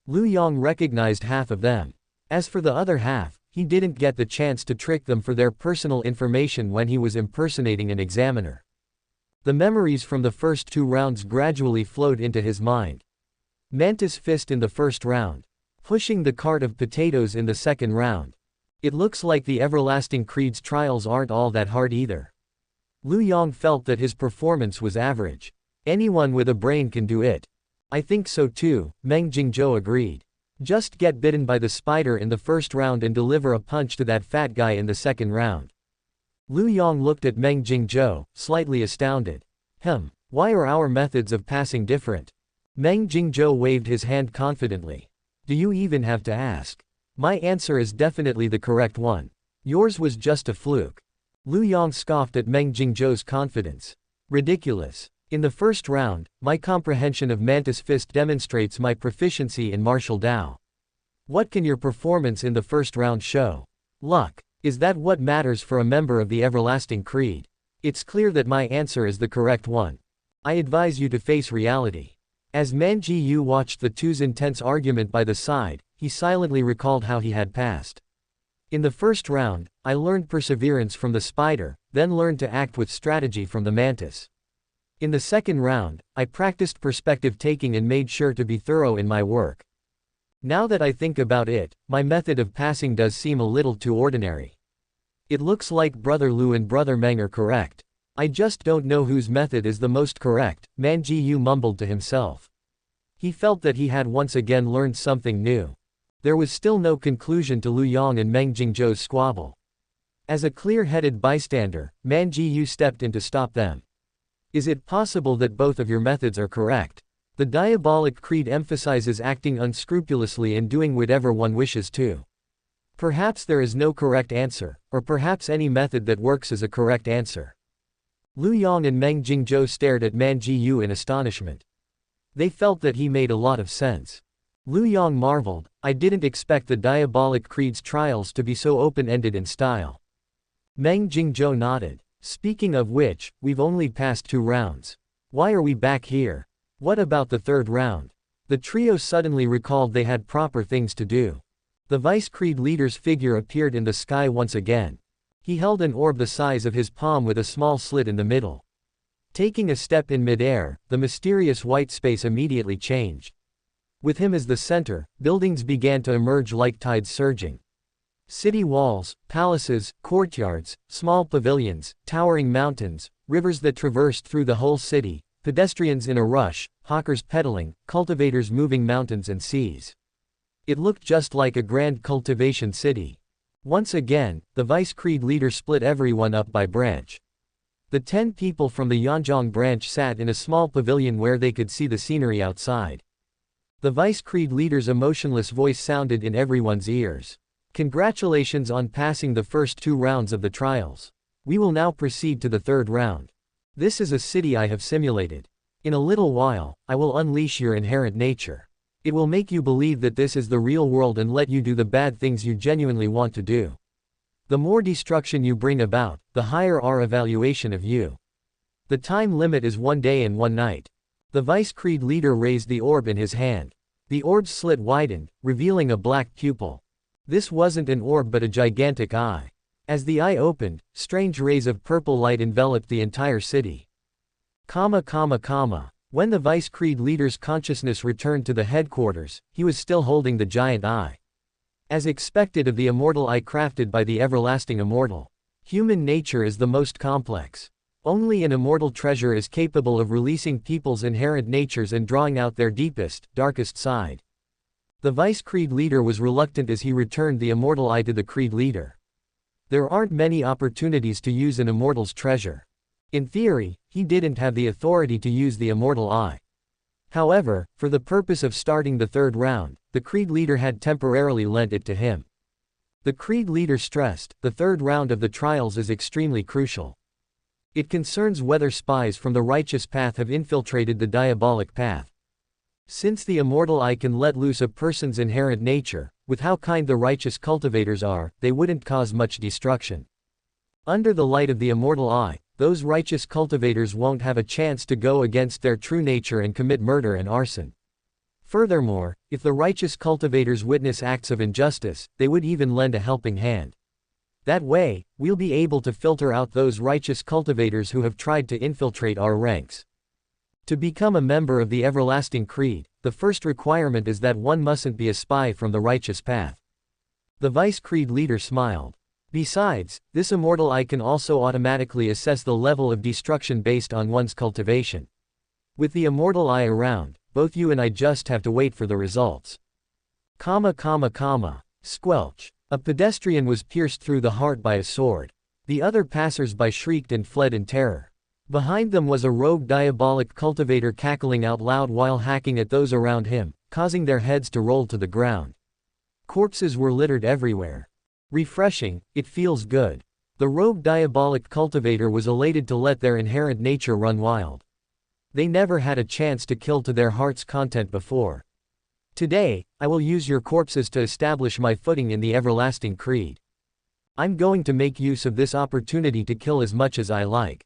Lu Yang recognized half of them. As for the other half, he didn't get the chance to trick them for their personal information when he was impersonating an examiner. The memories from the first 2 rounds gradually flowed into his mind. Mantis Fist in the first round. Pushing the cart of potatoes in the second round. It looks like the Everlasting Creed's trials aren't all that hard either. Lu Yang felt that his performance was average. Anyone with a brain can do it. I think so too, Meng Jingzhou agreed. Just get bitten by the spider in the first round and deliver a punch to that fat guy in the second round. Lu Yang looked at Meng Jingzhou, slightly astounded. Why are our methods of passing different? Meng Jingzhou waved his hand confidently. Do you even have to ask? My answer is definitely the correct one. Yours was just a fluke. Lu Yang scoffed at Meng Jingzhou's confidence. Ridiculous. In the first round, my comprehension of Mantis Fist demonstrates my proficiency in martial Dao. What can your performance in the first round show? Luck. Is that what matters for a member of the Everlasting Creed? It's clear that my answer is the correct one. I advise you to face reality. As Man Ji-yu watched the two's intense argument by the side, he silently recalled how he had passed. In the first round, I learned perseverance from the spider, then learned to act with strategy from the mantis. In the second round, I practiced perspective taking and made sure to be thorough in my work. Now that I think about it, my method of passing does seem a little too ordinary. It looks like Brother Lu and Brother Meng are correct. I just don't know whose method is the most correct, Man Ji-yu mumbled to himself. He felt that he had once again learned something new. There was still no conclusion to Lu Yang and Meng Jingzhou's squabble. As a clear-headed bystander, Man Ji-yu stepped in to stop them. Is it possible that both of your methods are correct? The diabolic creed emphasizes acting unscrupulously and doing whatever one wishes to. Perhaps there is no correct answer, or perhaps any method that works is a correct answer. Lu Yang and Meng Jingzhou stared at Man Jiyu in astonishment. They felt that he made a lot of sense. Lu Yang marveled, I didn't expect the diabolic creed's trials to be so open-ended in style. Meng Jingzhou nodded. Speaking of which, we've only passed 2 rounds. Why are we back here? What about the 3rd round? The trio suddenly recalled they had proper things to do. The Vice Creed leader's figure appeared in the sky once again. He held an orb the size of his palm with a small slit in the middle. Taking a step in midair, the mysterious white space immediately changed. With him as the center, buildings began to emerge like tides surging. City walls, palaces, courtyards, small pavilions, towering mountains, rivers that traversed through the whole city, pedestrians in a rush, hawkers peddling, cultivators moving mountains and seas. It looked just like a grand cultivation city. Once again, the Vice Creed leader split everyone up by branch. The 10 people from the Yanjiang branch sat in a small pavilion where they could see the scenery outside. The Vice Creed leader's emotionless voice sounded in everyone's ears. Congratulations on passing the first 2 rounds of the trials. We will now proceed to the 3rd round. This is a city I have simulated. In a little while, I will unleash your inherent nature. It will make you believe that this is the real world and let you do the bad things you genuinely want to do. The more destruction you bring about, the higher our evaluation of you. The time limit is 1 day and 1 night. The Vice Creed leader raised the orb in his hand. The orb's slit widened, revealing a black pupil. This wasn't an orb but a gigantic eye. As the eye opened, strange rays of purple light enveloped the entire city. When the Vice Creed leader's consciousness returned to the headquarters, he was still holding the giant eye. As expected of the immortal eye crafted by the everlasting immortal. Human nature is the most complex. Only an immortal treasure is capable of releasing people's inherent natures and drawing out their deepest, darkest side. The Vice Creed leader was reluctant as he returned the immortal eye to the Creed leader. There aren't many opportunities to use an immortal's treasure. In theory, he didn't have the authority to use the immortal eye. However, for the purpose of starting the 3rd round, the Creed leader had temporarily lent it to him. The Creed leader stressed, the 3rd round of the trials is extremely crucial. It concerns whether spies from the righteous path have infiltrated the diabolic path. Since the immortal eye can let loose a person's inherent nature, with how kind the righteous cultivators are, they wouldn't cause much destruction. Under the light of the immortal eye, those righteous cultivators won't have a chance to go against their true nature and commit murder and arson. Furthermore, if the righteous cultivators witness acts of injustice, they would even lend a helping hand. That way, we'll be able to filter out those righteous cultivators who have tried to infiltrate our ranks. To become a member of the Everlasting Creed, the first requirement is that one mustn't be a spy from the righteous path. The Vice Creed leader smiled. Besides, this immortal eye can also automatically assess the level of destruction based on one's cultivation. With the immortal eye around, both you and I just have to wait for the results. Squelch. A pedestrian was pierced through the heart by a sword. The other passers-by shrieked and fled in terror. Behind them was a rogue diabolic cultivator cackling out loud while hacking at those around him, causing their heads to roll to the ground. Corpses were littered everywhere. Refreshing, it feels good. The rogue diabolic cultivator was elated to let their inherent nature run wild. They never had a chance to kill to their heart's content before. Today, I will use your corpses to establish my footing in the Everlasting Creed. I'm going to make use of this opportunity to kill as much as I like.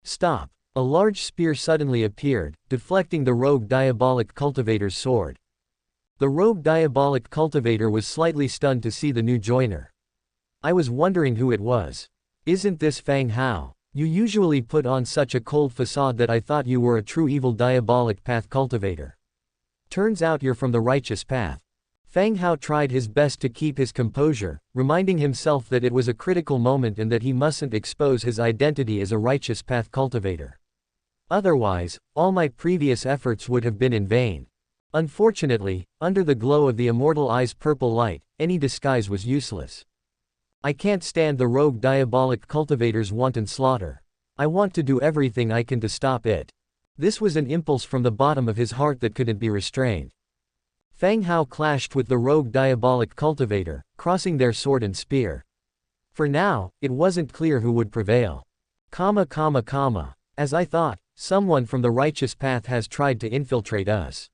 Stop. A large spear suddenly appeared, deflecting the rogue diabolic cultivator's sword. The rogue diabolic cultivator was slightly stunned to see the new joiner. I was wondering who it was. Isn't this Fang Hao? You usually put on such a cold facade that I thought you were a true evil diabolic path cultivator. Turns out you're from the righteous path. Fang Hao tried his best to keep his composure, reminding himself that it was a critical moment and that he mustn't expose his identity as a righteous path cultivator. Otherwise, all my previous efforts would have been in vain. Unfortunately, under the glow of the immortal eye's purple light, any disguise was useless. I can't stand the rogue diabolic cultivator's wanton slaughter. I want to do everything I can to stop it. This was an impulse from the bottom of his heart that couldn't be restrained. Fang Hao clashed with the rogue diabolic cultivator, crossing their sword and spear. For now, it wasn't clear who would prevail. As I thought, someone from the righteous path has tried to infiltrate us.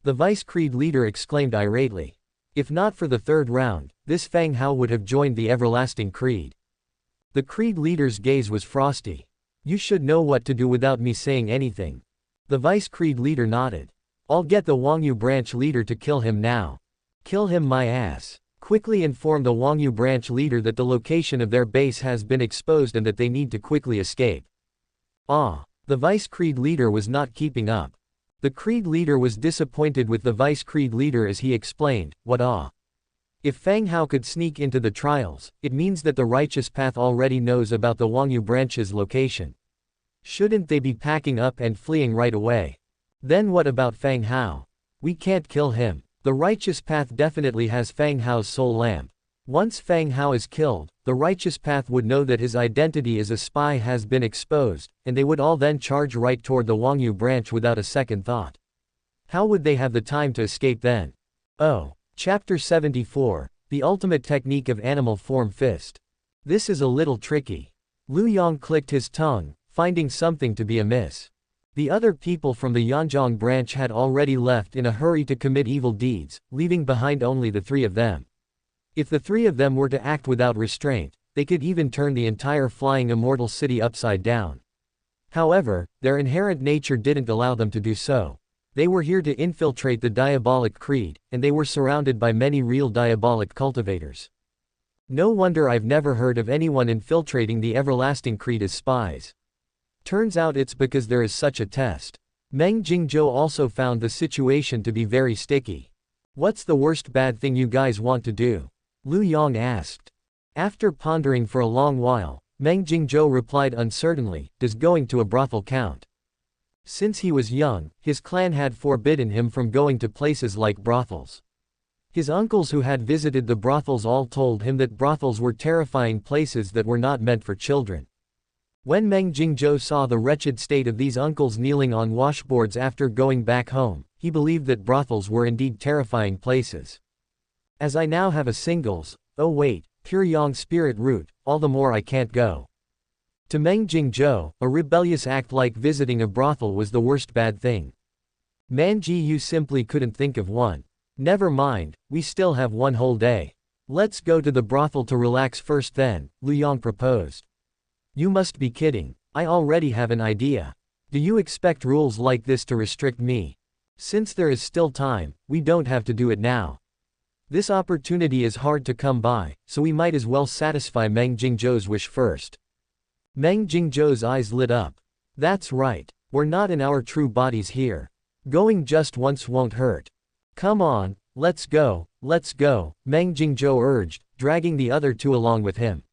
The Vice Creed leader exclaimed irately. If not for the third round, this Fang Hao would have joined the everlasting creed. The creed leader's gaze was frosty. You should know what to do without me saying anything. The Vice Creed leader nodded. I'll get the Wangyu branch leader to kill him now. Kill him my ass. Quickly inform the Wangyu branch leader that the location of their base has been exposed and that they need to quickly escape. The Vice Creed leader was not keeping up. The Creed leader was disappointed with the Vice Creed leader as he explained, what? If Fang Hao could sneak into the trials, it means that the righteous path already knows about the Wangyu branch's location. Shouldn't they be packing up and fleeing right away? Then what about Fang Hao? We can't kill him. The righteous path definitely has Fang Hao's soul lamp. Once Fang Hao is killed, the righteous path would know that his identity as a spy has been exposed, and they would all then charge right toward the Wangyu branch without a second thought. How would they have the time to escape then? Chapter 74, The Ultimate Technique of Animal Form Fist. This is a little tricky. Lu Yang clicked his tongue, finding something to be amiss. The other people from the Yanjiang branch had already left in a hurry to commit evil deeds, leaving behind only the three of them. If the three of them were to act without restraint, they could even turn the entire flying immortal city upside down. However, their inherent nature didn't allow them to do so. They were here to infiltrate the diabolic creed, and they were surrounded by many real diabolic cultivators. No wonder I've never heard of anyone infiltrating the everlasting creed as spies. Turns out it's because there is such a test. Meng Jingzhou also found the situation to be very sticky. What's the worst bad thing you guys want to do? Lu Yang asked. After pondering for a long while, Meng Jingzhou replied uncertainly, does going to a brothel count? Since he was young, his clan had forbidden him from going to places like brothels. His uncles who had visited the brothels all told him that brothels were terrifying places that were not meant for children. When Meng Jingzhou saw the wretched state of these uncles kneeling on washboards after going back home, he believed that brothels were indeed terrifying places. As I now have a singles, pure yang spirit root, all the more I can't go. To Meng Jingzhou, a rebellious act like visiting a brothel was the worst bad thing. Man Ji simply couldn't think of one. Never mind, we still have one whole day. Let's go to the brothel to relax first then, Lu Yang proposed. You must be kidding, I already have an idea. Do you expect rules like this to restrict me? Since there is still time, we don't have to do it now. This opportunity is hard to come by, so we might as well satisfy Meng Jingzhou's wish first. Meng Jingzhou's eyes lit up. That's right, we're not in our true bodies here. Going just once won't hurt. Come on, let's go, Meng Jingzhou urged, dragging the other two along with him.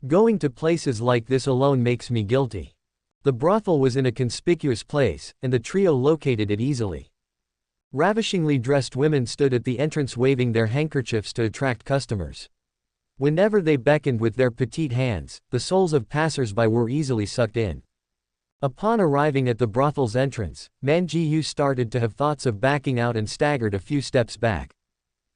Going to places like this alone makes me guilty. The brothel was in a conspicuous place, and the trio located it easily. Ravishingly dressed women stood at the entrance waving their handkerchiefs to attract customers. Whenever they beckoned with their petite hands, the souls of passers-by were easily sucked in. Upon arriving at the brothel's entrance, Man Ji started to have thoughts of backing out and staggered a few steps back.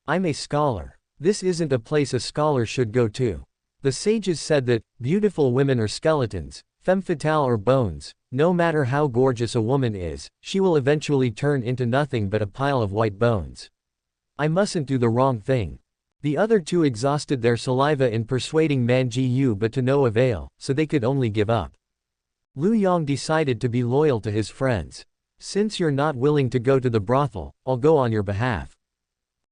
I'm a scholar. This isn't a place a scholar should go to. The sages said that, beautiful women are skeletons, femme fatale or bones, no matter how gorgeous a woman is, she will eventually turn into nothing but a pile of white bones. I mustn't do the wrong thing. The other two exhausted their saliva in persuading Man Ji but to no avail, so they could only give up. Lu Yang decided to be loyal to his friends. Since you're not willing to go to the brothel, I'll go on your behalf.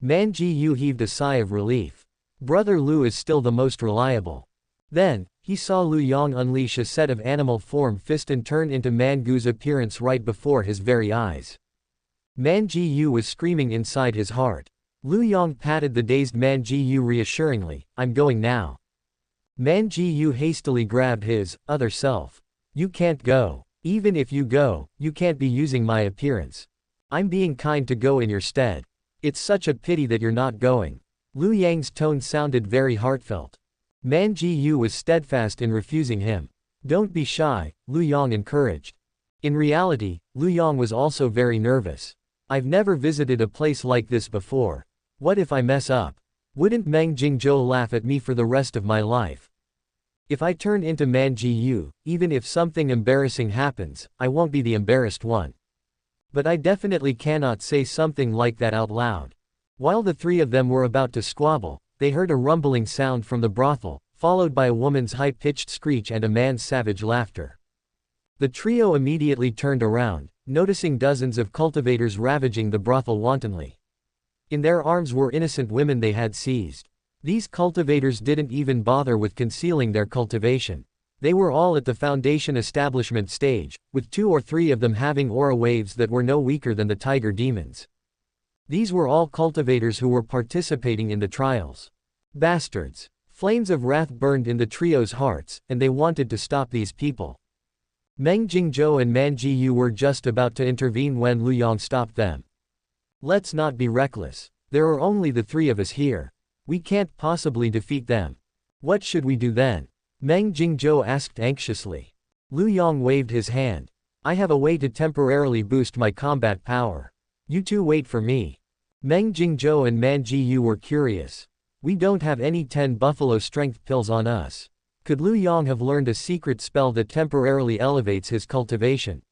Man Ji heaved a sigh of relief. Brother Lu is still the most reliable. Then, he saw Lu Yang unleash a set of animal form fist and turn into Man Gu's appearance right before his very eyes. Man Ji was screaming inside his heart. Lu Yang patted the dazed Man Ji reassuringly, I'm going now. Man Ji hastily grabbed his other self. You can't go. Even if you go, you can't be using my appearance. I'm being kind to go in your stead. It's such a pity that you're not going. Lu Yang's tone sounded very heartfelt. Man Ji was steadfast in refusing him. Don't be shy, Lu Yang encouraged. In reality, Lu Yang was also very nervous. I've never visited a place like this before. What if I mess up? Wouldn't Meng Jingzhou laugh at me for the rest of my life? If I turn into Man Ji Yu, even if something embarrassing happens, I won't be the embarrassed one. But I definitely cannot say something like that out loud. While the three of them were about to squabble, they heard a rumbling sound from the brothel, followed by a woman's high-pitched screech and a man's savage laughter. The trio immediately turned around, noticing dozens of cultivators ravaging the brothel wantonly. In their arms were innocent women they had seized. These cultivators didn't even bother with concealing their cultivation. They were all at the foundation establishment stage, with 2 or 3 of them having aura waves that were no weaker than the tiger demons. These were all cultivators who were participating in the trials. Bastards! Flames of wrath burned in the trio's hearts, and they wanted to stop these people. Meng Jingzhou and Man Ji Yu were just about to intervene when Lu Yang stopped them. Let's not be reckless. There are only the 3 of us here. We can't possibly defeat them. What should we do then? Meng Jingzhou asked anxiously. Lu Yang waved his hand. I have a way to temporarily boost my combat power. You two wait for me. Meng Jingzhou and Man Ji Yu were curious. We don't have any 10 buffalo strength pills on us. Could Lu Yang have learned a secret spell that temporarily elevates his cultivation?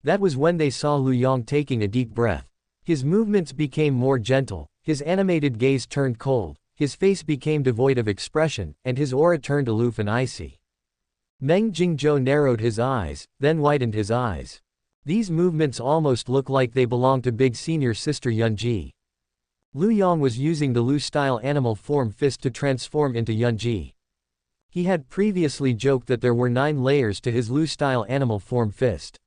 That was when they saw Lu Yang taking a deep breath. His movements became more gentle, his animated gaze turned cold, his face became devoid of expression, and his aura turned aloof and icy. Meng Jingzhou narrowed his eyes, then widened his eyes. These movements almost look like they belong to big senior sister Yunji. Lu Yang was using the Lu-style animal form fist to transform into Yunji. He had previously joked that there were 9 layers to his Lu-style animal form fist.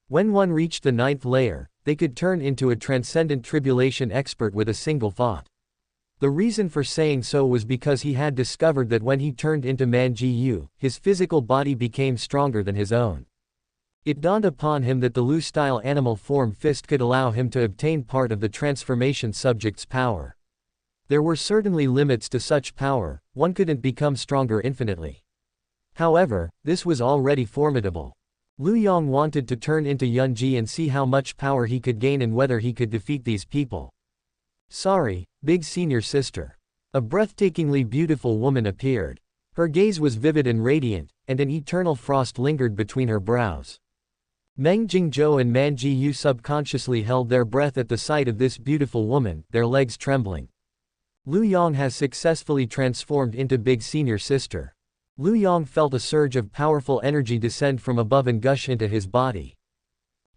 When one reached the 9th layer, they could turn into a transcendent tribulation expert with a single thought. The reason for saying so was because he had discovered that when he turned into Man Ji Yu, his physical body became stronger than his own. It dawned upon him that the Lu-style animal form fist could allow him to obtain part of the transformation subject's power. There were certainly limits to such power, one couldn't become stronger infinitely. However, this was already formidable. Lu Yang wanted to turn into Yunji and see how much power he could gain and whether he could defeat these people. Sorry, big senior sister. A breathtakingly beautiful woman appeared. Her gaze was vivid and radiant, and an eternal frost lingered between her brows. Meng Jingzhou and Man Ji Yu subconsciously held their breath at the sight of this beautiful woman, their legs trembling. Lu Yang has successfully transformed into big senior sister. Lu Yang felt a surge of powerful energy descend from above and gush into his body.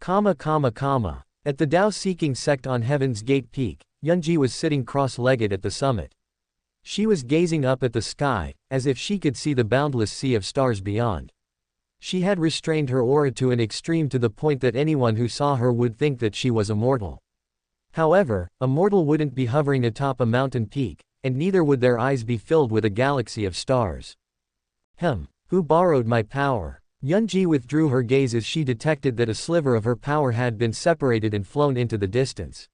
At the Tao-seeking sect on Heaven's Gate Peak, Yunji was sitting cross-legged at the summit. She was gazing up at the sky, as if she could see the boundless sea of stars beyond. She had restrained her aura to an extreme to the point that anyone who saw her would think that she was immortal. However, a mortal wouldn't be hovering atop a mountain peak, and neither would their eyes be filled with a galaxy of stars. Who borrowed my power? Yunji withdrew her gaze as she detected that a sliver of her power had been separated and flown into the distance.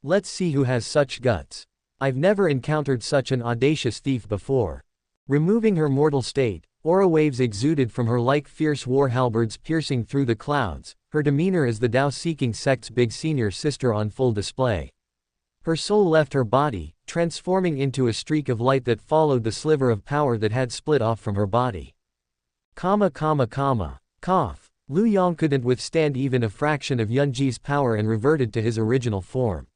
Let's see who has such guts. I've never encountered such an audacious thief before. Removing her mortal state, aura waves exuded from her like fierce war halberds piercing through the clouds, her demeanor as the Tao-seeking sect's big senior sister on full display. Her soul left her body, transforming into a streak of light that followed the sliver of power that had split off from her body. Cough. Lu Yang couldn't withstand even a fraction of Yunji's power and reverted to his original form.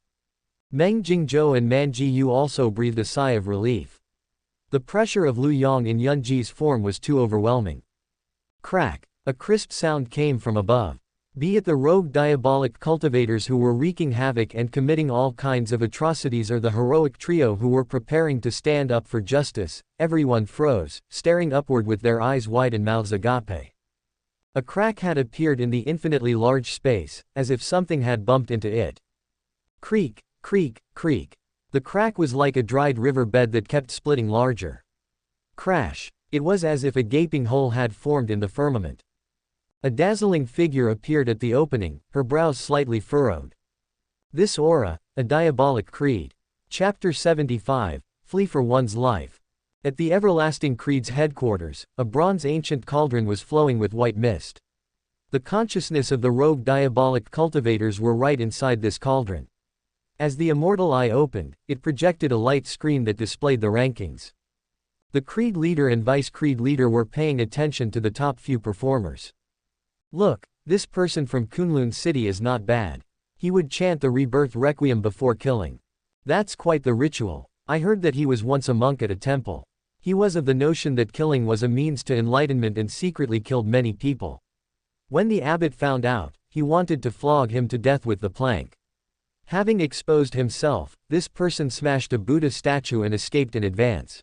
Meng Jingzhou and Man Ji Yu also breathed a sigh of relief. The pressure of Lu Yang in Yunji's form was too overwhelming. Crack! A crisp sound came from above. Be it the rogue diabolic cultivators who were wreaking havoc and committing all kinds of atrocities or the heroic trio who were preparing to stand up for justice, everyone froze, staring upward with their eyes wide and mouths agape. A crack had appeared in the infinitely large space, as if something had bumped into it. Creak, creak, creak. The crack was like a dried river bed that kept splitting larger. Crash. It was as if a gaping hole had formed in the firmament. A dazzling figure appeared at the opening, her brows slightly furrowed. This aura, a diabolic creed. Chapter 75, Flee for One's Life. At the Everlasting Creed's headquarters, a bronze ancient cauldron was flowing with white mist. The consciousness of the rogue diabolic cultivators were right inside this cauldron. As the immortal eye opened, it projected a light screen that displayed the rankings. The Creed leader and Vice Creed leader were paying attention to the top few performers. Look, this person from Kunlun City is not bad. He would chant the rebirth requiem before killing. That's quite the ritual. I heard that he was once a monk at a temple. He was of the notion that killing was a means to enlightenment and secretly killed many people. When the abbot found out, he wanted to flog him to death with the plank. Having exposed himself, this person smashed a Buddha statue and escaped in advance.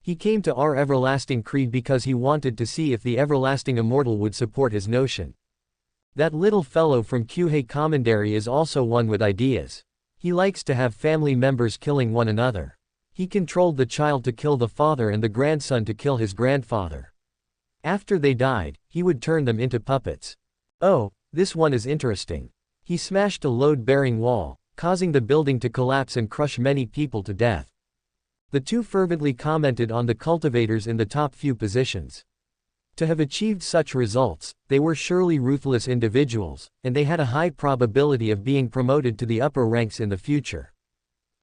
He came to our everlasting creed because he wanted to see if the everlasting immortal would support his notion. That little fellow from Kyuhei Commandery is also one with ideas. He likes to have family members killing one another. He controlled the child to kill the father and the grandson to kill his grandfather. After they died, he would turn them into puppets. Oh, this one is interesting. He smashed a load-bearing wall, causing the building to collapse and crush many people to death. The two fervently commented on the cultivators in the top few positions. To have achieved such results, they were surely ruthless individuals, and they had a high probability of being promoted to the upper ranks in the future.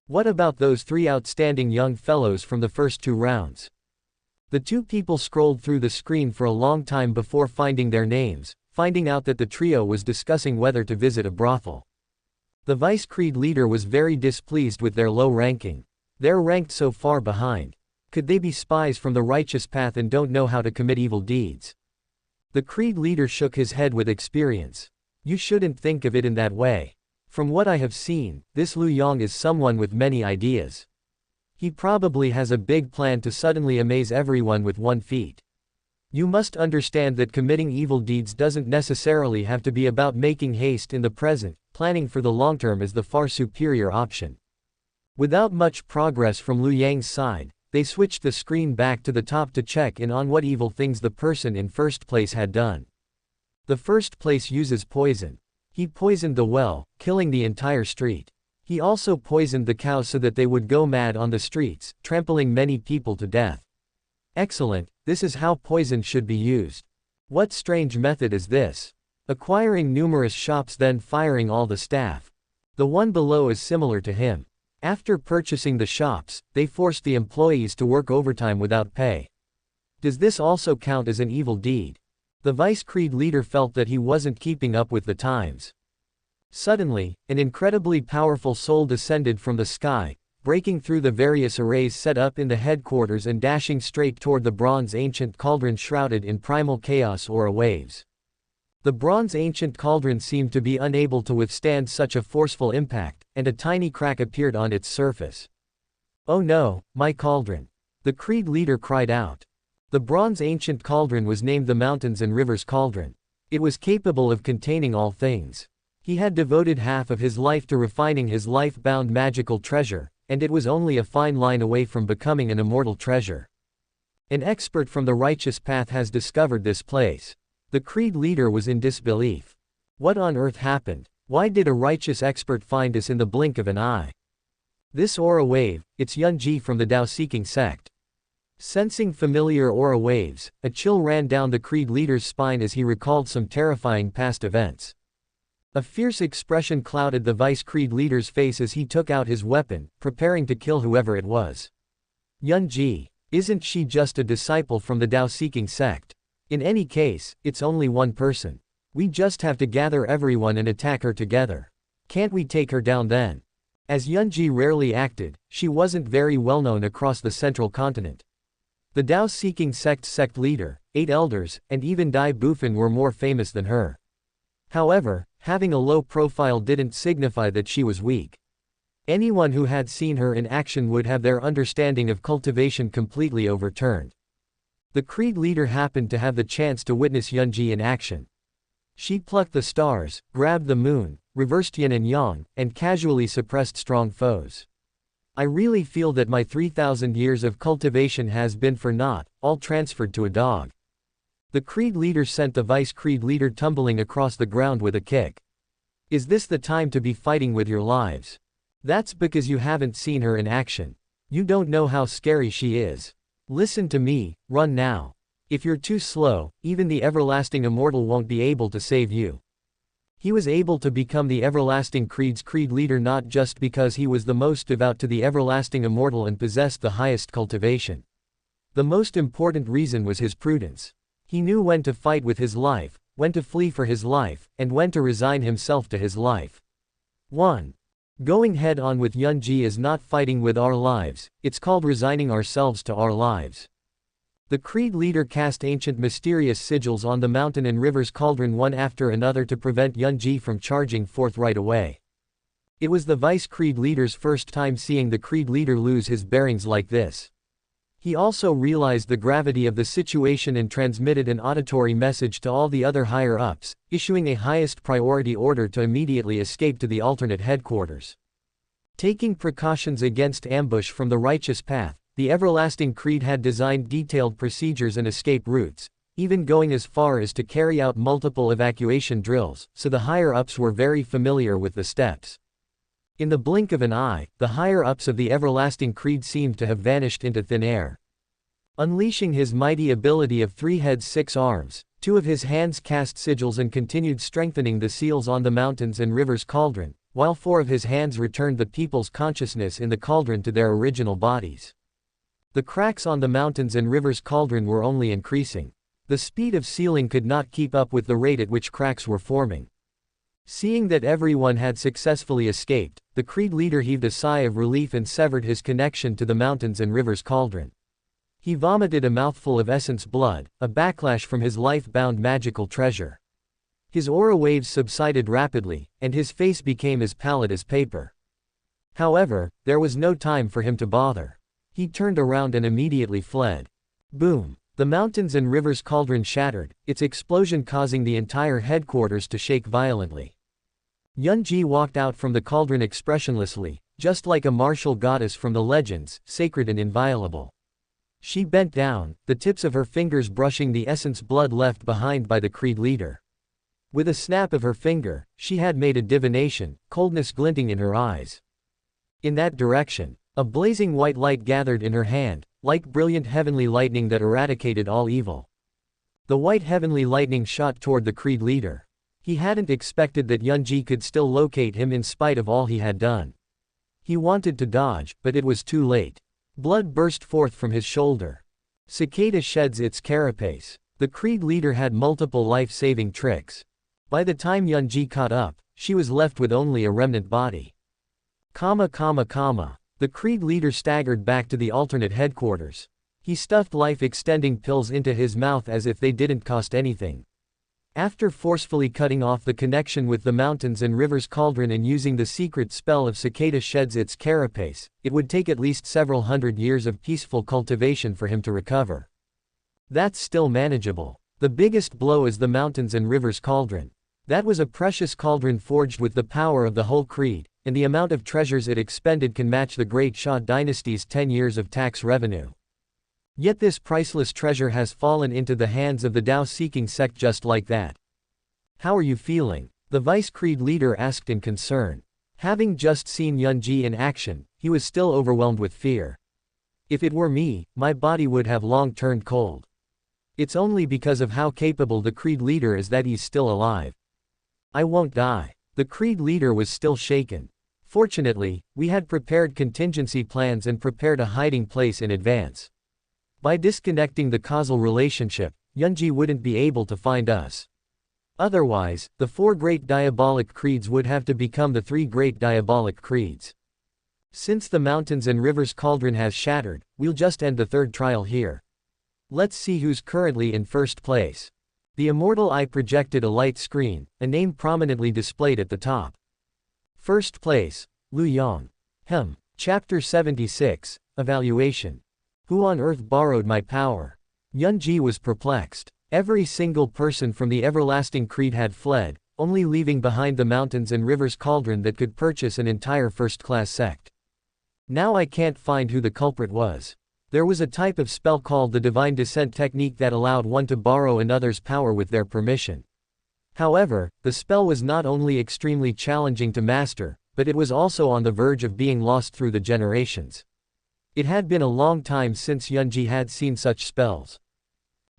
What about those three outstanding young fellows from the first two rounds? The two people scrolled through the screen for a long time before finding their names, finding out that the trio was discussing whether to visit a brothel. The Vice Creed leader was very displeased with their low ranking. They're ranked so far behind. Could they be spies from the righteous path and don't know how to commit evil deeds? The Creed leader shook his head with experience. You shouldn't think of it in that way. From what I have seen, this Lu Yang is someone with many ideas. He probably has a big plan to suddenly amaze everyone with one feat. You must understand that committing evil deeds doesn't necessarily have to be about making haste in the present. Planning for the long term is the far superior option. Without much progress from Lu Yang's side, they switched the screen back to the top to check in on what evil things the person in first place had done. The first place uses poison. He poisoned the well, killing the entire street. He also poisoned the cows so that they would go mad on the streets, trampling many people to death. Excellent, this is how poison should be used. What strange method is this? Acquiring numerous shops then firing all the staff. The one below is similar to him. After purchasing the shops, they forced the employees to work overtime without pay. Does this also count as an evil deed? The Vice Creed leader felt that he wasn't keeping up with the times. Suddenly, an incredibly powerful soul descended from the sky, breaking through the various arrays set up in the headquarters and dashing straight toward the bronze ancient cauldron shrouded in primal chaos aura waves. The bronze ancient cauldron seemed to be unable to withstand such a forceful impact, and a tiny crack appeared on its surface. Oh no, my cauldron! The Creed leader cried out. The bronze ancient cauldron was named the Mountains and Rivers Cauldron. It was capable of containing all things. He had devoted half of his life to refining his life-bound magical treasure, and it was only a fine line away from becoming an immortal treasure. An expert from the righteous path has discovered this place. The Creed leader was in disbelief. What on earth happened? Why did a righteous expert find us in the blink of an eye? This aura wave, it's Yunji from the Tao-seeking sect. Sensing familiar aura waves, a chill ran down the Creed leader's spine as he recalled some terrifying past events. A fierce expression clouded the Vice Creed leader's face as he took out his weapon, preparing to kill whoever it was. Yunji, isn't she just a disciple from the Tao-seeking sect? In any case, it's only one person. We just have to gather everyone and attack her together. Can't we take her down then? As Yunji rarely acted, she wasn't very well known across the central continent. The Tao-seeking sect leader, 8 elders, and even Dai Bufan were more famous than her. However, having a low profile didn't signify that she was weak. Anyone who had seen her in action would have their understanding of cultivation completely overturned. The Creed leader happened to have the chance to witness Yunji in action. She plucked the stars, grabbed the moon, reversed yin and yang, and casually suppressed strong foes. I really feel that my 3,000 years of cultivation has been for naught, all transferred to a dog. The Creed leader sent the Vice Creed leader tumbling across the ground with a kick. Is this the time to be fighting with your lives? That's because you haven't seen her in action. You don't know how scary she is. Listen to me, run now. If you're too slow, even the everlasting immortal won't be able to save you. He was able to become the everlasting creed's creed leader not just because he was the most devout to the everlasting immortal and possessed the highest cultivation. The most important reason was his prudence. He knew when to fight with his life, when to flee for his life, and when to resign himself to his life. 1. Going head on with Yunji is not fighting with our lives, it's called resigning ourselves to our lives. The creed leader cast ancient mysterious sigils on the mountain and river's cauldron one after another to prevent Yunji from charging forth right away. It was the vice creed leader's first time seeing the creed leader lose his bearings like this. He also realized the gravity of the situation and transmitted an auditory message to all the other higher-ups, issuing a highest priority order to immediately escape to the alternate headquarters. Taking precautions against ambush from the righteous path, the everlasting creed had designed detailed procedures and escape routes, even going as far as to carry out multiple evacuation drills, so the higher-ups were very familiar with the steps. In the blink of an eye, the higher-ups of the everlasting creed seemed to have vanished into thin air. Unleashing his mighty ability of 3 heads 6 arms, 2 of his hands cast sigils and continued strengthening the seals on the mountains and river's cauldron, while 4 of his hands returned the people's consciousness in the cauldron to their original bodies. The cracks on the mountains and river's cauldron were only increasing. The speed of sealing could not keep up with the rate at which cracks were forming. Seeing that everyone had successfully escaped, the creed leader heaved a sigh of relief and severed his connection to the mountains and river's cauldron. He vomited a mouthful of essence blood, a backlash from his life-bound magical treasure. His aura waves subsided rapidly, and his face became as pallid as paper. However, there was no time for him to bother. He turned around and immediately fled. Boom! The mountains and river's cauldron shattered, its explosion causing the entire headquarters to shake violently. Yunji walked out from the cauldron expressionlessly, just like a martial goddess from the legends, sacred and inviolable. She bent down, the tips of her fingers brushing the essence blood left behind by the creed leader. With a snap of her finger, she had made a divination, coldness glinting in her eyes. In that direction, a blazing white light gathered in her hand, like brilliant heavenly lightning that eradicated all evil. The white heavenly lightning shot toward the creed leader. He hadn't expected that Yunji could still locate him in spite of all he had done. He wanted to dodge, but it was too late. Blood burst forth from his shoulder. Cicada sheds its carapace. The creed leader had multiple life-saving tricks. By the time Yunji caught up, she was left with only a remnant body. The creed leader staggered back to the alternate headquarters. He stuffed life-extending pills into his mouth as if they didn't cost anything. After forcefully cutting off the connection with the mountains and river's cauldron and using the secret spell of Cicada sheds its carapace, it would take at least several hundred years of peaceful cultivation for him to recover. That's still manageable. The biggest blow is the mountains and river's cauldron. That was a precious cauldron forged with the power of the whole creed, and the amount of treasures it expended can match the Great Xia dynasty's 10 years of tax revenue. Yet this priceless treasure has fallen into the hands of the Tao-seeking sect just like that. How are you feeling? The vice creed leader asked in concern. Having just seen Yunji in action, he was still overwhelmed with fear. If it were me, my body would have long turned cold. It's only because of how capable the creed leader is that he's still alive. I won't die. The creed leader was still shaken. Fortunately, we had prepared contingency plans and prepared a hiding place in advance. By disconnecting the causal relationship, Yunji wouldn't be able to find us. Otherwise, the 4 great diabolic creeds would have to become the 3 great diabolic creeds. Since the mountains and rivers cauldron has shattered, we'll just end the 3rd trial here. Let's see who's currently in first place. The immortal eye projected a light screen, a name prominently displayed at the top. First place, Lu Yang. Chapter 76, Evaluation. Who on earth borrowed my power? Yunji was perplexed. Every single person from the everlasting creed had fled, only leaving behind the mountains and rivers cauldron that could purchase an entire first-class sect. Now I can't find who the culprit was. There was a type of spell called the Divine Descent technique that allowed one to borrow another's power with their permission. However, the spell was not only extremely challenging to master, but it was also on the verge of being lost through the generations. It had been a long time since Yunji had seen such spells.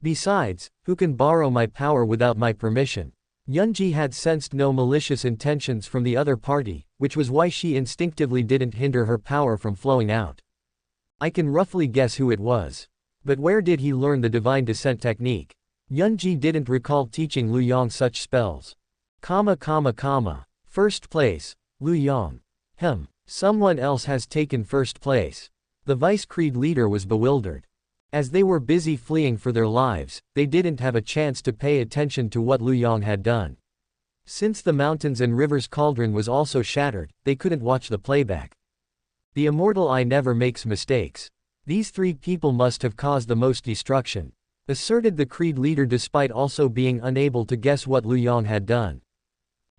Besides, who can borrow my power without my permission? Yunji had sensed no malicious intentions from the other party, which was why she instinctively didn't hinder her power from flowing out. I can roughly guess who it was. But where did he learn the divine descent technique? Yunji didn't recall teaching Lu Yang such spells. First place, Lu Yang. Someone else has taken first place. The Vice Creed leader was bewildered. As they were busy fleeing for their lives, they didn't have a chance to pay attention to what Lu Yang had done. Since the mountains and rivers cauldron was also shattered, they couldn't watch the playback. The immortal eye never makes mistakes. These three people must have caused the most destruction, asserted the Creed leader despite also being unable to guess what Lu Yang had done.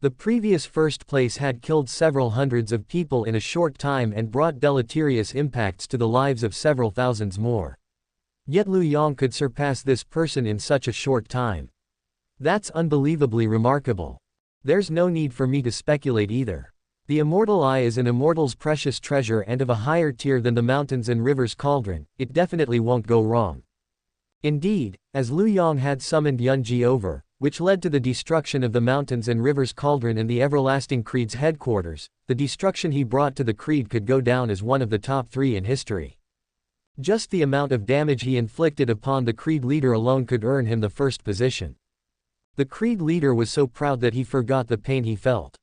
The previous first place had killed several hundreds of people in a short time and brought deleterious impacts to the lives of several thousands more. Yet Lu Yang could surpass this person in such a short time. That's unbelievably remarkable. There's no need for me to speculate either. The immortal eye is an immortal's precious treasure and of a higher tier than the mountains and rivers cauldron, it definitely won't go wrong. Indeed, as Lu Yang had summoned Yunji over, which led to the destruction of the mountains and rivers cauldron and the Everlasting Creed's headquarters, the destruction he brought to the Creed could go down as one of the top 3 in history. Just the amount of damage he inflicted upon the Creed leader alone could earn him the first position. The Creed leader was so proud that he forgot the pain he felt.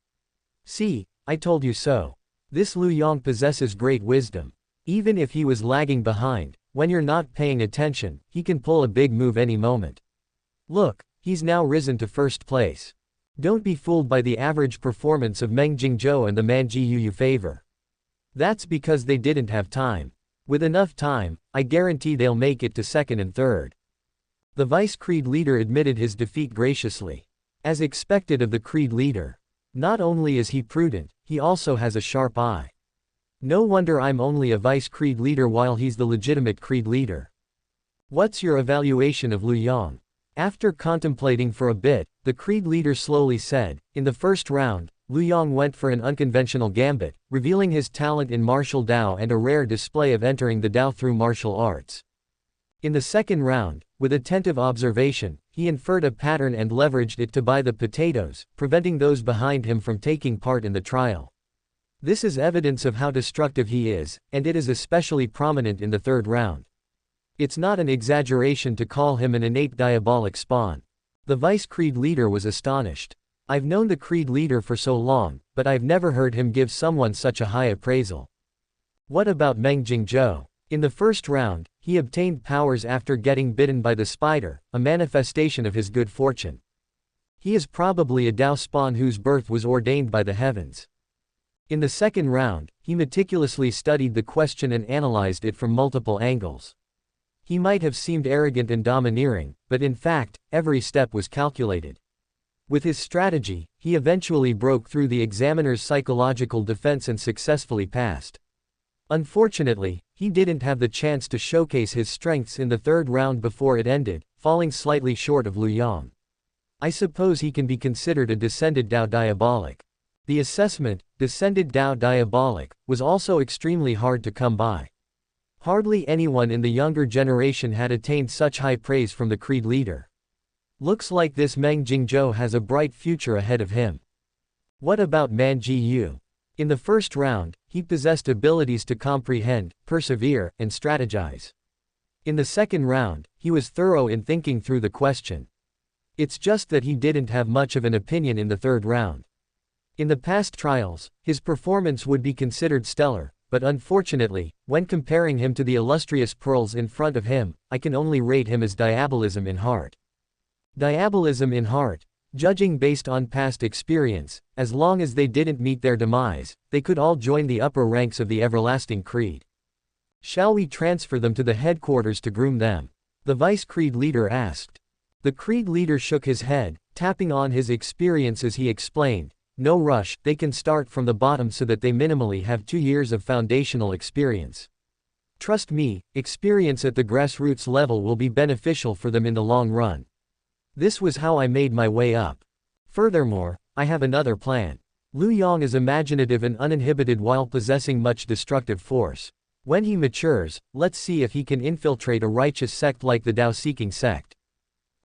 See, I told you so. This Lu Yang possesses great wisdom. Even if he was lagging behind, when you're not paying attention, he can pull a big move any moment. Look, he's now risen to first place. Don't be fooled by the average performance of Meng Jingzhou and the Manji Yu you favor. That's because they didn't have time. With enough time, I guarantee they'll make it to second and third. The Vice Creed leader admitted his defeat graciously. As expected of the Creed leader. Not only is he prudent, he also has a sharp eye. No wonder I'm only a Vice Creed leader while he's the legitimate Creed leader. What's your evaluation of Lu Yang? After contemplating for a bit, the Creed leader slowly said, in the first round, Lu Yang went for an unconventional gambit, revealing his talent in martial Dao and a rare display of entering the Dao through martial arts. In the second round, with attentive observation, he inferred a pattern and leveraged it to buy the potatoes, preventing those behind him from taking part in the trial. This is evidence of how destructive he is, and it is especially prominent in the third round. It's not an exaggeration to call him an innate diabolic spawn. The Vice Creed leader was astonished. I've known the Creed leader for so long, but I've never heard him give someone such a high appraisal. What about Meng Jingzhou? In the first round, he obtained powers after getting bitten by the spider, a manifestation of his good fortune. He is probably a Dao spawn whose birth was ordained by the heavens. In the second round, he meticulously studied the question and analyzed it from multiple angles. He might have seemed arrogant and domineering, but in fact, every step was calculated. With his strategy, he eventually broke through the examiner's psychological defense and successfully passed. Unfortunately, he didn't have the chance to showcase his strengths in the third round before it ended, falling slightly short of Lu Yang. I suppose he can be considered a descended Dao Diabolic. The assessment, descended Dao Diabolic, was also extremely hard to come by. Hardly anyone in the younger generation had attained such high praise from the Creed leader. Looks like this Meng Jingzhou has a bright future ahead of him. What about Manji Yu? In the first round, he possessed abilities to comprehend, persevere, and strategize. In the second round, he was thorough in thinking through the question. It's just that he didn't have much of an opinion in the third round. In the past trials, his performance would be considered stellar, but unfortunately, when comparing him to the illustrious pearls in front of him, I can only rate him as diabolism in heart. Diabolism in heart. Judging based on past experience, as long as they didn't meet their demise, they could all join the upper ranks of the Everlasting Creed. Shall we transfer them to the headquarters to groom them? The Vice Creed leader asked. The Creed leader shook his head, tapping on his experience as he explained, no rush, they can start from the bottom so that they minimally have 2 years of foundational experience. Trust me, experience at the grassroots level will be beneficial for them in the long run. This was how I made my way up. Furthermore, I have another plan. Lu Yang is imaginative and uninhibited while possessing much destructive force. When he matures, let's see if he can infiltrate a righteous sect like the Dao-seeking sect.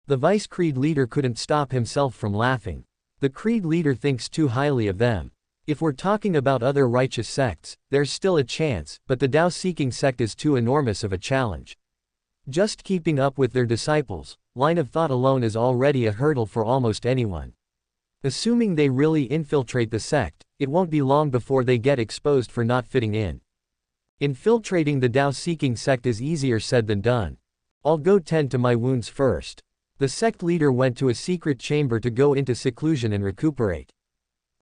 The vice creed leader couldn't stop himself from laughing. The creed leader thinks too highly of them. If we're talking about other righteous sects, there's still a chance, but the Tao-seeking sect is too enormous of a challenge. Just keeping up with their disciples' line of thought alone is already a hurdle for almost anyone. Assuming they really infiltrate the sect, it won't be long before they get exposed for not fitting in. Infiltrating the Tao-seeking sect is easier said than done. I'll go tend to my wounds first. The sect leader went to a secret chamber to go into seclusion and recuperate.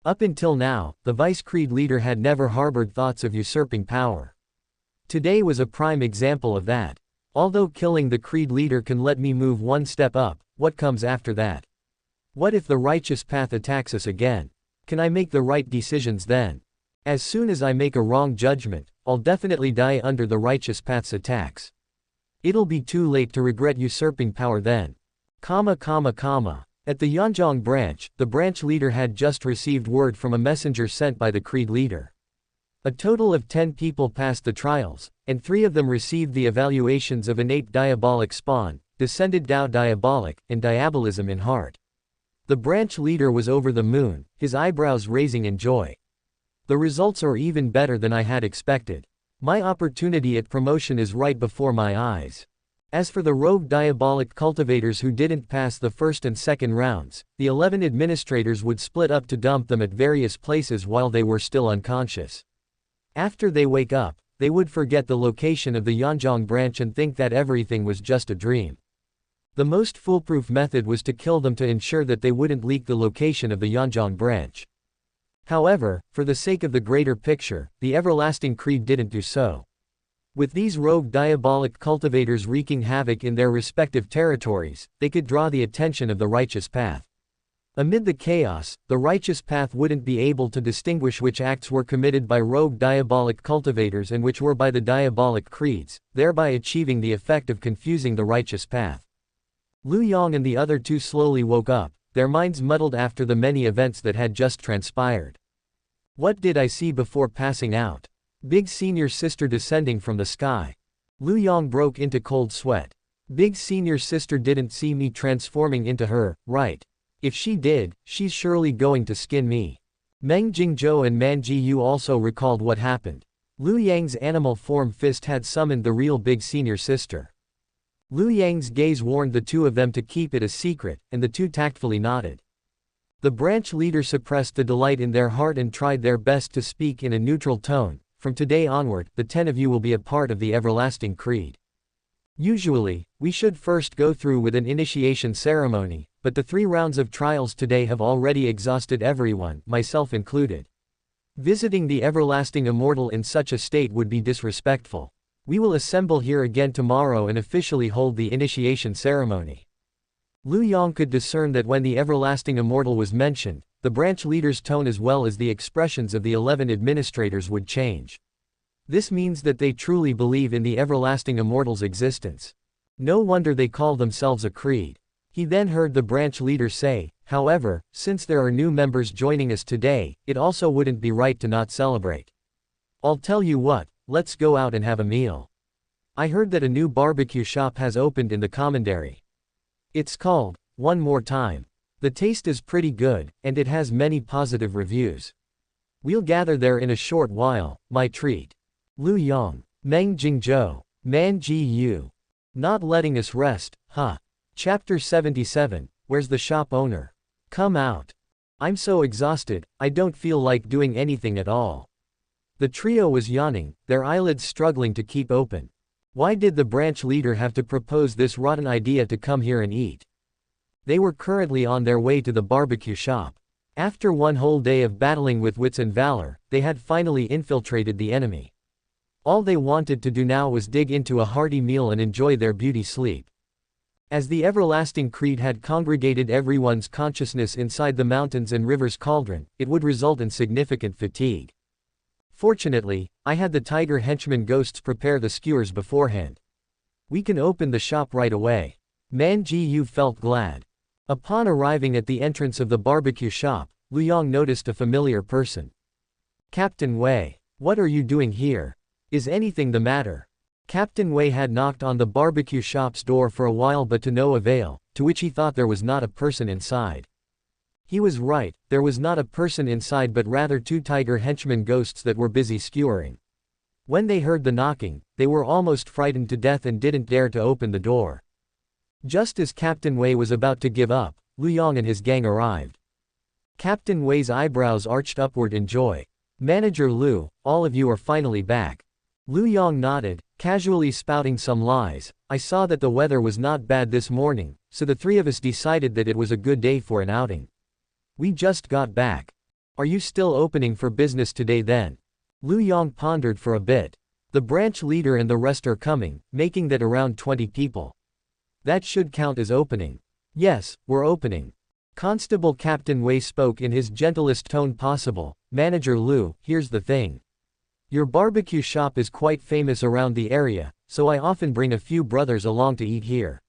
Up until now, the vice creed leader had never harbored thoughts of usurping power. Today was a prime example of that. Although killing the creed leader can let me move one step up, what comes after that? What if the righteous path attacks us again? Can I make the right decisions then? As soon as I make a wrong judgment, I'll definitely die under the righteous path's attacks. It'll be too late to regret usurping power then. At the Yanjiang branch, the branch leader had just received word from a messenger sent by the creed leader. A total of 10 people passed the trials, and 3 of them received the evaluations of innate diabolic spawn, descended Tao diabolic, and diabolism in heart. The branch leader was over the moon, his eyebrows raising in joy. The results are even better than I had expected. My opportunity at promotion is right before my eyes. As for the rogue diabolic cultivators who didn't pass the first and second rounds, the 11 administrators would split up to dump them at various places while they were still unconscious. After they wake up, they would forget the location of the Yanjiang branch and think that everything was just a dream. The most foolproof method was to kill them to ensure that they wouldn't leak the location of the Yanjiang branch. However, for the sake of the greater picture, the Everlasting Creed didn't do so. With these rogue diabolic cultivators wreaking havoc in their respective territories, they could draw the attention of the righteous path. Amid the chaos, the righteous path wouldn't be able to distinguish which acts were committed by rogue diabolic cultivators and which were by the diabolic creeds, thereby achieving the effect of confusing the righteous path. Lu Yang and the other 2 slowly woke up, their minds muddled after the many events that had just transpired. What did I see before passing out? Big Senior Sister descending from the sky. Lu Yang broke into cold sweat. Big Senior Sister didn't see me transforming into her, right? If she did, she's surely going to skin me. Meng Jingzhou and Man Jiyu also recalled what happened. Lu Yang's animal form fist had summoned the real Big Senior Sister. Lu Yang's gaze warned the 2 of them to keep it a secret, and the 2 tactfully nodded. The branch leader suppressed the delight in their heart and tried their best to speak in a neutral tone. From today onward, the 10 of you will be a part of the Everlasting Creed. Usually, we should first go through with an initiation ceremony, but the 3 rounds of trials today have already exhausted everyone, myself included. Visiting the Everlasting Immortal in such a state would be disrespectful. We will assemble here again tomorrow and officially hold the initiation ceremony. Lu Yang could discern that when the Everlasting Immortal was mentioned, the branch leader's tone as well as the expressions of the 11 administrators would change. This means that they truly believe in the Everlasting Immortal's existence. No wonder they call themselves a creed. He then heard the branch leader say, however, since there are new members joining us today, it also wouldn't be right to not celebrate. I'll tell you what, let's go out and have a meal. I heard that a new barbecue shop has opened in the commandery. It's called, One More Time. The taste is pretty good, and it has many positive reviews. We'll gather there in a short while, my treat. Lu Yang, Meng Jingzhou, Man Jiyu. Not letting us rest, huh? Chapter 77, Where's the shop owner? Come out. I'm so exhausted, I don't feel like doing anything at all. The trio was yawning, their eyelids struggling to keep open. Why did the branch leader have to propose this rotten idea to come here and eat? They were currently on their way to the barbecue shop. After one whole day of battling with wits and valor, they had finally infiltrated the enemy. All they wanted to do now was dig into a hearty meal and enjoy their beauty sleep. As the Everlasting Creed had congregated everyone's consciousness inside the mountains and rivers cauldron, it would result in significant fatigue. Fortunately, I had the tiger henchman ghosts prepare the skewers beforehand. We can open the shop right away. Man Jiyu felt glad. Upon arriving at the entrance of the barbecue shop, Lu Yang noticed a familiar person. Captain Wei, what are you doing here? Is anything the matter? Captain Wei had knocked on the barbecue shop's door for a while but to no avail, to which he thought there was not a person inside. He was right, there was not a person inside but rather two tiger henchman ghosts that were busy skewering. When they heard the knocking, they were almost frightened to death and didn't dare to open the door. Just as Captain Wei was about to give up, Lu Yang and his gang arrived. Captain Wei's eyebrows arched upward in joy. "Manager Lu, all of you are finally back." Lu Yang nodded, casually spouting some lies. "I saw that the weather was not bad this morning, so the three of us decided that it was a good day for an outing. We just got back. Are you still opening for business today then?" Lu Yang pondered for a bit. "The branch leader and the rest are coming, making that around 20 people. That should count as opening." "Yes, we're opening." Constable Captain Wei spoke in his gentlest tone possible. "Manager Lu, here's the thing. Your barbecue shop is quite famous around the area, so I often bring a few brothers along to eat here.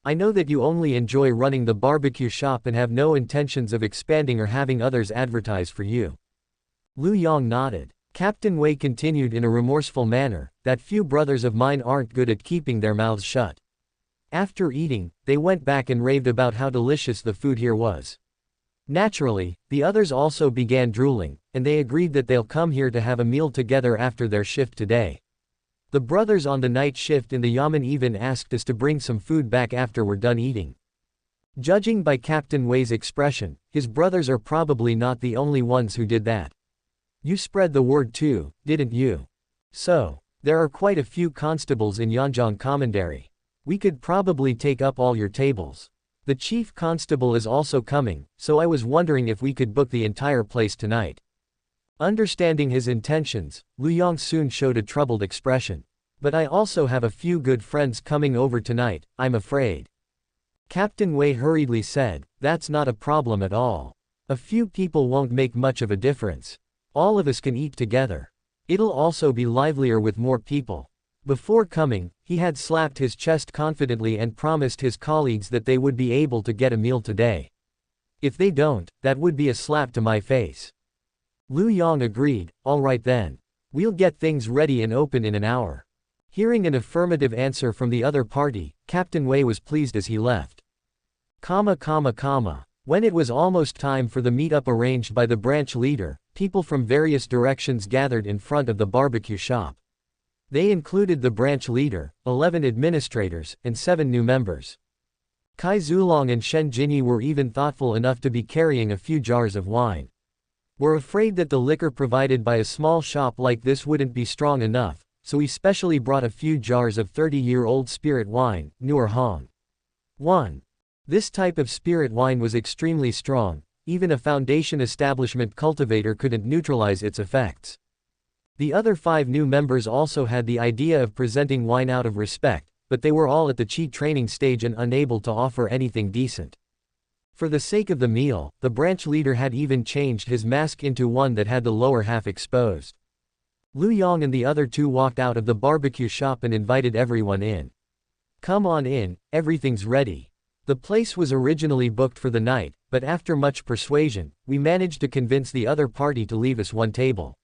I know that you only enjoy running the barbecue shop and have no intentions of expanding or having others advertise for you." Lu Yang nodded. Captain Wei continued in a remorseful manner, "That few brothers of mine aren't good at keeping their mouths shut." After eating, they went back and raved about how delicious the food here was. Naturally, the others also began drooling, and they agreed that they'll come here to have a meal together after their shift today. The brothers on the night shift in the yamen even asked us to bring some food back after we're done eating. Judging by Captain Wei's expression, his brothers are probably not the only ones who did that. You spread the word too, didn't you? So, there are quite a few constables in Yanjiang Commandery. We could probably take up all your tables. The chief constable is also coming, so I was wondering if we could book the entire place tonight." Understanding his intentions, Lu Yang soon showed a troubled expression. "But I also have a few good friends coming over tonight, I'm afraid." Captain Wei hurriedly said, "That's not a problem at all. A few people won't make much of a difference. All of us can eat together. It'll also be livelier with more people." Before coming, he had slapped his chest confidently and promised his colleagues that they would be able to get a meal today. If they don't, that would be a slap to my face. Lu Yang agreed. "All right then. We'll get things ready and open in an hour." Hearing an affirmative answer from the other party, Captain Wei was pleased as he left. When it was almost time for the meetup arranged by the branch leader, people from various directions gathered in front of the barbecue shop. They included the branch leader, 11 administrators, and 7 new members. Kai Zulong and Shen Jinyi were even thoughtful enough to be carrying a few jars of wine. We're afraid that the liquor provided by a small shop like this wouldn't be strong enough, so we specially brought a few jars of 30-year-old spirit wine, Nuer Hong 1. This type of spirit wine was extremely strong, even a foundation establishment cultivator couldn't neutralize its effects. The other 5 new members also had the idea of presenting wine out of respect, but they were all at the Qi training stage and unable to offer anything decent. For the sake of the meal, the branch leader had even changed his mask into one that had the lower half exposed. Lu Yang and the other 2 walked out of the barbecue shop and invited everyone in. "Come on in, everything's ready." The place was originally booked for the night, but after much persuasion, we managed to convince the other party to leave us one table.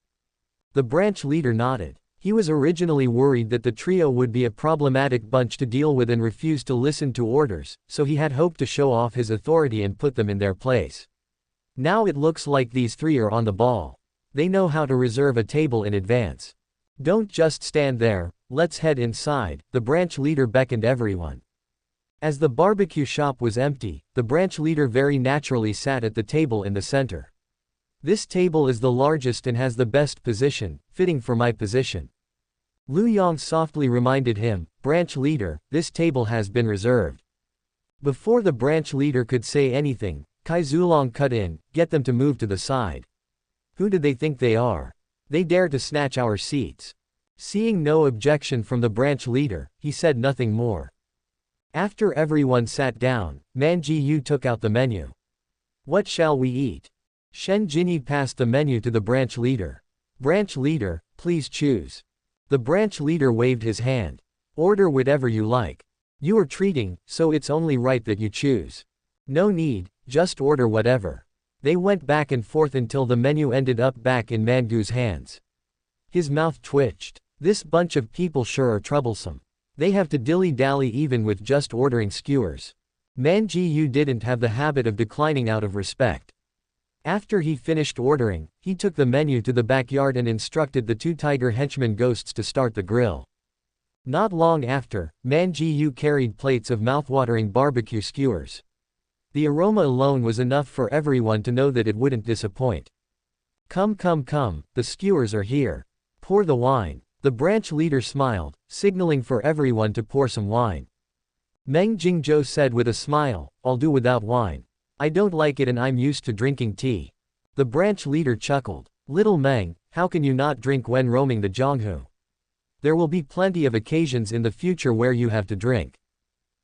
The branch leader nodded. He was originally worried that the trio would be a problematic bunch to deal with and refused to listen to orders, so he had hoped to show off his authority and put them in their place. Now it looks like these 3 are on the ball. They know how to reserve a table in advance. "Don't just stand there, let's head inside," the branch leader beckoned everyone. As the barbecue shop was empty, the branch leader very naturally sat at the table in the center. "This table is the largest and has the best position, fitting for my position." Lu Yang softly reminded him, "Branch leader, this table has been reserved." Before the branch leader could say anything, Kai Zulong cut in, "Get them to move to the side. Who do they think they are? They dare to snatch our seats." Seeing no objection from the branch leader, he said nothing more. After everyone sat down, Man Ji Yu took out the menu. "What shall we eat?" Shen Jinyi passed the menu to the branch leader. "Branch leader, please choose." The branch leader waved his hand. "Order whatever you like. You are treating, so it's only right that you choose. No need, just order whatever." They went back and forth until the menu ended up back in Mangu's hands. His mouth twitched. This bunch of people sure are troublesome. They have to dilly-dally even with just ordering skewers. Man Ji-yu didn't have the habit of declining out of respect. After he finished ordering, he took the menu to the backyard and instructed the two tiger henchman ghosts to start the grill. Not long after, Man Ji-yu carried plates of mouthwatering barbecue skewers. The aroma alone was enough for everyone to know that it wouldn't disappoint. Come, the skewers are here. Pour the wine. The branch leader smiled, signaling for everyone to pour some wine. Meng Jingzhou said with a smile, I'll do without wine. I don't like it and I'm used to drinking tea. The branch leader chuckled. Little Meng, how can you not drink when roaming the Zhonghu? There will be plenty of occasions in the future where you have to drink.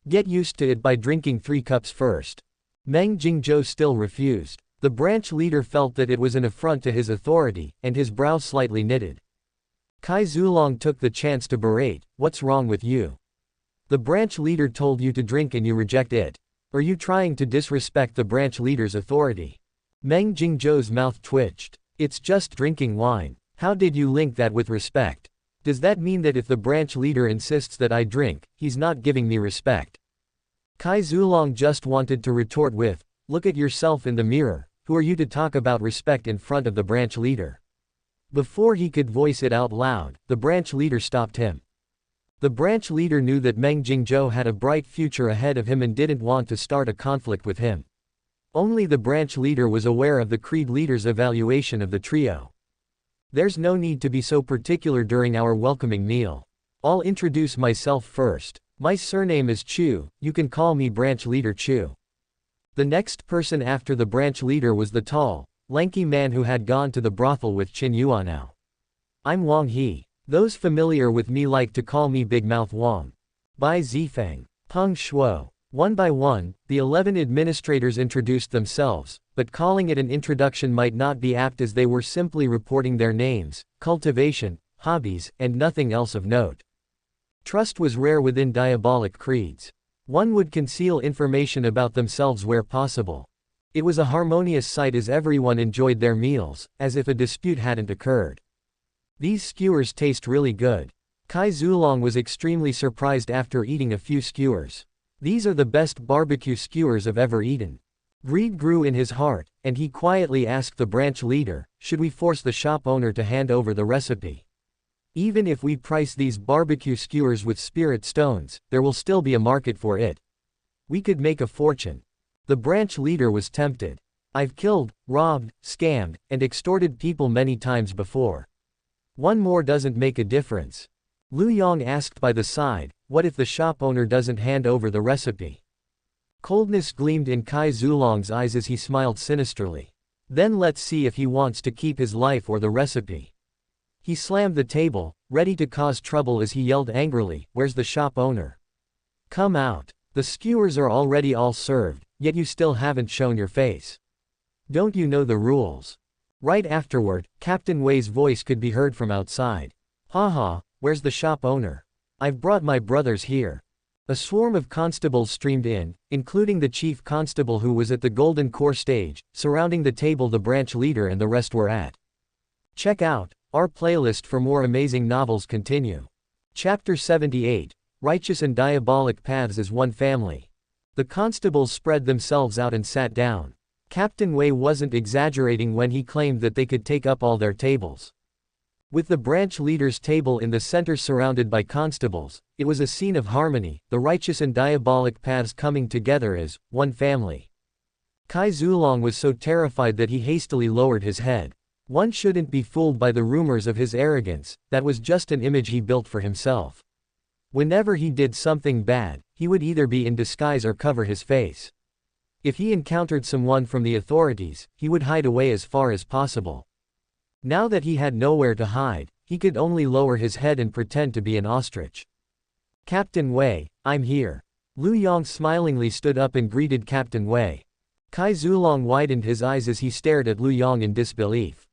Get used to it by drinking 3 cups first. Meng Jingzhou still refused. The branch leader felt that it was an affront to his authority, and his brow slightly knitted. Kai Zulong took the chance to berate, what's wrong with you? The branch leader told you to drink and you reject it. Are you trying to disrespect the branch leader's authority? Meng Jingzhou's mouth twitched. It's just drinking wine. How did you link that with respect? Does that mean that if the branch leader insists that I drink, he's not giving me respect? Kai Zulong just wanted to retort with, look at yourself in the mirror, who are you to talk about respect in front of the branch leader? Before he could voice it out loud, the branch leader stopped him. The branch leader knew that Meng Jingzhou had a bright future ahead of him and didn't want to start a conflict with him. Only the branch leader was aware of the creed leader's evaluation of the trio. There's no need to be so particular during our welcoming meal. I'll introduce myself first. My surname is Chu, you can call me branch leader Chu. The next person after the branch leader was the tall, lanky man who had gone to the brothel with Qin Yuanao. I'm Wang He. Those familiar with me like to call me Big Mouth Wang. Bai Zifeng. Peng Shuo. One by one, the 11 administrators introduced themselves, but calling it an introduction might not be apt as they were simply reporting their names, cultivation, hobbies, and nothing else of note. Trust was rare within diabolic creeds. One would conceal information about themselves where possible. It was a harmonious sight as everyone enjoyed their meals, as if a dispute hadn't occurred. These skewers taste really good. Kai Zulong was extremely surprised after eating a few skewers. These are the best barbecue skewers I've ever eaten. Greed grew in his heart, and he quietly asked the branch leader, should we force the shop owner to hand over the recipe? Even if we price these barbecue skewers with spirit stones, there will still be a market for it. We could make a fortune. The branch leader was tempted. I've killed, robbed, scammed, and extorted people many times before. One more doesn't make a difference. Lu Yang asked by the side, what if the shop owner doesn't hand over the recipe? Coldness gleamed in Kai Zulong's eyes as he smiled sinisterly. Then let's see if he wants to keep his life or the recipe. He slammed the table, ready to cause trouble as he yelled angrily, where's the shop owner? Come out. The skewers are already all served, yet you still haven't shown your face. Don't you know the rules? Right afterward, Captain Wei's voice could be heard from outside. Haha, where's the shop owner? I've brought my brothers here. A swarm of constables streamed in, including the chief constable who was at the golden core stage, surrounding the table the branch leader and the rest were at. Check out our playlist for more amazing novels. Continue. Chapter 78. Righteous and Diabolic Paths as One Family. The constables spread themselves out and sat down. Captain Wei wasn't exaggerating when he claimed that they could take up all their tables. With the branch leader's table in the center surrounded by constables, it was a scene of harmony, the righteous and diabolic paths coming together as one family. Kai Zulong was so terrified that he hastily lowered his head. One shouldn't be fooled by the rumors of his arrogance, that was just an image he built for himself. Whenever he did something bad, he would either be in disguise or cover his face. If he encountered someone from the authorities, he would hide away as far as possible. Now that he had nowhere to hide, he could only lower his head and pretend to be an ostrich. Captain Wei, I'm here. Lu Yang smilingly stood up and greeted Captain Wei. Kai Zulong widened his eyes as he stared at Lu Yang in disbelief.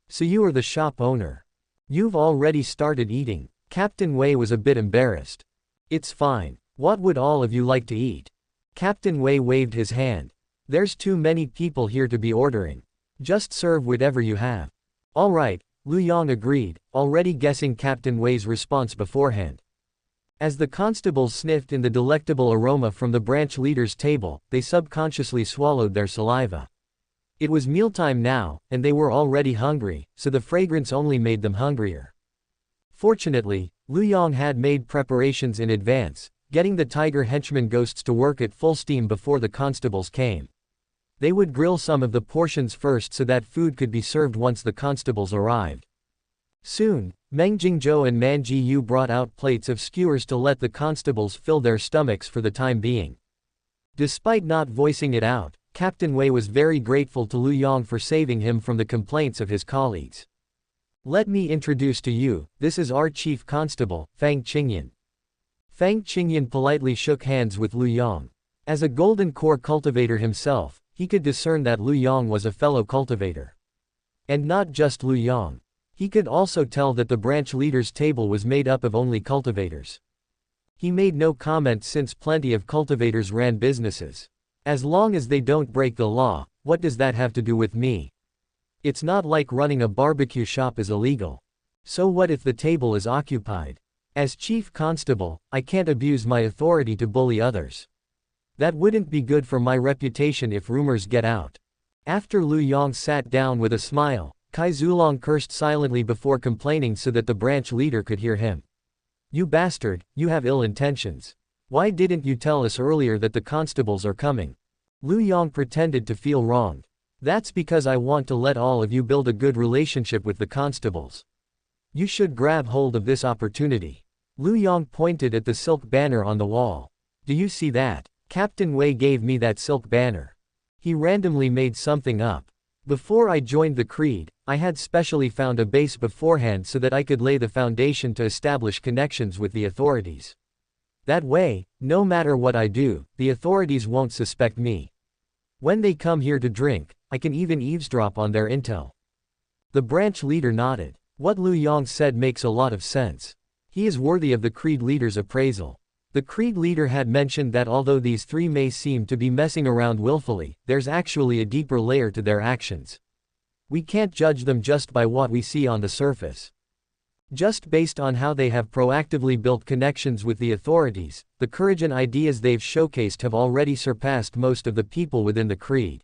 So you are the shop owner. You've already started eating. Captain Wei was a bit embarrassed. It's fine. What would all of you like to eat? Captain Wei waved his hand. There's too many people here to be ordering. Just serve whatever you have. Alright, Lu Yang agreed, already guessing Captain Wei's response beforehand. As the constables sniffed in the delectable aroma from the branch leader's table, they subconsciously swallowed their saliva. It was mealtime now, and they were already hungry, so the fragrance only made them hungrier. Fortunately, Lu Yang had made preparations in advance, getting the tiger henchman ghosts to work at full steam before the constables came. They would grill some of the portions first so that food could be served once the constables arrived. Soon, Meng Jingzhou and Man Jiyu brought out plates of skewers to let the constables fill their stomachs for the time being. Despite not voicing it out, Captain Wei was very grateful to Lu Yang for saving him from the complaints of his colleagues. Let me introduce to you, this is our chief constable, Fang Qingyan. Fang Qingyan politely shook hands with Lu Yang. As a golden core cultivator himself, he could discern that Lu Yang was a fellow cultivator. And not just Lu Yang. He could also tell that the branch leader's table was made up of only cultivators. He made no comment since plenty of cultivators ran businesses. As long as they don't break the law, what does that have to do with me? It's not like running a barbecue shop is illegal. So what if the table is occupied? As chief constable, I can't abuse my authority to bully others. That wouldn't be good for my reputation if rumors get out. After Lu Yang sat down with a smile, Kai Zulong cursed silently before complaining so that the branch leader could hear him. You bastard, you have ill intentions. Why didn't you tell us earlier that the constables are coming? Lu Yang pretended to feel wronged. That's because I want to let all of you build a good relationship with the constables. You should grab hold of this opportunity. Lu Yang pointed at the silk banner on the wall. Do you see that? Captain Wei gave me that silk banner. He randomly made something up. Before I joined the Creed, I had specially found a base beforehand so that I could lay the foundation to establish connections with the authorities. That way, no matter what I do, the authorities won't suspect me. When they come here to drink, I can even eavesdrop on their intel. The branch leader nodded. What Lu Yang said makes a lot of sense. He is worthy of the Creed leader's appraisal. The Creed leader had mentioned that although these three may seem to be messing around willfully, there's actually a deeper layer to their actions. We can't judge them just by what we see on the surface. Just based on how they have proactively built connections with the authorities, the courage and ideas they've showcased have already surpassed most of the people within the Creed.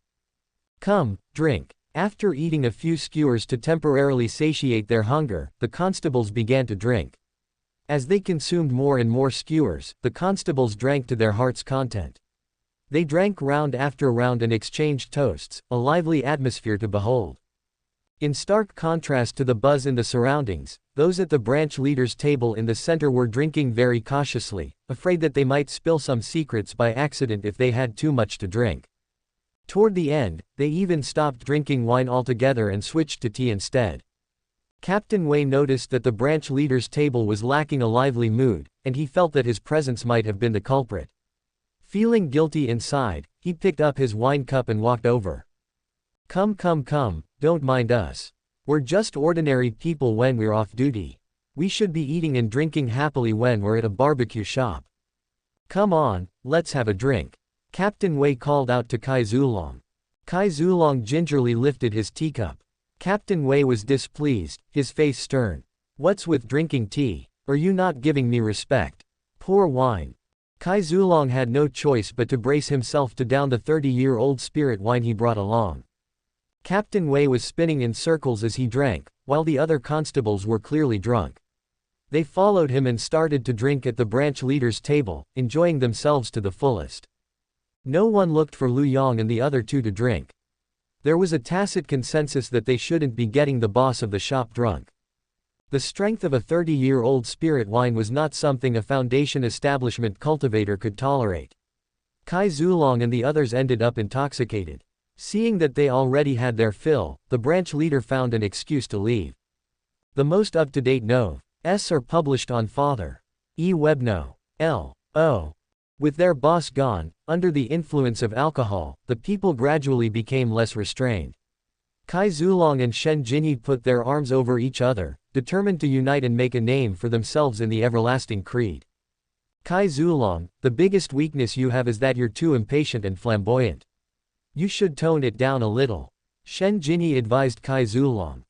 Come, drink. After eating a few skewers to temporarily satiate their hunger, the constables began to drink. As they consumed more and more skewers, the constables drank to their heart's content. They drank round after round and exchanged toasts, a lively atmosphere to behold. In stark contrast to the buzz in the surroundings, those at the branch leader's table in the center were drinking very cautiously, afraid that they might spill some secrets by accident if they had too much to drink. Toward the end, they even stopped drinking wine altogether and switched to tea instead. Captain Wei noticed that the branch leader's table was lacking a lively mood, and he felt that his presence might have been the culprit. Feeling guilty inside, he picked up his wine cup and walked over. Come, don't mind us. We're just ordinary people when we're off duty. We should be eating and drinking happily when we're at a barbecue shop. Come on, let's have a drink. Captain Wei called out to Kai Zulong. Kai Zulong gingerly lifted his teacup. Captain Wei was displeased, his face stern. What's with drinking tea? Are you not giving me respect? Pour wine. Kai Zulong had no choice but to brace himself to down the 30-year-old spirit wine he brought along. Captain Wei was spinning in circles as he drank, while the other constables were clearly drunk. They followed him and started to drink at the branch leader's table, enjoying themselves to the fullest. No one looked for Lu Yang and the other two to drink. There was a tacit consensus that they shouldn't be getting the boss of the shop drunk. The strength of a 30-year-old spirit wine was not something a Foundation establishment cultivator could tolerate. Kai Zulong and the others ended up intoxicated. Seeing that they already had their fill, the branch leader found an excuse to leave. The most up-to-date novels are published on Father E. Webno. L.O. With their boss gone, under the influence of alcohol, the people gradually became less restrained. Kai Zulong and Shen Jinyi put their arms over each other, determined to unite and make a name for themselves in the everlasting creed. Kai Zulong, the biggest weakness you have is that you're too impatient and flamboyant. You should tone it down a little. Shen Jinyi advised Kai Zulong.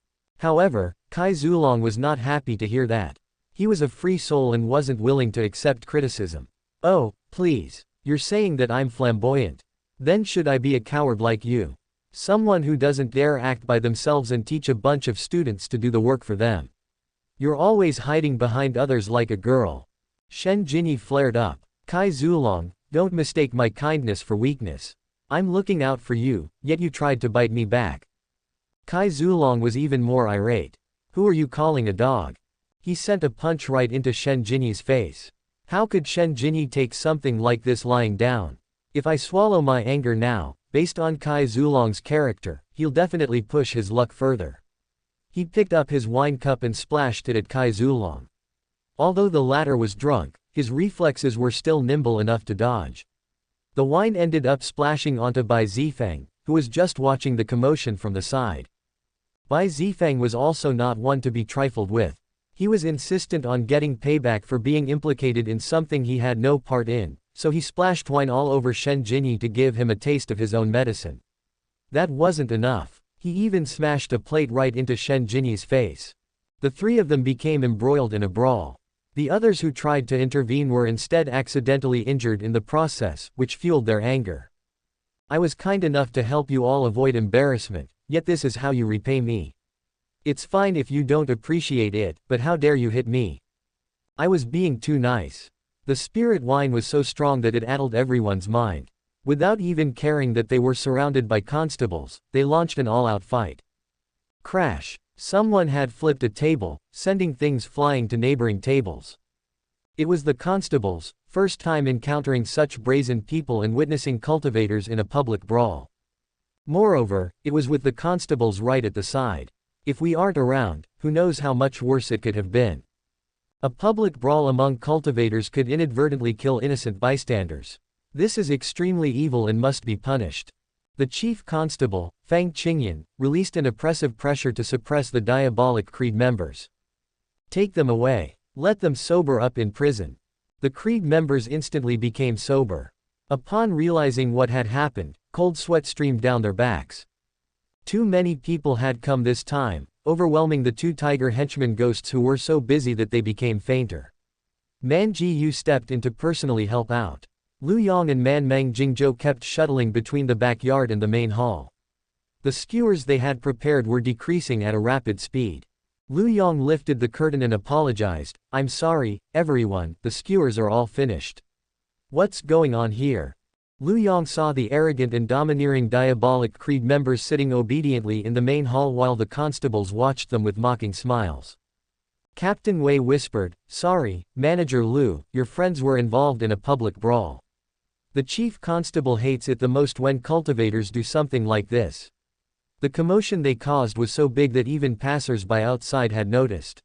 However, Kai Zulong was not happy to hear that. He was a free soul and wasn't willing to accept criticism. Oh, please. You're saying that I'm flamboyant. Then should I be a coward like you? Someone who doesn't dare act by themselves and teach a bunch of students to do the work for them. You're always hiding behind others like a girl. Shen Jinyi flared up. Kai Zulong, don't mistake my kindness for weakness. I'm looking out for you, yet you tried to bite me back. Kai Zulong was even more irate. Who are you calling a dog? He sent a punch right into Shen Jinyi's face. How could Shen Jinyi take something like this lying down? If I swallow my anger now, based on Kai Zulong's character, he'll definitely push his luck further. He picked up his wine cup and splashed it at Kai Zulong. Although the latter was drunk, his reflexes were still nimble enough to dodge. The wine ended up splashing onto Bai Zifeng, who was just watching the commotion from the side. Bai Zifeng was also not one to be trifled with. He was insistent on getting payback for being implicated in something he had no part in, so he splashed wine all over Shen Jinyi to give him a taste of his own medicine. That wasn't enough. He even smashed a plate right into Shen Jinyi's face. The three of them became embroiled in a brawl. The others who tried to intervene were instead accidentally injured in the process, which fueled their anger. I was kind enough to help you all avoid embarrassment, yet this is how you repay me. It's fine if you don't appreciate it, but how dare you hit me? I was being too nice. The spirit wine was so strong that it addled everyone's mind. Without even caring that they were surrounded by constables, they launched an all-out fight. Crash! Someone had flipped a table, sending things flying to neighboring tables. It was the constables, first time encountering such brazen people and witnessing cultivators in a public brawl. Moreover, it was with the constables right at the side. If we aren't around, who knows how much worse it could have been. A public brawl among cultivators could inadvertently kill innocent bystanders. This is extremely evil and must be punished. The chief constable, Fang Qingyan, released an oppressive pressure to suppress the diabolic Creed members. Take them away. Let them sober up in prison. The Creed members instantly became sober. Upon realizing what had happened, cold sweat streamed down their backs. Too many people had come this time, overwhelming the two tiger henchmen ghosts who were so busy that they became fainter. Man Ji Yu stepped in to personally help out. Lu Yang and Man Meng Jingzhou kept shuttling between the backyard and the main hall. The skewers they had prepared were decreasing at a rapid speed. Lu Yang lifted the curtain and apologized, I'm sorry, everyone, the skewers are all finished. What's going on here? Lu Yang saw the arrogant and domineering diabolic Creed members sitting obediently in the main hall while the constables watched them with mocking smiles. Captain Wei whispered, sorry, Manager Lu, your friends were involved in a public brawl. The chief constable hates it the most when cultivators do something like this. The commotion they caused was so big that even passers-by outside had noticed.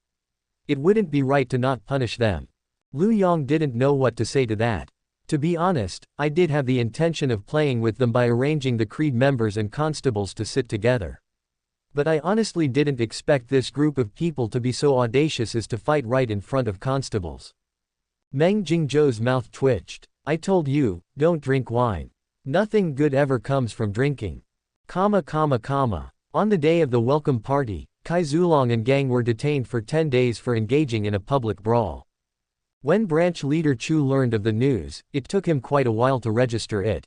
It wouldn't be right to not punish them. Lu Yang didn't know what to say to that. To be honest, I did have the intention of playing with them by arranging the Creed members and constables to sit together. But I honestly didn't expect this group of people to be so audacious as to fight right in front of constables. Meng Jingzhou's mouth twitched. I told you, don't drink wine. Nothing good ever comes from drinking. On the day of the welcome party, Kai Zulong and gang were detained for 10 days for engaging in a public brawl. When branch leader Chu learned of the news, it took him quite a while to register it.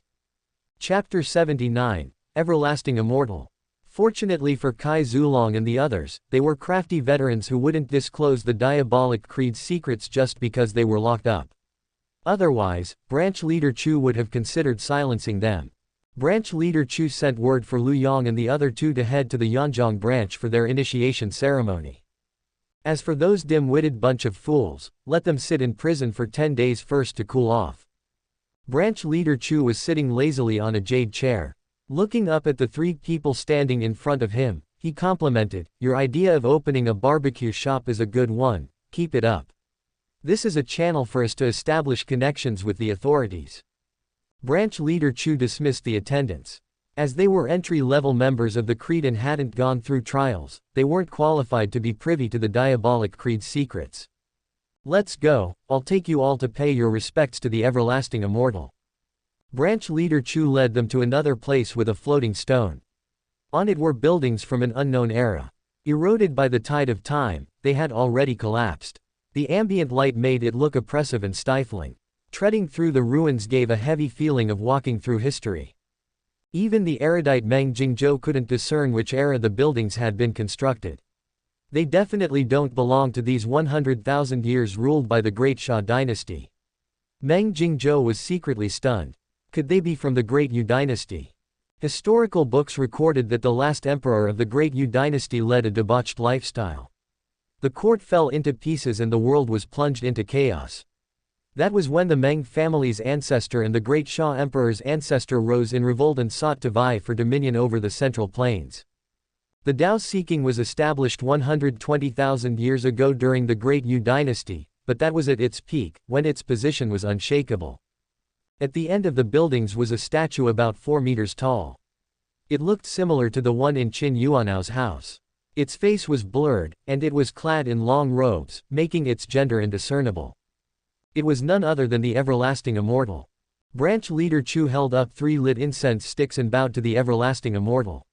Chapter 79, Everlasting Immortal. Fortunately for Kai Zulong and the others, they were crafty veterans who wouldn't disclose the diabolic Creed's secrets just because they were locked up. Otherwise, branch leader Chu would have considered silencing them. Branch leader Chu sent word for Lu Yang and the other two to head to the Yanjiang branch for their initiation ceremony. As for those dim-witted bunch of fools, let them sit in prison for 10 days first to cool off. Branch leader Chu was sitting lazily on a jade chair. Looking up at the three people standing in front of him, he complimented, your idea of opening a barbecue shop is a good one, keep it up. This is a channel for us to establish connections with the authorities. Branch leader Chu dismissed the attendants. As they were entry-level members of the Creed and hadn't gone through trials, they weren't qualified to be privy to the diabolic Creed's secrets. Let's go, I'll take you all to pay your respects to the everlasting immortal. Branch leader Chu led them to another place with a floating stone. On it were buildings from an unknown era. Eroded by the tide of time, they had already collapsed. The ambient light made it look oppressive and stifling. Treading through the ruins gave a heavy feeling of walking through history. Even the erudite Meng Jingzhou couldn't discern which era the buildings had been constructed. They definitely don't belong to these 100,000 years ruled by the Great Xia dynasty. Meng Jingzhou was secretly stunned. Could they be from the Great Yu dynasty? Historical books recorded that the last emperor of the Great Yu dynasty led a debauched lifestyle. The court fell into pieces and the world was plunged into chaos. That was when the Meng family's ancestor and the Great Xia Emperor's ancestor rose in revolt and sought to vie for dominion over the Central Plains. The Dao-seeking was established 120,000 years ago during the Great Yu dynasty, but that was at its peak, when its position was unshakable. At the end of the buildings was a statue about 4 meters tall. It looked similar to the one in Qin Yuanao's house. Its face was blurred, and it was clad in long robes, making its gender indiscernible. It was none other than the everlasting immortal. Branch leader Chu held up 3 lit incense sticks and bowed to the everlasting immortal.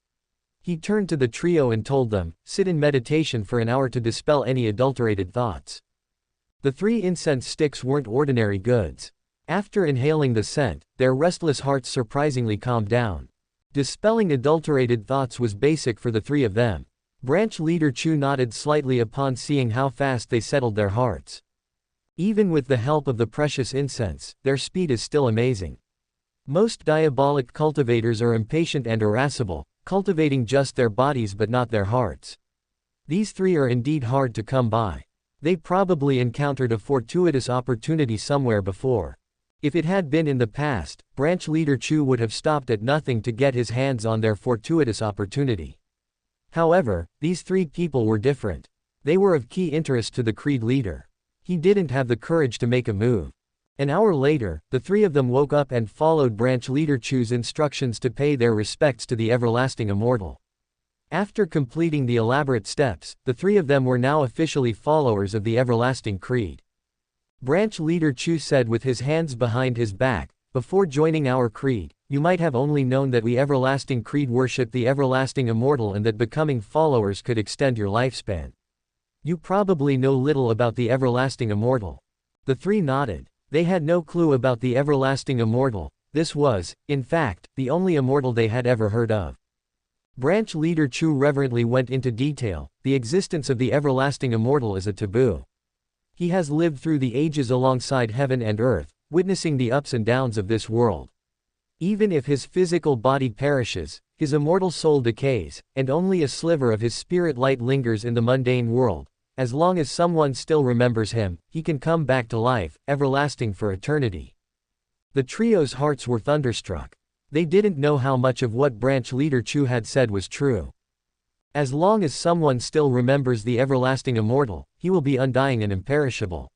He turned to the trio and told them, sit in meditation for an hour to dispel any adulterated thoughts. The 3 incense sticks weren't ordinary goods. After inhaling the scent, their restless hearts surprisingly calmed down. Dispelling adulterated thoughts was basic for the 3 of them. Branch leader Chu nodded slightly upon seeing how fast they settled their hearts. Even with the help of the precious incense, their speed is still amazing. Most diabolic cultivators are impatient and irascible, cultivating just their bodies but not their hearts. These 3 are indeed hard to come by. They probably encountered a fortuitous opportunity somewhere before. If it had been in the past, branch leader Chu would have stopped at nothing to get his hands on their fortuitous opportunity. However, these 3 people were different. They were of key interest to the creed leader. He didn't have the courage to make a move. An hour later, the 3 of them woke up and followed branch leader Chu's instructions to pay their respects to the everlasting immortal. After completing the elaborate steps, the 3 of them were now officially followers of the everlasting creed. Branch leader Chu said with his hands behind his back, before joining our creed, you might have only known that we everlasting creed worship the everlasting immortal and that becoming followers could extend your lifespan. You probably know little about the everlasting immortal. The 3 nodded. They had no clue about the everlasting immortal. This was, in fact, the only immortal they had ever heard of. Branch leader Chu reverently went into detail. The existence of the everlasting immortal is a taboo. He has lived through the ages alongside heaven and earth, witnessing the ups and downs of this world. Even if his physical body perishes, his immortal soul decays, and only a sliver of his spirit light lingers in the mundane world. As long as someone still remembers him, he can come back to life, everlasting for eternity. The trio's hearts were thunderstruck. They didn't know how much of what branch leader Chu had said was true. As long as someone still remembers the everlasting immortal, he will be undying and imperishable.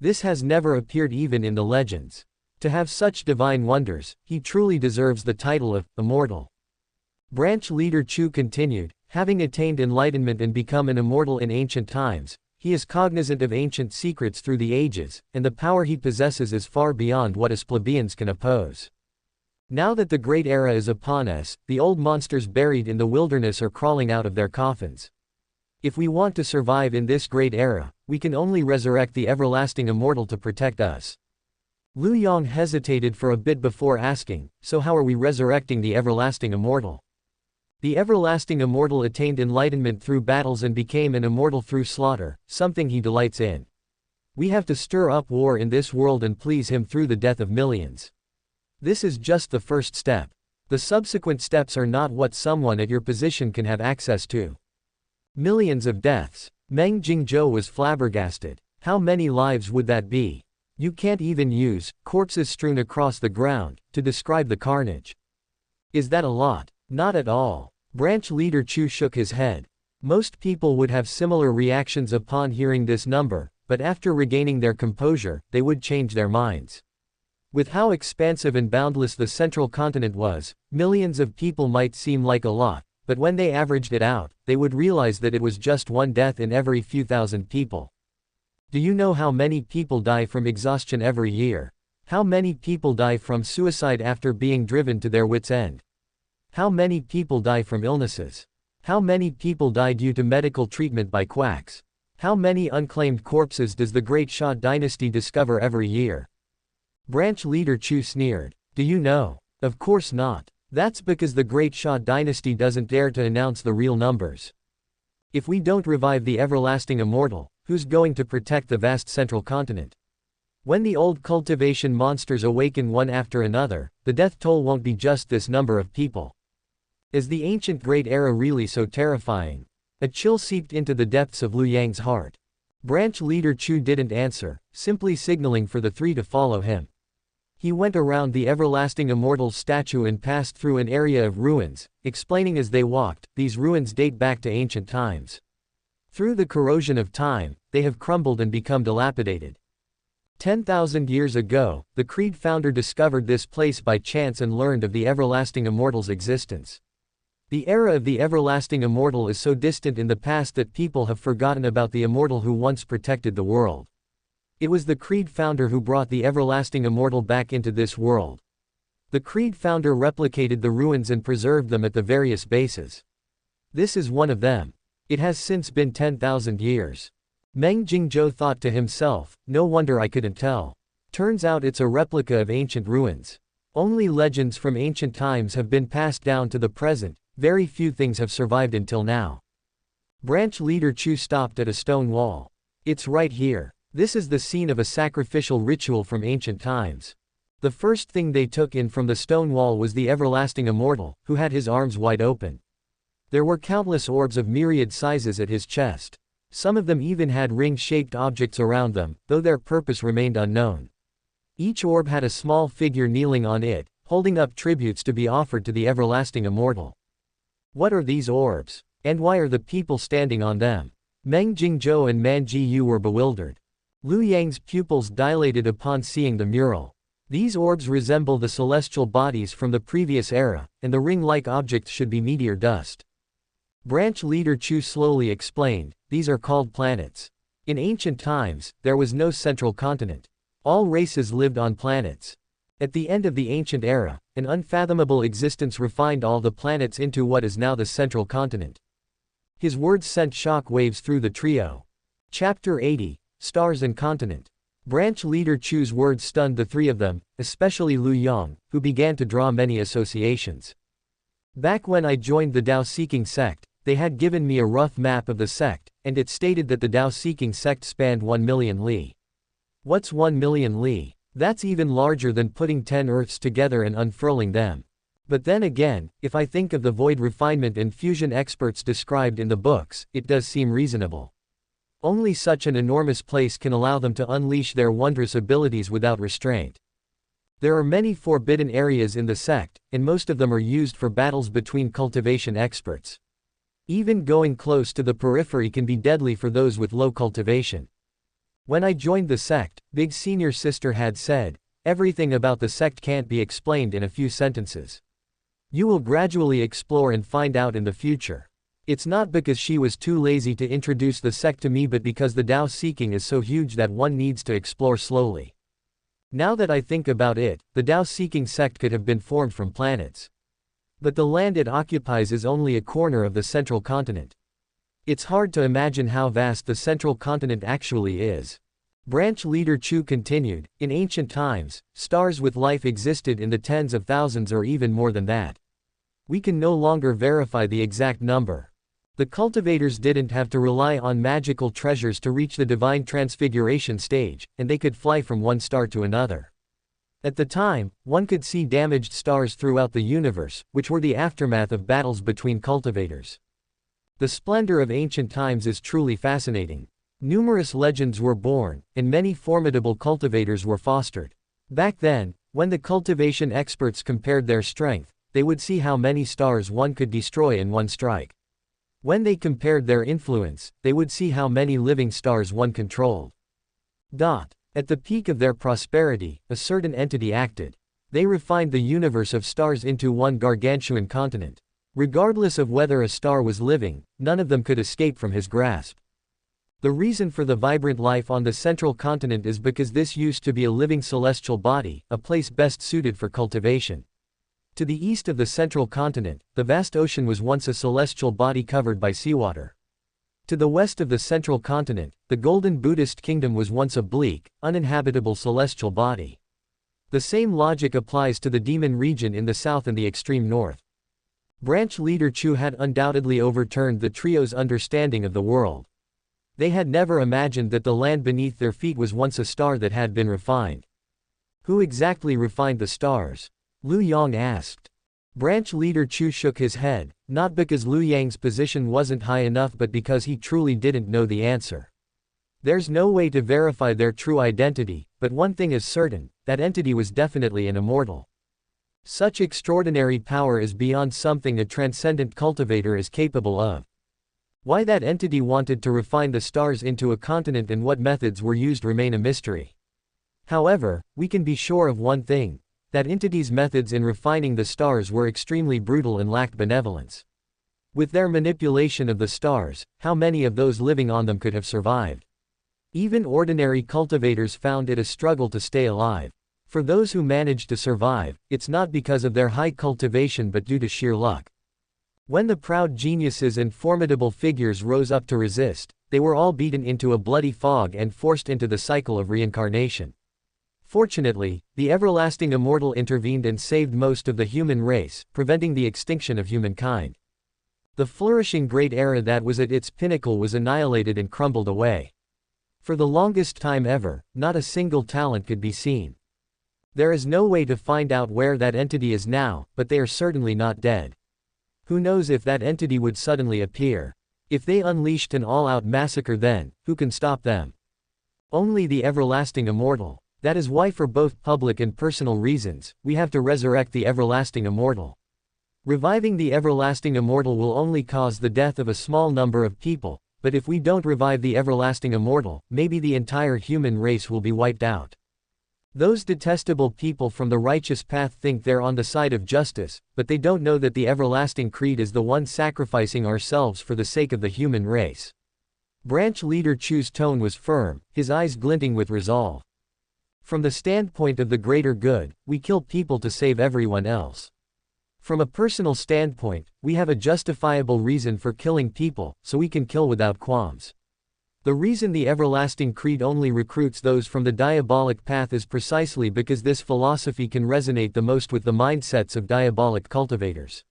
This has never appeared even in the legends. To have such divine wonders, he truly deserves the title of immortal. Branch leader Chu continued, having attained enlightenment and become an immortal in ancient times, he is cognizant of ancient secrets through the ages, and the power he possesses is far beyond what us plebeians can oppose. Now that the great era is upon us, the old monsters buried in the wilderness are crawling out of their coffins. If we want to survive in this great era, we can only resurrect the everlasting immortal to protect us. Lu Yang hesitated for a bit before asking, so how are we resurrecting the everlasting immortal? The everlasting immortal attained enlightenment through battles and became an immortal through slaughter, something he delights in. We have to stir up war in this world and please him through the death of millions. This is just the first step. The subsequent steps are not what someone at your position can have access to. Millions of deaths. Meng Jingzhou was flabbergasted. How many lives would that be? You can't even use corpses strewn across the ground to describe the carnage. Is that a lot? Not at all. Branch leader Chu shook his head. Most people would have similar reactions upon hearing this number, but after regaining their composure, they would change their minds. With how expansive and boundless the central continent was, millions of people might seem like a lot, but when they averaged it out, they would realize that it was just one death in every few thousand people. Do you know how many people die from exhaustion every year? How many people die from suicide after being driven to their wits' end? How many people die from illnesses? How many people die due to medical treatment by quacks? How many unclaimed corpses does the Great Xia dynasty discover every year? Branch leader Chu sneered. Do you know? Of course not. That's because the Great Xia dynasty doesn't dare to announce the real numbers. If we don't revive the everlasting immortal, who's going to protect the vast central continent? When the old cultivation monsters awaken one after another, the death toll won't be just this number of people. Is the ancient great era really so terrifying? A chill seeped into the depths of Lu Yang's heart. Branch leader Chu didn't answer, simply signaling for the three to follow him. He went around the everlasting immortal's statue and passed through an area of ruins, explaining as they walked, these ruins date back to ancient times. Through the corrosion of time, they have crumbled and become dilapidated. 10,000 years ago, the Creed founder discovered this place by chance and learned of the everlasting immortal's existence. The era of the everlasting immortal is so distant in the past that people have forgotten about the immortal who once protected the world. It was the Creed founder who brought the everlasting immortal back into this world. The Creed founder replicated the ruins and preserved them at the various bases. This is one of them. It has since been 10,000 years. Meng Jingzhou thought to himself, no wonder I couldn't tell. Turns out it's a replica of ancient ruins. Only legends from ancient times have been passed down to the present, very few things have survived until now. Branch leader Chu stopped at a stone wall. It's right here. This is the scene of a sacrificial ritual from ancient times. The first thing they took in from the stone wall was the everlasting immortal, who had his arms wide open. There were countless orbs of myriad sizes at his chest. Some of them even had ring-shaped objects around them, though their purpose remained unknown. Each orb had a small figure kneeling on it, holding up tributes to be offered to the everlasting immortal. What are these orbs? And why are the people standing on them? Meng Jingzhou and Man Jiyu were bewildered. Lu Yang's pupils dilated upon seeing the mural. These orbs resemble the celestial bodies from the previous era, and the ring-like objects should be meteor dust. Branch leader Chu slowly explained, these are called planets. In ancient times, there was no central continent. All races lived on planets. At the end of the ancient era, an unfathomable existence refined all the planets into what is now the central continent. His words sent shock waves through the trio. Chapter 80. Stars and Continent. Branch leader Chu's words stunned the three of them, especially Lu Yang, who began to draw many associations. Back when I joined the Tao-seeking sect, they had given me a rough map of the sect, and it stated that the Tao-seeking sect spanned 1 million li. What's 1 million li? That's even larger than putting 10 Earths together and unfurling them. But then again, if I think of the void refinement and fusion experts described in the books, it does seem reasonable. Only such an enormous place can allow them to unleash their wondrous abilities without restraint. There are many forbidden areas in the sect, and most of them are used for battles between cultivation experts. Even going close to the periphery can be deadly for those with low cultivation. When I joined the sect, Big Senior Sister had said, everything about the sect can't be explained in a few sentences. You will gradually explore and find out in the future. It's not because she was too lazy to introduce the sect to me but because the Tao seeking is so huge that one needs to explore slowly. Now that I think about it, the Tao seeking sect could have been formed from planets. But the land it occupies is only a corner of the central continent. It's hard to imagine how vast the central continent actually is. Branch leader Chu continued, in ancient times, stars with life existed in the tens of thousands or even more than that. We can no longer verify the exact number. The cultivators didn't have to rely on magical treasures to reach the divine transfiguration stage, and they could fly from one star to another. At the time, one could see damaged stars throughout the universe, which were the aftermath of battles between cultivators. The splendor of ancient times is truly fascinating. Numerous legends were born, and many formidable cultivators were fostered. Back then, when the cultivation experts compared their strength, they would see how many stars one could destroy in one strike. When they compared their influence, they would see how many living stars one controlled. At the peak of their prosperity, a certain entity acted. They refined the universe of stars into one gargantuan continent. Regardless of whether a star was living, none of them could escape from his grasp. The reason for the vibrant life on the central continent is because this used to be a living celestial body, a place best suited for cultivation. To the east of the central continent, the vast ocean was once a celestial body covered by seawater. To the west of the central continent, the golden Buddhist kingdom was once a bleak, uninhabitable celestial body. The same logic applies to the demon region in the south and the extreme north. Branch leader Chu had undoubtedly overturned the trio's understanding of the world. They had never imagined that the land beneath their feet was once a star that had been refined. Who exactly refined the stars? Lu Yang asked. Branch leader Chu shook his head, not because Lu Yang's position wasn't high enough but because he truly didn't know the answer. There's no way to verify their true identity, but one thing is certain, that entity was definitely an immortal. Such extraordinary power is beyond something a transcendent cultivator is capable of. Why that entity wanted to refine the stars into a continent and what methods were used remain a mystery. However, we can be sure of one thing, that entity's methods in refining the stars were extremely brutal and lacked benevolence. With their manipulation of the stars, how many of those living on them could have survived? Even ordinary cultivators found it a struggle to stay alive. For those who managed to survive, it's not because of their high cultivation but due to sheer luck. When the proud geniuses and formidable figures rose up to resist, they were all beaten into a bloody fog and forced into the cycle of reincarnation. Fortunately, the everlasting immortal intervened and saved most of the human race, preventing the extinction of humankind. The flourishing great era that was at its pinnacle was annihilated and crumbled away. For the longest time ever, not a single talent could be seen. There is no way to find out where that entity is now, but they are certainly not dead. Who knows if that entity would suddenly appear? If they unleashed an all-out massacre then, who can stop them? Only the everlasting immortal. That is why for both public and personal reasons, we have to resurrect the everlasting immortal. Reviving the everlasting immortal will only cause the death of a small number of people, but if we don't revive the everlasting immortal, maybe the entire human race will be wiped out. Those detestable people from the righteous path think they're on the side of justice, but they don't know that the everlasting creed is the one sacrificing ourselves for the sake of the human race. Branch leader Chu's tone was firm, his eyes glinting with resolve. From the standpoint of the greater good, we kill people to save everyone else. From a personal standpoint, we have a justifiable reason for killing people, so we can kill without qualms. The reason the everlasting creed only recruits those from the diabolic path is precisely because this philosophy can resonate the most with the mindsets of diabolic cultivators.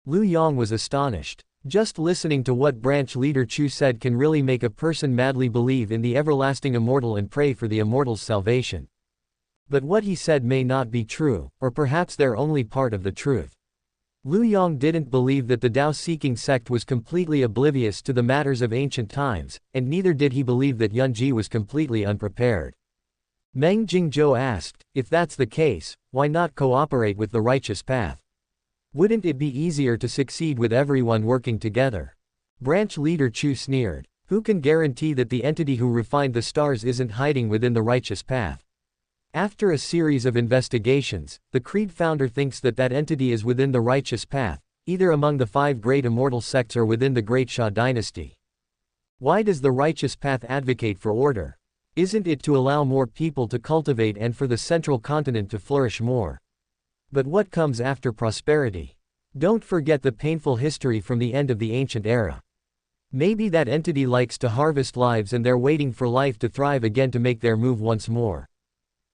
Lu Yang was astonished. Just listening to what branch leader Chu said can really make a person madly believe in the everlasting immortal and pray for the immortal's salvation. But what he said may not be true, or perhaps they're only part of the truth. Lu Yang didn't believe that the Tao-seeking sect was completely oblivious to the matters of ancient times, and neither did he believe that Yunji was completely unprepared. Meng Jingzhou asked, if that's the case, why not cooperate with the righteous path? Wouldn't it be easier to succeed with everyone working together? Branch leader Chu sneered. Who can guarantee that the entity who refined the stars isn't hiding within the righteous path? After a series of investigations, the creed founder thinks that that entity is within the righteous path, either among the 5 great immortal sects or within the great Xia dynasty. Why does the righteous path advocate for order? Isn't it to allow more people to cultivate and for the central continent to flourish more? But what comes after prosperity? Don't forget the painful history from the end of the ancient era. Maybe that entity likes to harvest lives and they're waiting for life to thrive again to make their move once more.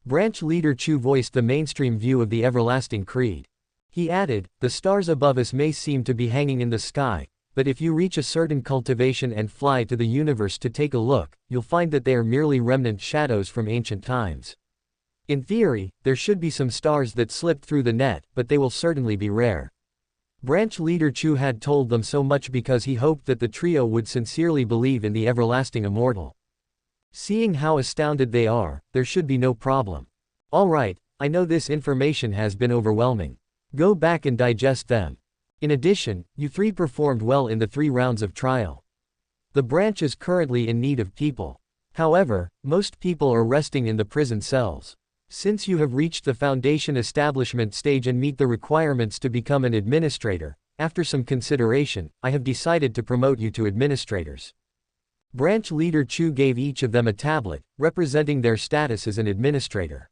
Branch leader Chu voiced the mainstream view of the everlasting creed. He added, the stars above us may seem to be hanging in the sky, but if you reach a certain cultivation and fly to the universe to take a look, you'll find that they are merely remnant shadows from ancient times. In theory, there should be some stars that slipped through the net, but they will certainly be rare. Branch leader Chu had told them so much because he hoped that the trio would sincerely believe in the everlasting immortal. Seeing how astounded they are, there should be no problem. All right, I know this information has been overwhelming. Go back and digest them. In addition, you 3 performed well in the 3 rounds of trial. The branch is currently in need of people. However, most people are resting in the prison cells. Since you have reached the foundation establishment stage and meet the requirements to become an administrator, after some consideration, I have decided to promote you to administrators. Branch leader Chu gave each of them a tablet, representing their status as an administrator.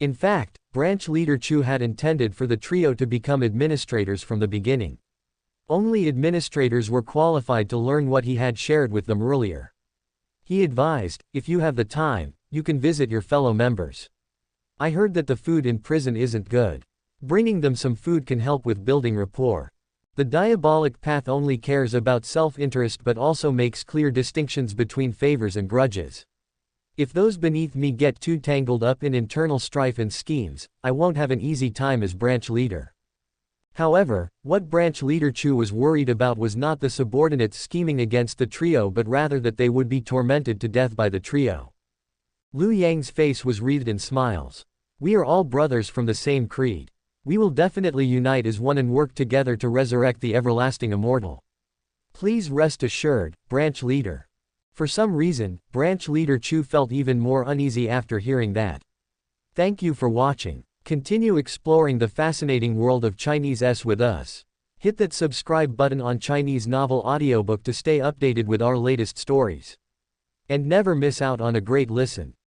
In fact, Branch Leader Chu had intended for the trio to become administrators from the beginning. Only administrators were qualified to learn what he had shared with them earlier. He advised, if you have the time, you can visit your fellow members. I heard that the food in prison isn't good. Bringing them some food can help with building rapport. The diabolic path only cares about self-interest but also makes clear distinctions between favors and grudges. If those beneath me get too tangled up in internal strife and schemes, I won't have an easy time as branch leader. However, what Branch Leader Chu was worried about was not the subordinates scheming against the trio but rather that they would be tormented to death by the trio. Lu Yang's face was wreathed in smiles. We are all brothers from the same creed. We will definitely unite as one and work together to resurrect the everlasting immortal. Please rest assured, Branch Leader. For some reason, Branch Leader Chu felt even more uneasy after hearing that. Thank you for watching. Continue exploring the fascinating world of Chinese with us. Hit that subscribe button on Chinese Novel Audiobook to stay updated with our latest stories. And never miss out on a great listen.